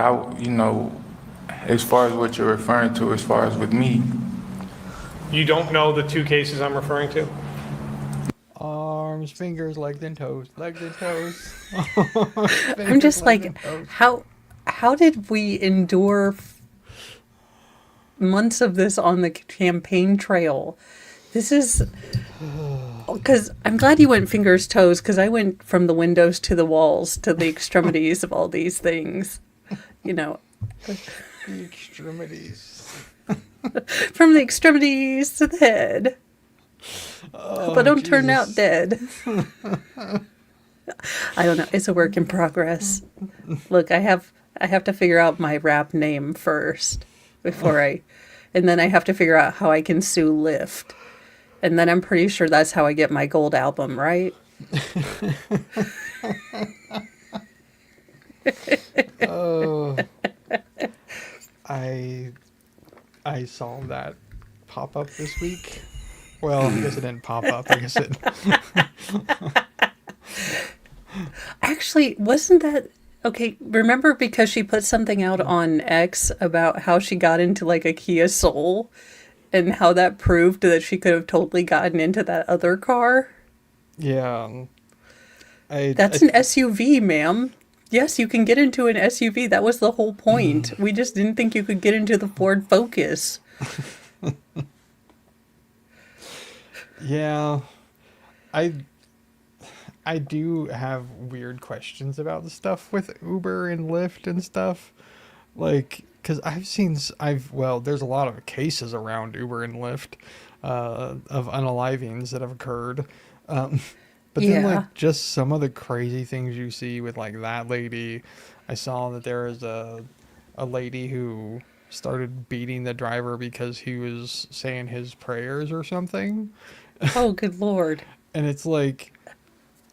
as far as what you're referring to, as far as with me. You don't know the 2 cases I'm referring to? Arms, fingers, legs, and toes. Legs and toes. I'm just like, how did we endure months of this on the campaign trail? This is because I'm glad you went fingers, toes, because I went from the windows to the walls to the extremities of all these things. The extremities. From the extremities to the head. But don't turn out Jesus. dead. I don't know. It's a work in progress. Look, I have to figure out my rap name first and then I have to figure out how I can sue Lyft. And then I'm pretty sure that's how I get my gold album, right? Oh, I saw that pop up this week. Well, I guess it didn't pop up. I guess it. Actually, wasn't that okay? Remember, because she put something out on X about how she got into like a Kia Soul and how that proved that she could have totally gotten into that other car? Yeah. That's an SUV, ma'am. Yes, you can get into an SUV. That was the whole point. We just didn't think you could get into the Ford Focus. Yeah. I do have weird questions about the stuff with Uber and Lyft and stuff. Like, because there's a lot of cases around Uber and Lyft of unalivings that have occurred. But then, Yeah. like, just some of the crazy things you see with, like, that lady. I saw that there was a lady who started beating the driver because he was saying his prayers or something. Oh, good Lord. And it's like,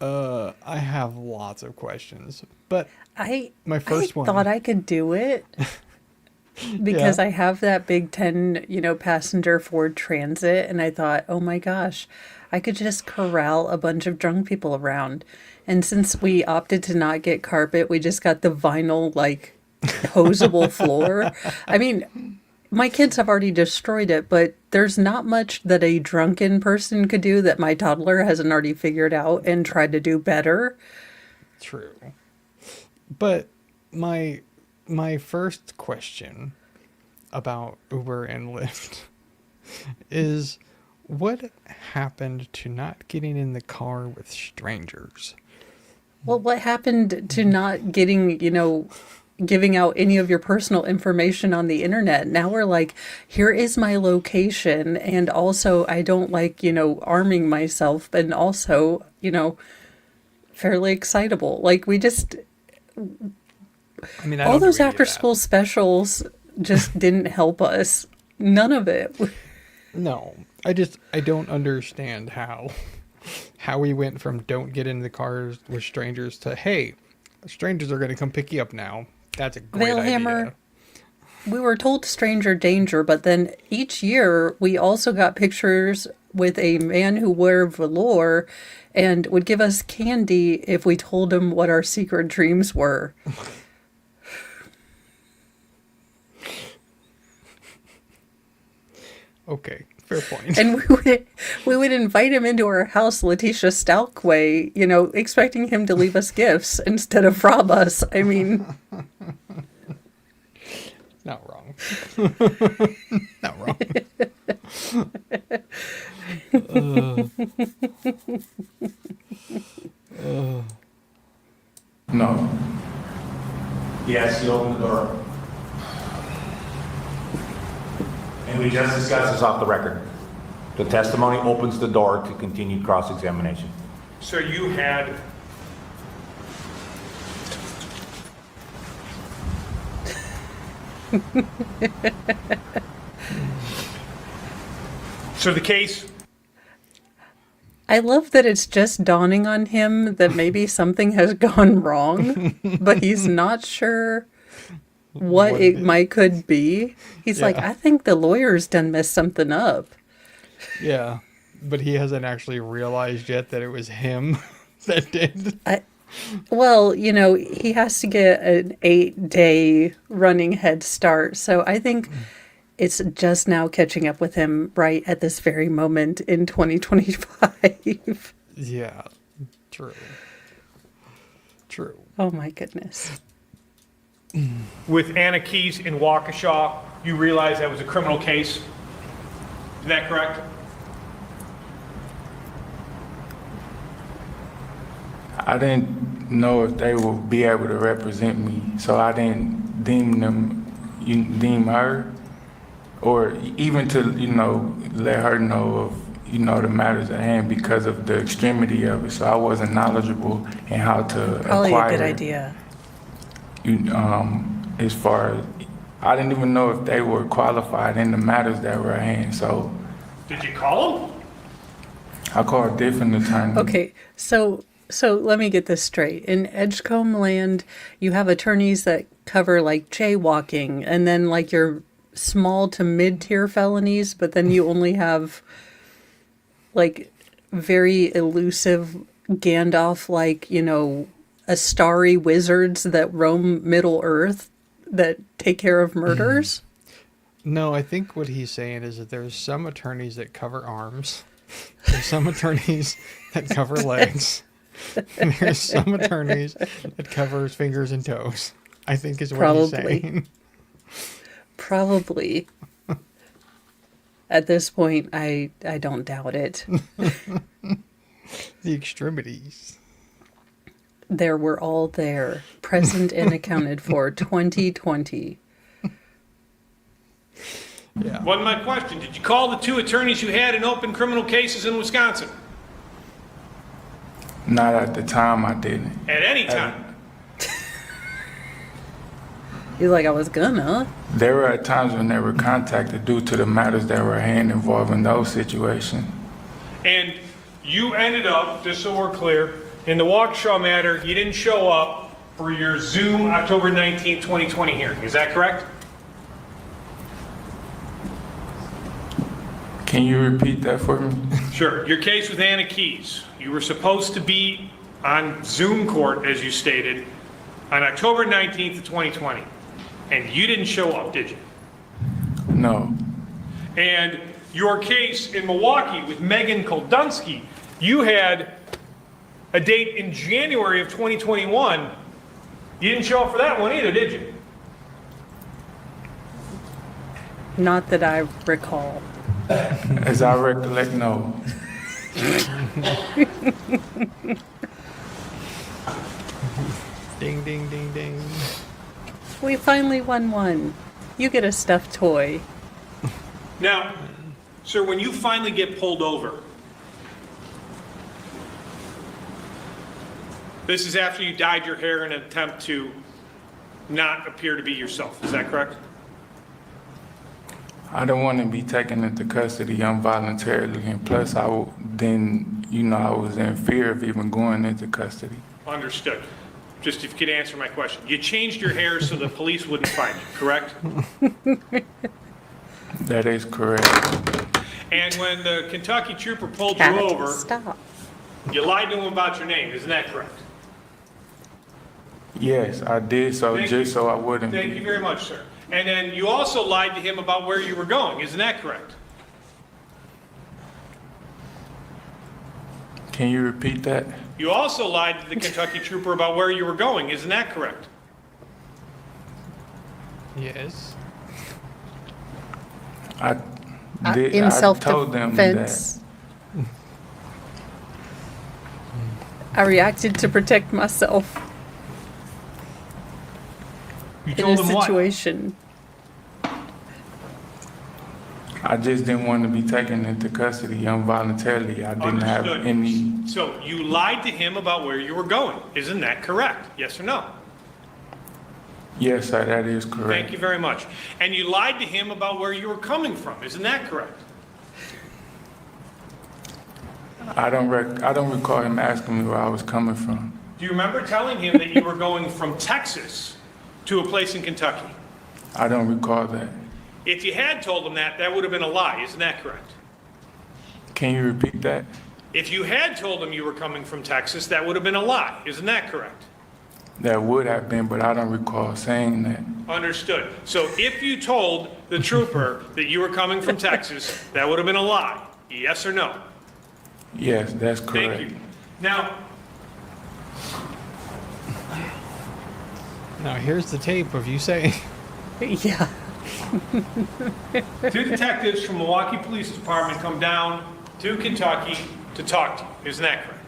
I have lots of questions. But my first one. Thought I could do it because Yeah. I have that big 10, passenger Ford Transit, and I thought, oh my gosh, I could just corral a bunch of drunk people around. And since we opted to not get carpet, we just got the vinyl, like, hosable floor. I mean, my kids have already destroyed it, but there's not much that a drunken person could do that my toddler hasn't already figured out and tried to do better. True. But my first question about Uber and Lyft is, what happened to not getting in the car with strangers? Well, what happened to not getting, giving out any of your personal information on the internet? Now we're like, here is my location. And also, I don't like, arming myself, and also, fairly excitable. Like, we just, I mean, I all don't do those any of after that. school specials just didn't help us. None of it. No, I don't understand how we went from don't get in the cars with strangers to, hey, strangers are going to come pick you up now. That's a great Veilhammer. idea. We were told stranger danger, but then each year we also got pictures with a man who wore velour and would give us candy if we told him what our secret dreams were. Okay, fair point. And we would invite him into our house, Letitia Stalk way, expecting him to leave us gifts instead of rob us. I mean, Not wrong. Not wrong. No. Yes, you open the door. And we just discussed this off the record. The testimony opens the door to continued cross-examination. So you had so the case, I love that it's just dawning on him that maybe something has gone wrong, but he's not sure what it could be. He's like, Yeah. I think the lawyer's done messed something up. Yeah, but he hasn't actually realized yet that it was him that did. Well, he has to get an 8-day running head start. So I think it's just now catching up with him right at this very moment in 2025. Yeah, true. True. Oh my goodness. with Anna Keys in Waukesha, you realize that was a criminal case. Is that correct? I didn't know if they would be able to represent me, so I didn't deem her, or even to, let her know of, the matters at hand because of the extremity of it. So I wasn't knowledgeable in how to Probably acquire. a good idea. As far as, I didn't even know if they were qualified in the matters that were at hand. So Did you call him? I called different attorneys. Okay, so let me get this straight. In Edgecombe land, you have attorneys that cover like jaywalking and then like your small to mid-tier felonies, but then you only have like very elusive Gandalf, like, Astari wizards that roam Middle Earth that take care of murders. No, I think what he's saying is that there's some attorneys that cover arms. There's some attorneys that cover legs. And there's some attorneys that covers fingers and toes. I think is what he's Probably. saying. Probably. At this point, I don't doubt it. The extremities. There were all there, present and accounted for, 2020. Yeah. Wasn't my question. Did you call the two attorneys you had in open criminal cases in Wisconsin? Not at the time, I didn't. At any time? He's like, I was gonna. There were at times when they were contacted due to the matters that were at hand involving those situations. And you ended up, just so we're clear, in the Waukesha matter, you didn't show up for your Zoom October 19, 2020 hearing. Is that correct? Can you repeat that for me? Sure. Your case with Anna Keys. You were supposed to be on Zoom court, as you stated, on October 19th of 2020. And you didn't show up, did you? No. And your case in Milwaukee with Megan Koldunsky, you had a date in January of 2021. You didn't show up for that one either, did you? Not that I recall. As I recollect, no. Ding, ding, ding, ding. We finally won one. You get a stuffed toy. Now, sir, when you finally get pulled over, this is after you dyed your hair in an attempt to not appear to be yourself. Is that correct? I don't want to be taken into custody involuntarily, and plus I was in fear of even going into custody. Understood. Just if you could answer my question. You changed your hair so the police wouldn't find you, correct? That is correct. And when the Kentucky trooper pulled Cat, you over, stop. you lied to him about your name. Isn't that correct? Yes, I did so Thank just you. so I wouldn't Thank be. you very much, sir. And then you also lied to him about where you were going. Isn't that correct? Can you repeat that? You also lied to the Kentucky trooper about where you were going. Isn't that correct? Yes. I In told them self-defense, I reacted to protect myself You in a told him what? situation. I just didn't want to be taken into custody involuntarily. I didn't have Understood. any. So you lied to him about where you were going. Isn't that correct? Yes or no? Yes, sir, that is correct. Thank you very much. And you lied to him about where you were coming from. Isn't that correct? I don't recall him asking me where I was coming from. Do you remember telling him that you were going from Texas to a place in Kentucky? I don't recall that. If you had told him that, that would have been a lie. Isn't that correct? Can you repeat that? If you had told him you were coming from Texas, that would have been a lie. Isn't that correct? That would have been, but I don't recall saying that. Understood. So if you told the trooper that you were coming from Texas, that would have been a lie. Yes or no? Yes, that's correct. Thank you. Now, Now here's the tape of you saying. Yeah. two detectives from Milwaukee Police Department come down to Kentucky to talk to you. Isn't that correct?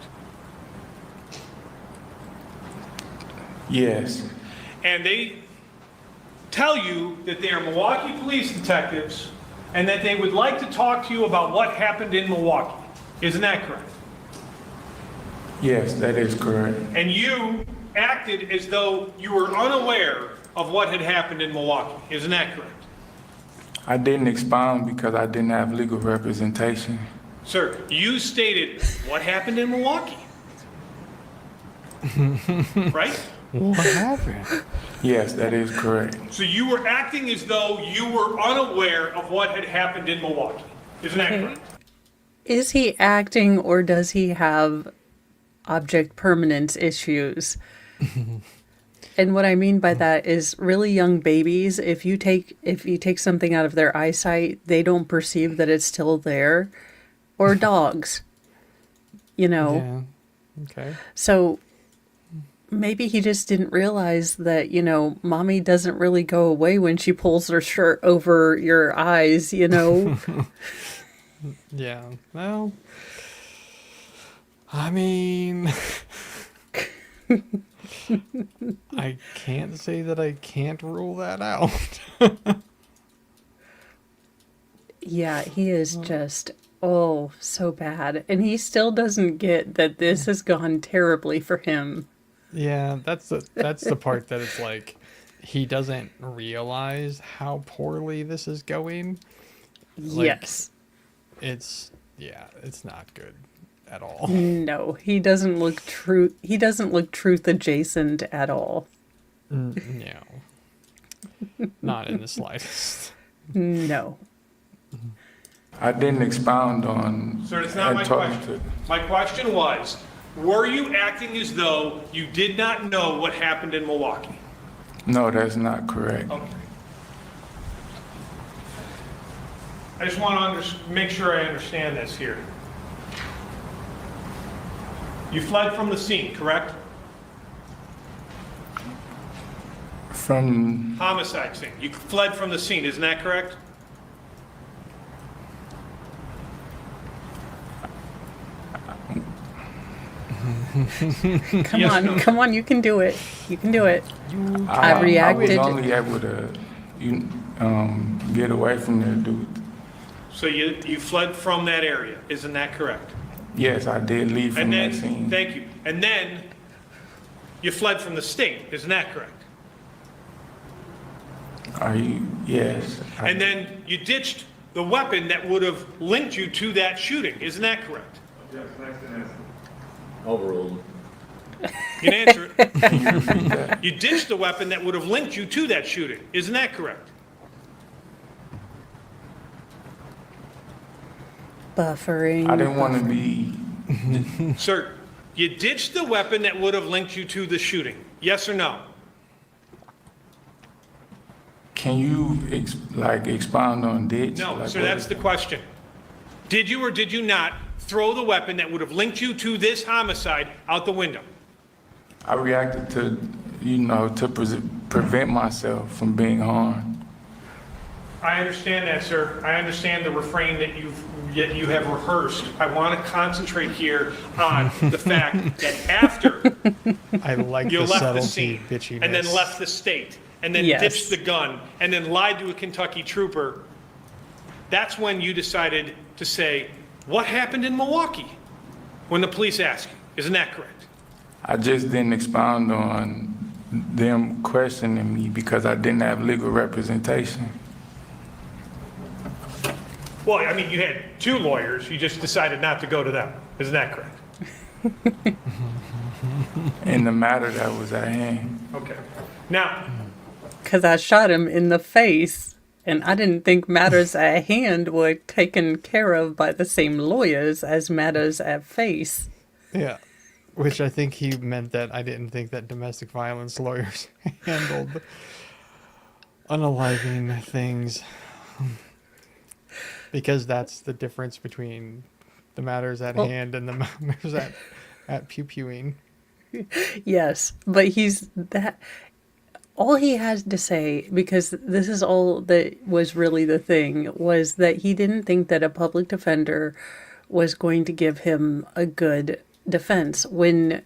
Yes, And they tell you that they are Milwaukee police detectives and that they would like to talk to you about what happened in Milwaukee. Isn't that correct? yes, that is correct. And you acted as though you were unaware of what had happened in Milwaukee. Isn't that correct? I didn't expound because I didn't have legal representation. Sir, you stated what happened in Milwaukee. Right? What happened? Yes, that is correct. So you were acting as though you were unaware of what had happened in Milwaukee. Isn't that correct? Is he acting or does he have object permanence issues? And what I mean by that is really young babies, if you take something out of their eyesight, they don't perceive that it's still there. Or dogs, Yeah. Okay. So maybe he just didn't realize that, mommy doesn't really go away when she pulls her shirt over your eyes, Yeah. Well, I mean, I can't say that I can't rule that out. Yeah, he is just, so bad. And he still doesn't get that this has gone terribly for him. Yeah, that's the part that it's like he doesn't realize how poorly this is going. Like, Yes. It's not good at all. No, he doesn't look truth adjacent at all. No. Not in the slightest. No. I didn't expound on. Sir, that's not my talking question. My question was, were you acting as though you did not know what happened in Milwaukee? No, that's not correct. Okay. I just want to make sure I understand this here. You fled from the scene, correct? From Homicide scene. You fled from the scene, isn't that correct? Come Yes, on, no. come on, you can do it. You can do it. I I was reacted. only able to get away from there, dude. So you fled from that area, isn't that correct? Yes, I did leave from And that then, scene. thank you, and then you fled from the state, isn't that correct? Are you? Yes. And then you ditched the weapon that would have linked you to that shooting, isn't that correct? Overruled. You can answer it. You ditched the weapon that would have linked you to that shooting, isn't that correct? Buffering. I didn't want to be. Sir, you ditched the weapon that would have linked you to the shooting, yes or no? Can you expound on ditch? No, Like sir, what that's is- the question. Did you or did you not throw the weapon that would have linked you to this homicide out the window? I reacted to, prevent myself from being harmed. I understand that, sir. I understand the refrain that you have rehearsed. I want to concentrate here on the fact that after I like you the left the subtlety, scene bitchiness. and then left the state and then Yes. ditched the gun and then lied to a Kentucky trooper, that's when you decided to say, what happened in Milwaukee? When the police asked you. Isn't that correct? I just didn't expound on them questioning me because I didn't have legal representation. Well, I mean, you had two lawyers. You just decided not to go to them. Isn't that correct? In the matter that was at hand. Okay. Now, Because I shot him in the face, and I didn't think matters at hand were taken care of by the same lawyers as matters at face. Yeah. Which I think he meant that I didn't think that domestic violence lawyers handled unaliving things. Because that's the difference between the matters at Well- hand and the matters at pew-pewing. Yes, but he's that. All he has to say, because this is all that was really the thing, was that he didn't think that a public defender was going to give him a good defense, when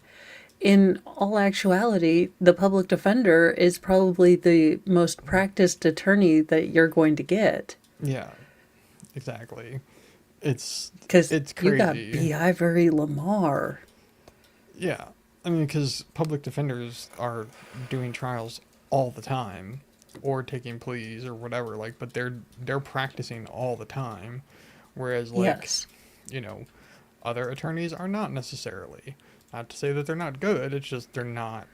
in all actuality, the public defender is probably the most practiced attorney that you're going to get. Yeah, exactly. It's Because it's you got crazy. B. Ivory Lamar. Yeah, I mean, because public defenders are doing trials all the time, or taking pleas or whatever. Like, but they're practicing all the time, whereas Yes. other attorneys are not necessarily. Not to say that they're not good. It's just they're not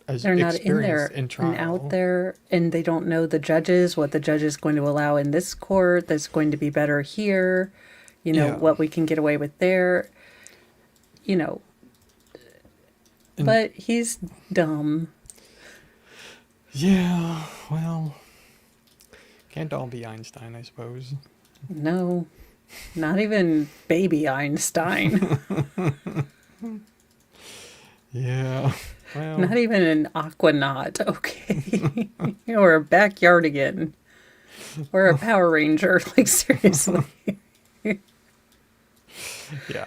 as They're not in there experienced in trial. and out there, and they don't know the judges, what the judge is going to allow in this court, that's going to be better here, Yeah. what we can get away with there, And- but he's dumb. Yeah, well, can't all be Einstein, I suppose. No, not even baby Einstein, Yeah, well, not even an Aquanaut, okay, or a backyardigan, or a Power Ranger, like seriously. yeah.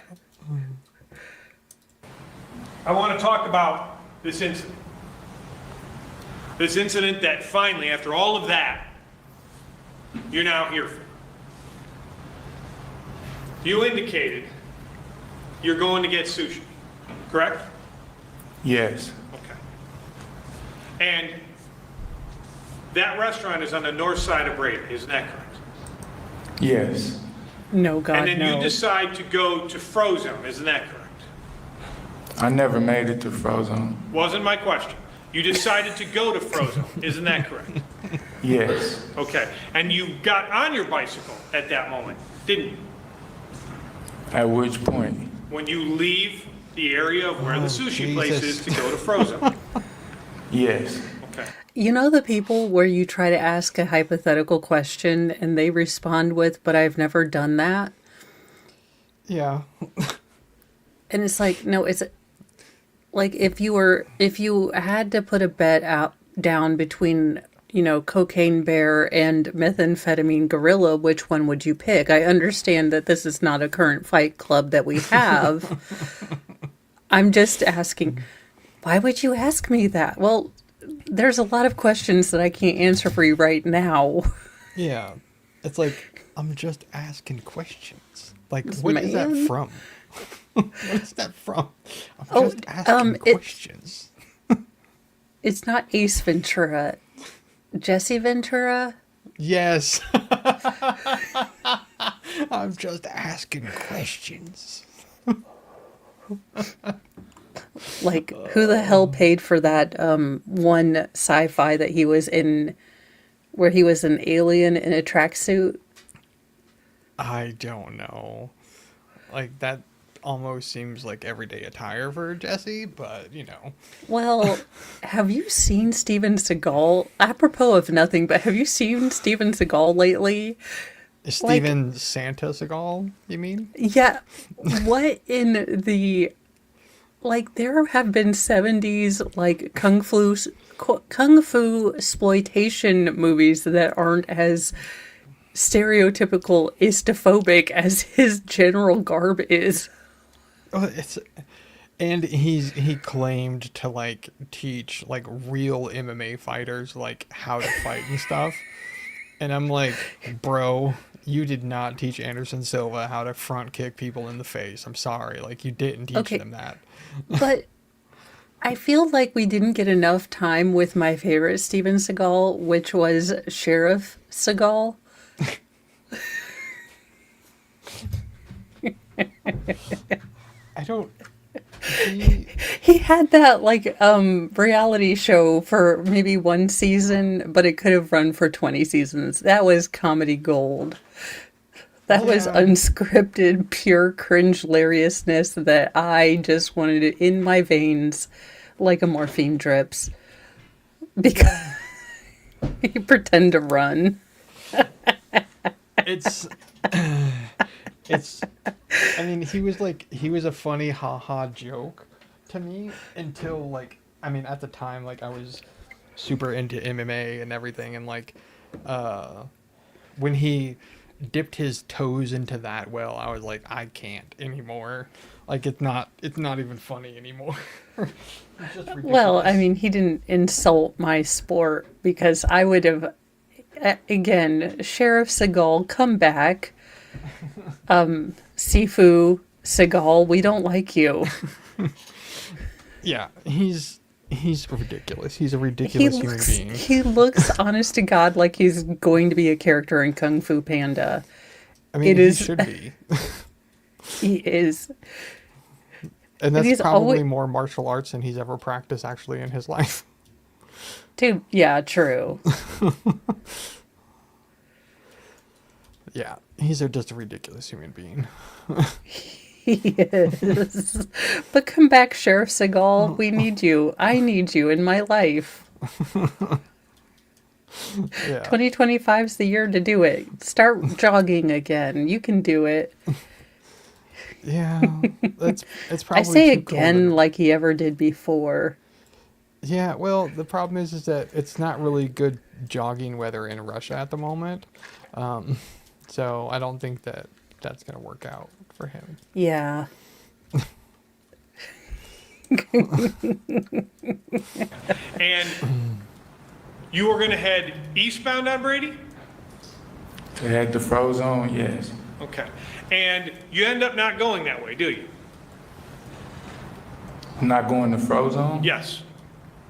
I want to talk about this incident. This incident that finally, after all of that, you're now here for. You indicated you're going to get sushi, correct? Yes. Okay. And that restaurant is on the north side of Brady, isn't that correct? Yes. No, God, And then no. you decide to go to Frozone, isn't that correct? I never made it to Frozen. Wasn't my question. You decided to go to Frozone, isn't that correct? Yes. Okay. And you got on your bicycle at that moment, didn't you? At which point? When you leave the area of where the sushi place Jesus. is to go to Frozone. Yes. Okay. You know the people where you try to ask a hypothetical question and they respond with, but I've never done that? Yeah. And it's like, no, it's like if you had to put a bet down between, cocaine bear and methamphetamine gorilla, which one would you pick? I understand that this is not a current fight club that we have. I'm just asking, why would you ask me that? Well, there's a lot of questions that I can't answer for you right now. Yeah. It's like, I'm just asking questions. Like, what is that Man. from? What is that from? I'm just asking questions. It's not Ace Ventura. Jesse Ventura? Yes. I'm just asking questions. Like, who the hell paid for that one sci-fi that he was in, where he was an alien in a tracksuit? I don't know. Like, that almost seems like everyday attire for Jesse, but, you know. Well, have you seen Steven Seagal? Apropos of nothing, but have you seen Steven Seagal lately? Steven Santa Seagal, you mean? Yeah. What in the... Like, there have been 70s, like, kung fu exploitation movies that aren't as stereotypical istophobic as his general garb is. Oh, and he claimed to like teach like real MMA fighters like how to fight and stuff. And I'm like, bro, you did not teach Anderson Silva how to front kick people in the face. I'm sorry, like you didn't teach them that. But I feel like we didn't get enough time with my favorite Steven Seagal, which was Sheriff Seagal. I don't. He had that like reality show for maybe one season, but it could have run for 20 seasons. That was comedy gold. That was unscripted, pure cringe hilariousness that I just wanted it in my veins like a morphine drips. Because he pretend to run. It's I mean, he was a funny haha joke to me until like, I mean, at the time, like I was super into MMA and everything. And like, when he dipped his toes into that well, I was like, I can't anymore. Like, it's not even funny anymore. It's just ridiculous. Well, I mean, he didn't insult my sport because I would have, again, Sheriff Seagal, come back. Sifu Seagal, we don't like you. Yeah, he's ridiculous. He's a ridiculous human being. He looks, honest to God, like he's going to be a character in Kung Fu Panda. I mean, he should be. He is. And that's he's probably more martial arts than he's ever practiced actually in his life. Dude, yeah, true. Yeah, he's just a ridiculous human being. He is. But come back, Sheriff Seagal. We need you. I need you in my life. Yeah. 2025 is the year to do it. Start jogging again. You can do it. Yeah, it's probably. I say too cold again like he ever did before. Yeah, well, the problem is that it's not really good jogging weather in Russia at the moment. So I don't think that's going to work out for him. Yeah. And you were going to head eastbound on Brady? To head the Frozone, yes. Okay. And you end up not going that way, do you? I'm not going to Frozone? Yes.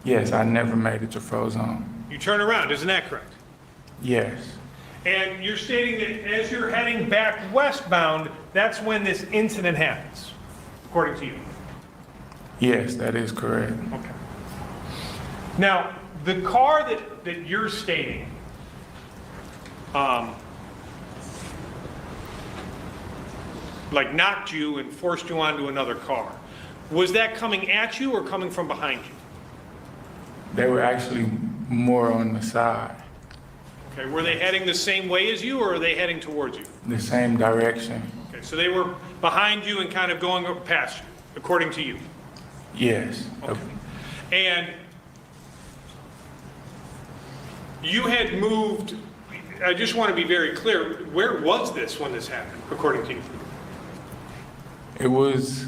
Yes, I never made it to Frozone. You turn around, isn't that correct? Yes. And you're stating that as you're heading back westbound, that's when this incident happens, according to you. Yes, that is correct. Okay. Now, the car that you're stating, like knocked you and forced you onto another car, was that coming at you or coming from behind you? They were actually more on the side, Okay, were they heading the same way as you, or are they heading towards you? the same direction. Okay, so they were behind you and kind of going past you, according to you. Yes. Okay. And you had moved, I just want to be very clear, where was this when this happened, according to you? It was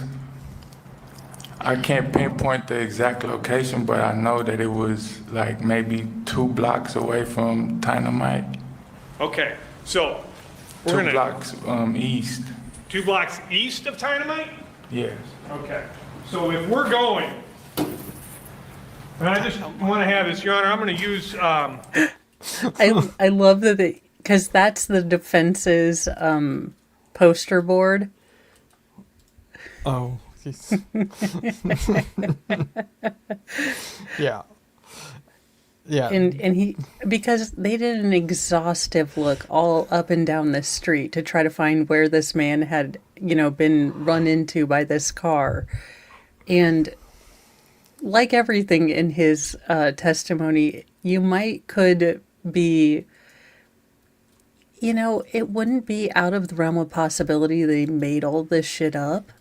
I can't pinpoint the exact location, but I know that it was like maybe 2 blocks away from Dynamite. Okay, so we're 2 gonna, blocks east. 2 blocks east of Dynamite? Yes. Okay, so if we're going, and I just want to have this, Your Honor, I'm going to use, I love that because that's the defense's poster board. Oh. Yeah. Yeah. And he, because they did an exhaustive look all up and down this street to try to find where this man had, been run into by this car. And like everything in his testimony, could be, it wouldn't be out of the realm of possibility they made all this shit up.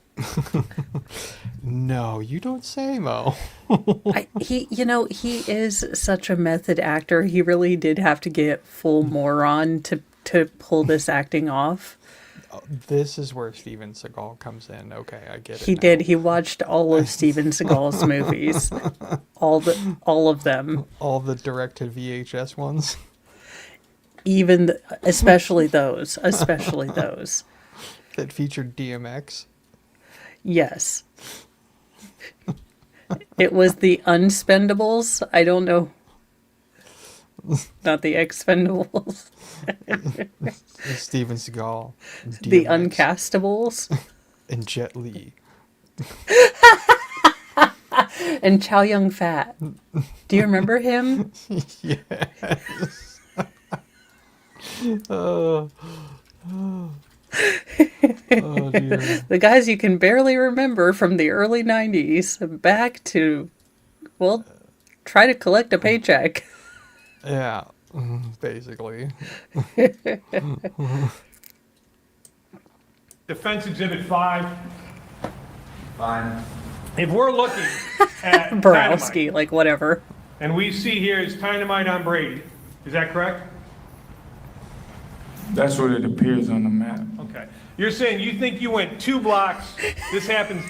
No, you don't say, Mo. He is such a method actor. He really did have to get full moron to pull this acting off. This is where Steven Seagal comes in. Okay, I get it. He now. did. He watched all of Steven Seagal's movies, all of them, All the directed VHS ones. especially those That featured DMX. Yes. It was the Unspendables. I don't know. Not the Expendables. Steven Seagal. The DMX, Uncastables. and Jet Li. And Chow Yun Fat. Do you remember him? Yes. Oh dear. The guys you can barely remember from the early 90s back to, try to collect a paycheck. Yeah, basically. Defense Exhibit 5. Fine. If we're looking at Borowski, Dynamite, whatever. and we see here is Dynamite on Brady, is that correct? That's what it appears on the map. Okay. You're saying you think you went 2 blocks, this happens,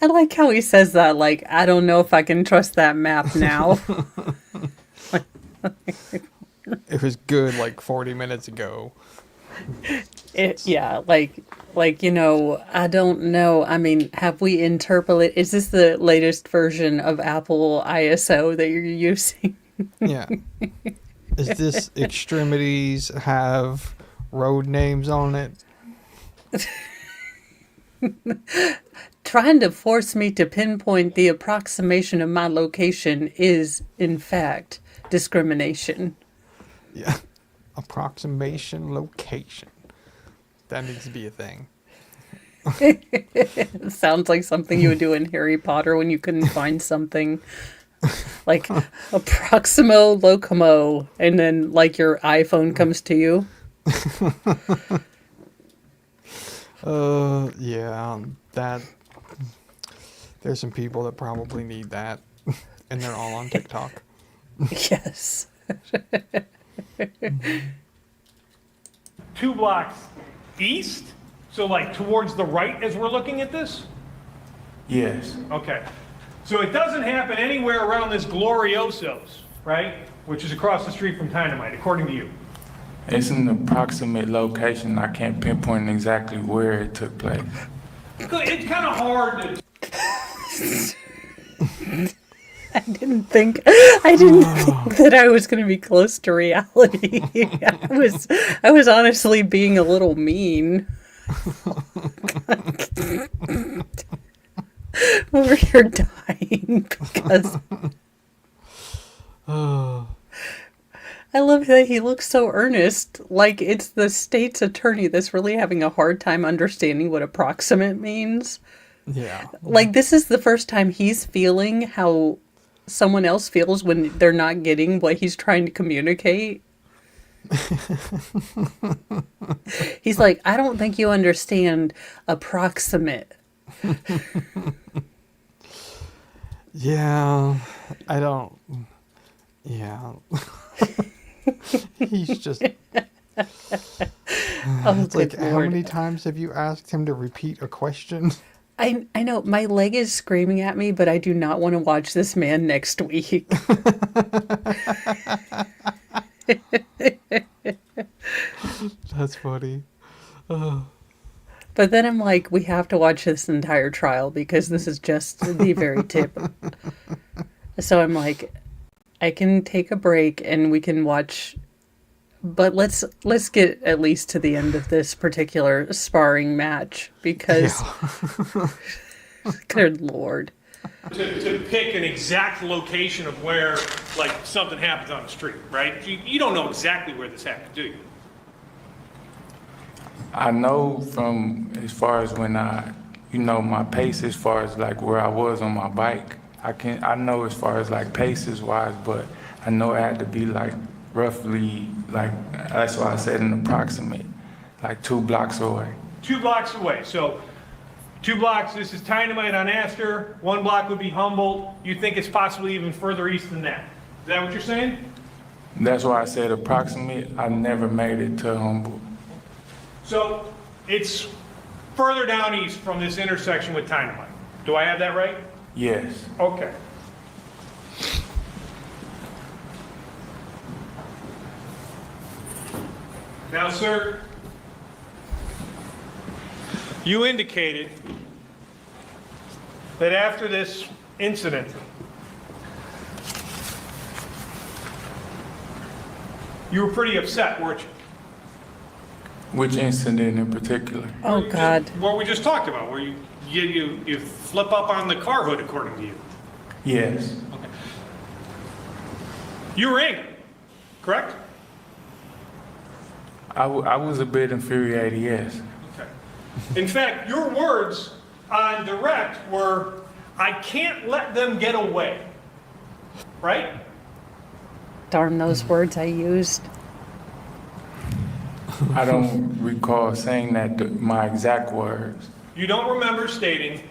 I like how he says that, I don't know if I can trust that map now. It was good 40 minutes ago. I don't know. I mean, have we interpolated? Is this the latest version of Apple ISO that you're using? Yeah. Is this extremities have road names on it? Trying to force me to pinpoint the approximation of my location is, in fact, discrimination. Yeah. Approximation location. That needs to be a thing. It sounds like something you would do in Harry Potter when you couldn't find something. Like Approximo Locomo, and then your iPhone comes to you. Yeah, that there's some people that probably need that, and they're all on TikTok. Yes. 2 blocks east? So towards the right as we're looking at this? Yes. Okay. So it doesn't happen anywhere around this Gloriosos, right? Which is across the street from Dynamite, according to you. It's an approximate location. I can't pinpoint exactly where it took place. It's kind of hard to... I didn't think that I was going to be close to reality. I was honestly being a little mean. Over here dying because I love that he looks so earnest, like it's the state's attorney that's really having a hard time understanding what approximate means. Yeah. This is the first time he's feeling how someone else feels when they're not getting what he's trying to communicate. He's like, I don't think you understand approximate. Yeah, I don't. Yeah. He's just. Oh, It's good how Lord. many times have you asked him to repeat a question? I know my leg is screaming at me, but I do not want to watch this man next week. That's funny. But then I'm like, we have to watch this entire trial because this is just the very tip. So I'm like, I can take a break and we can watch, but let's get at least to the end of this particular sparring match because, good Lord. To pick an exact location of where, like, something happens on the street, right? You don't know exactly where this happened, do you? I know from as far as when my pace as far as like where I was on my bike. I know as far as like paces wise, but I know it had to be like roughly like, that's why I said an approximate, like 2 blocks away. 2 blocks away. So 2 blocks, this is Dynamite on Astor. 1 block would be Humboldt. You think it's possibly even further east than that. Is that what you're saying? That's why I said approximate. I never made it to Humboldt. So it's further down east from this intersection with Dynamite. Do I have that right? Yes. Okay. Now, sir, you indicated that after this incident, you were pretty upset, weren't you? Which incident in particular? Oh, God. What we just talked about, where you flip up on the car hood, according to you. Yes. Okay. You were angry, correct? I was a bit infuriated, yes. Okay. In fact, your words on direct were, "I can't let them get away." Right? Darn those words I used. I don't recall saying that my exact words. You don't remember stating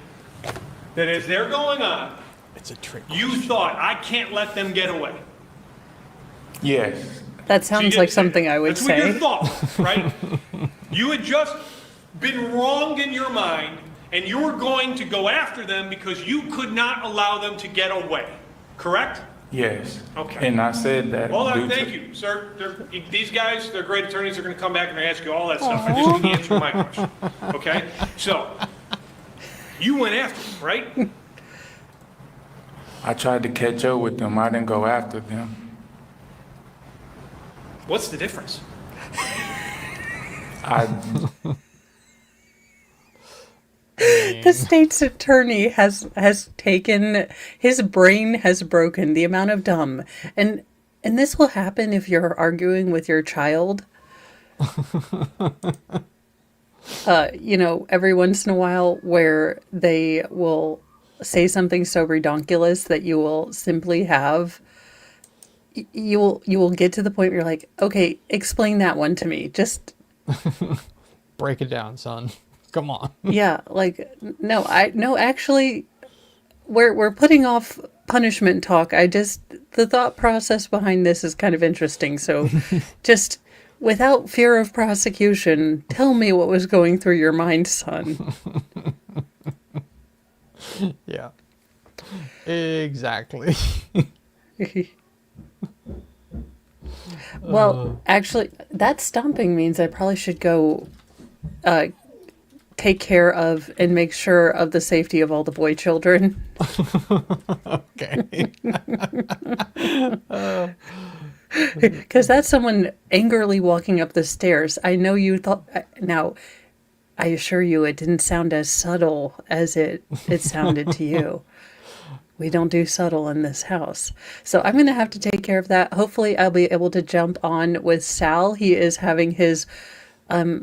that as they're going on, It's a trick. you thought, "I can't let them get away." Yes. That So you sounds didn't like say something that. I would That's what you say. thought, right? You had just been wronged in your mind, and you were going to go after them because you could not allow them to get away, correct? Yes. Okay. And I said that. Hold on, due to- thank you, sir. These guys, they're great attorneys, they're gonna come back and ask you all that stuff. I just need to answer my question, okay? So, you went after them, right? I tried to catch up with them. I didn't go after them. What's the difference? I The state's attorney has taken, his brain has broken, the amount of dumb. And this will happen if you're arguing with your child. Every once in a while where they will say something so redonkulous that you will simply have, you will get to the point where you're like, okay, explain that one to me. Just Break it down, son. Come on. yeah, like no, actually we're putting off punishment talk. The thought process behind this is kind of interesting. So just without fear of prosecution, tell me what was going through your mind, son. Yeah. Exactly. Well, actually, that stomping means I probably should go take care of and make sure of the safety of all the boy children. Okay. Because that's someone angrily walking up the stairs. I know you thought. Now, I assure you, it didn't sound as subtle as it sounded to you. We don't do subtle in this house. So I'm going to have to take care of that. Hopefully, I'll be able to jump on with Sal. He is having his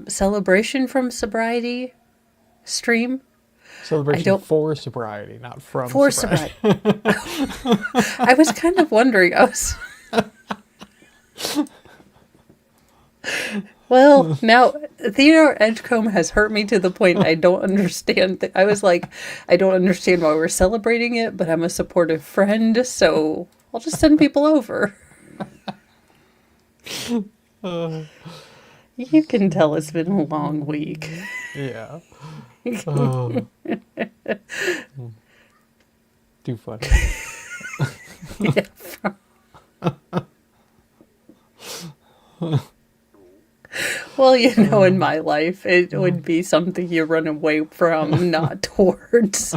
celebration from sobriety stream. Celebration for sobriety, not from For sobriety. sobriety. I was kind of wondering. Well, now Theodore Edgecome has hurt me to the point I don't understand. I was like, I don't understand why we're celebrating it, but I'm a supportive friend, so I'll just send people over. You can tell it's been a long week. Yeah. Oh. Too funny. Well, in my life, it would be something you run away from, not towards.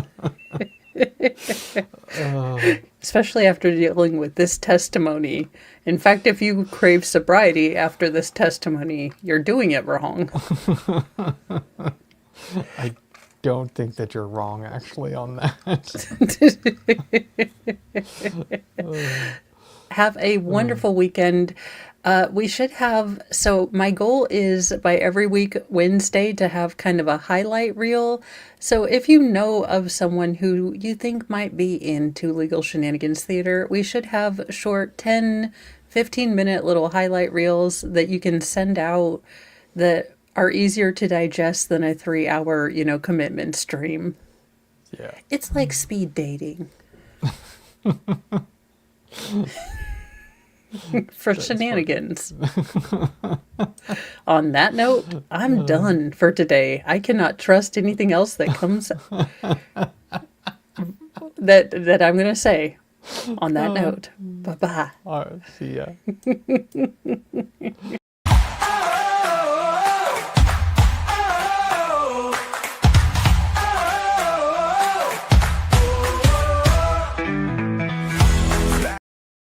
Especially after dealing with this testimony. In fact, if you crave sobriety after this testimony, you're doing it wrong. I don't think that you're wrong, actually, on that. Have a wonderful weekend. We should have, so my goal is by every week Wednesday to have kind of a highlight reel. So if you know of someone who you think might be into Legal Shenanigans Theater, we should have short 10, 15-minute little highlight reels that you can send out that are easier to digest than a 3-hour, commitment stream. Yeah. It's like speed dating. For shenanigans. On that note, I'm done for today. I cannot trust anything else that comes that I'm going to say on that note. Bye-bye. All right, see ya.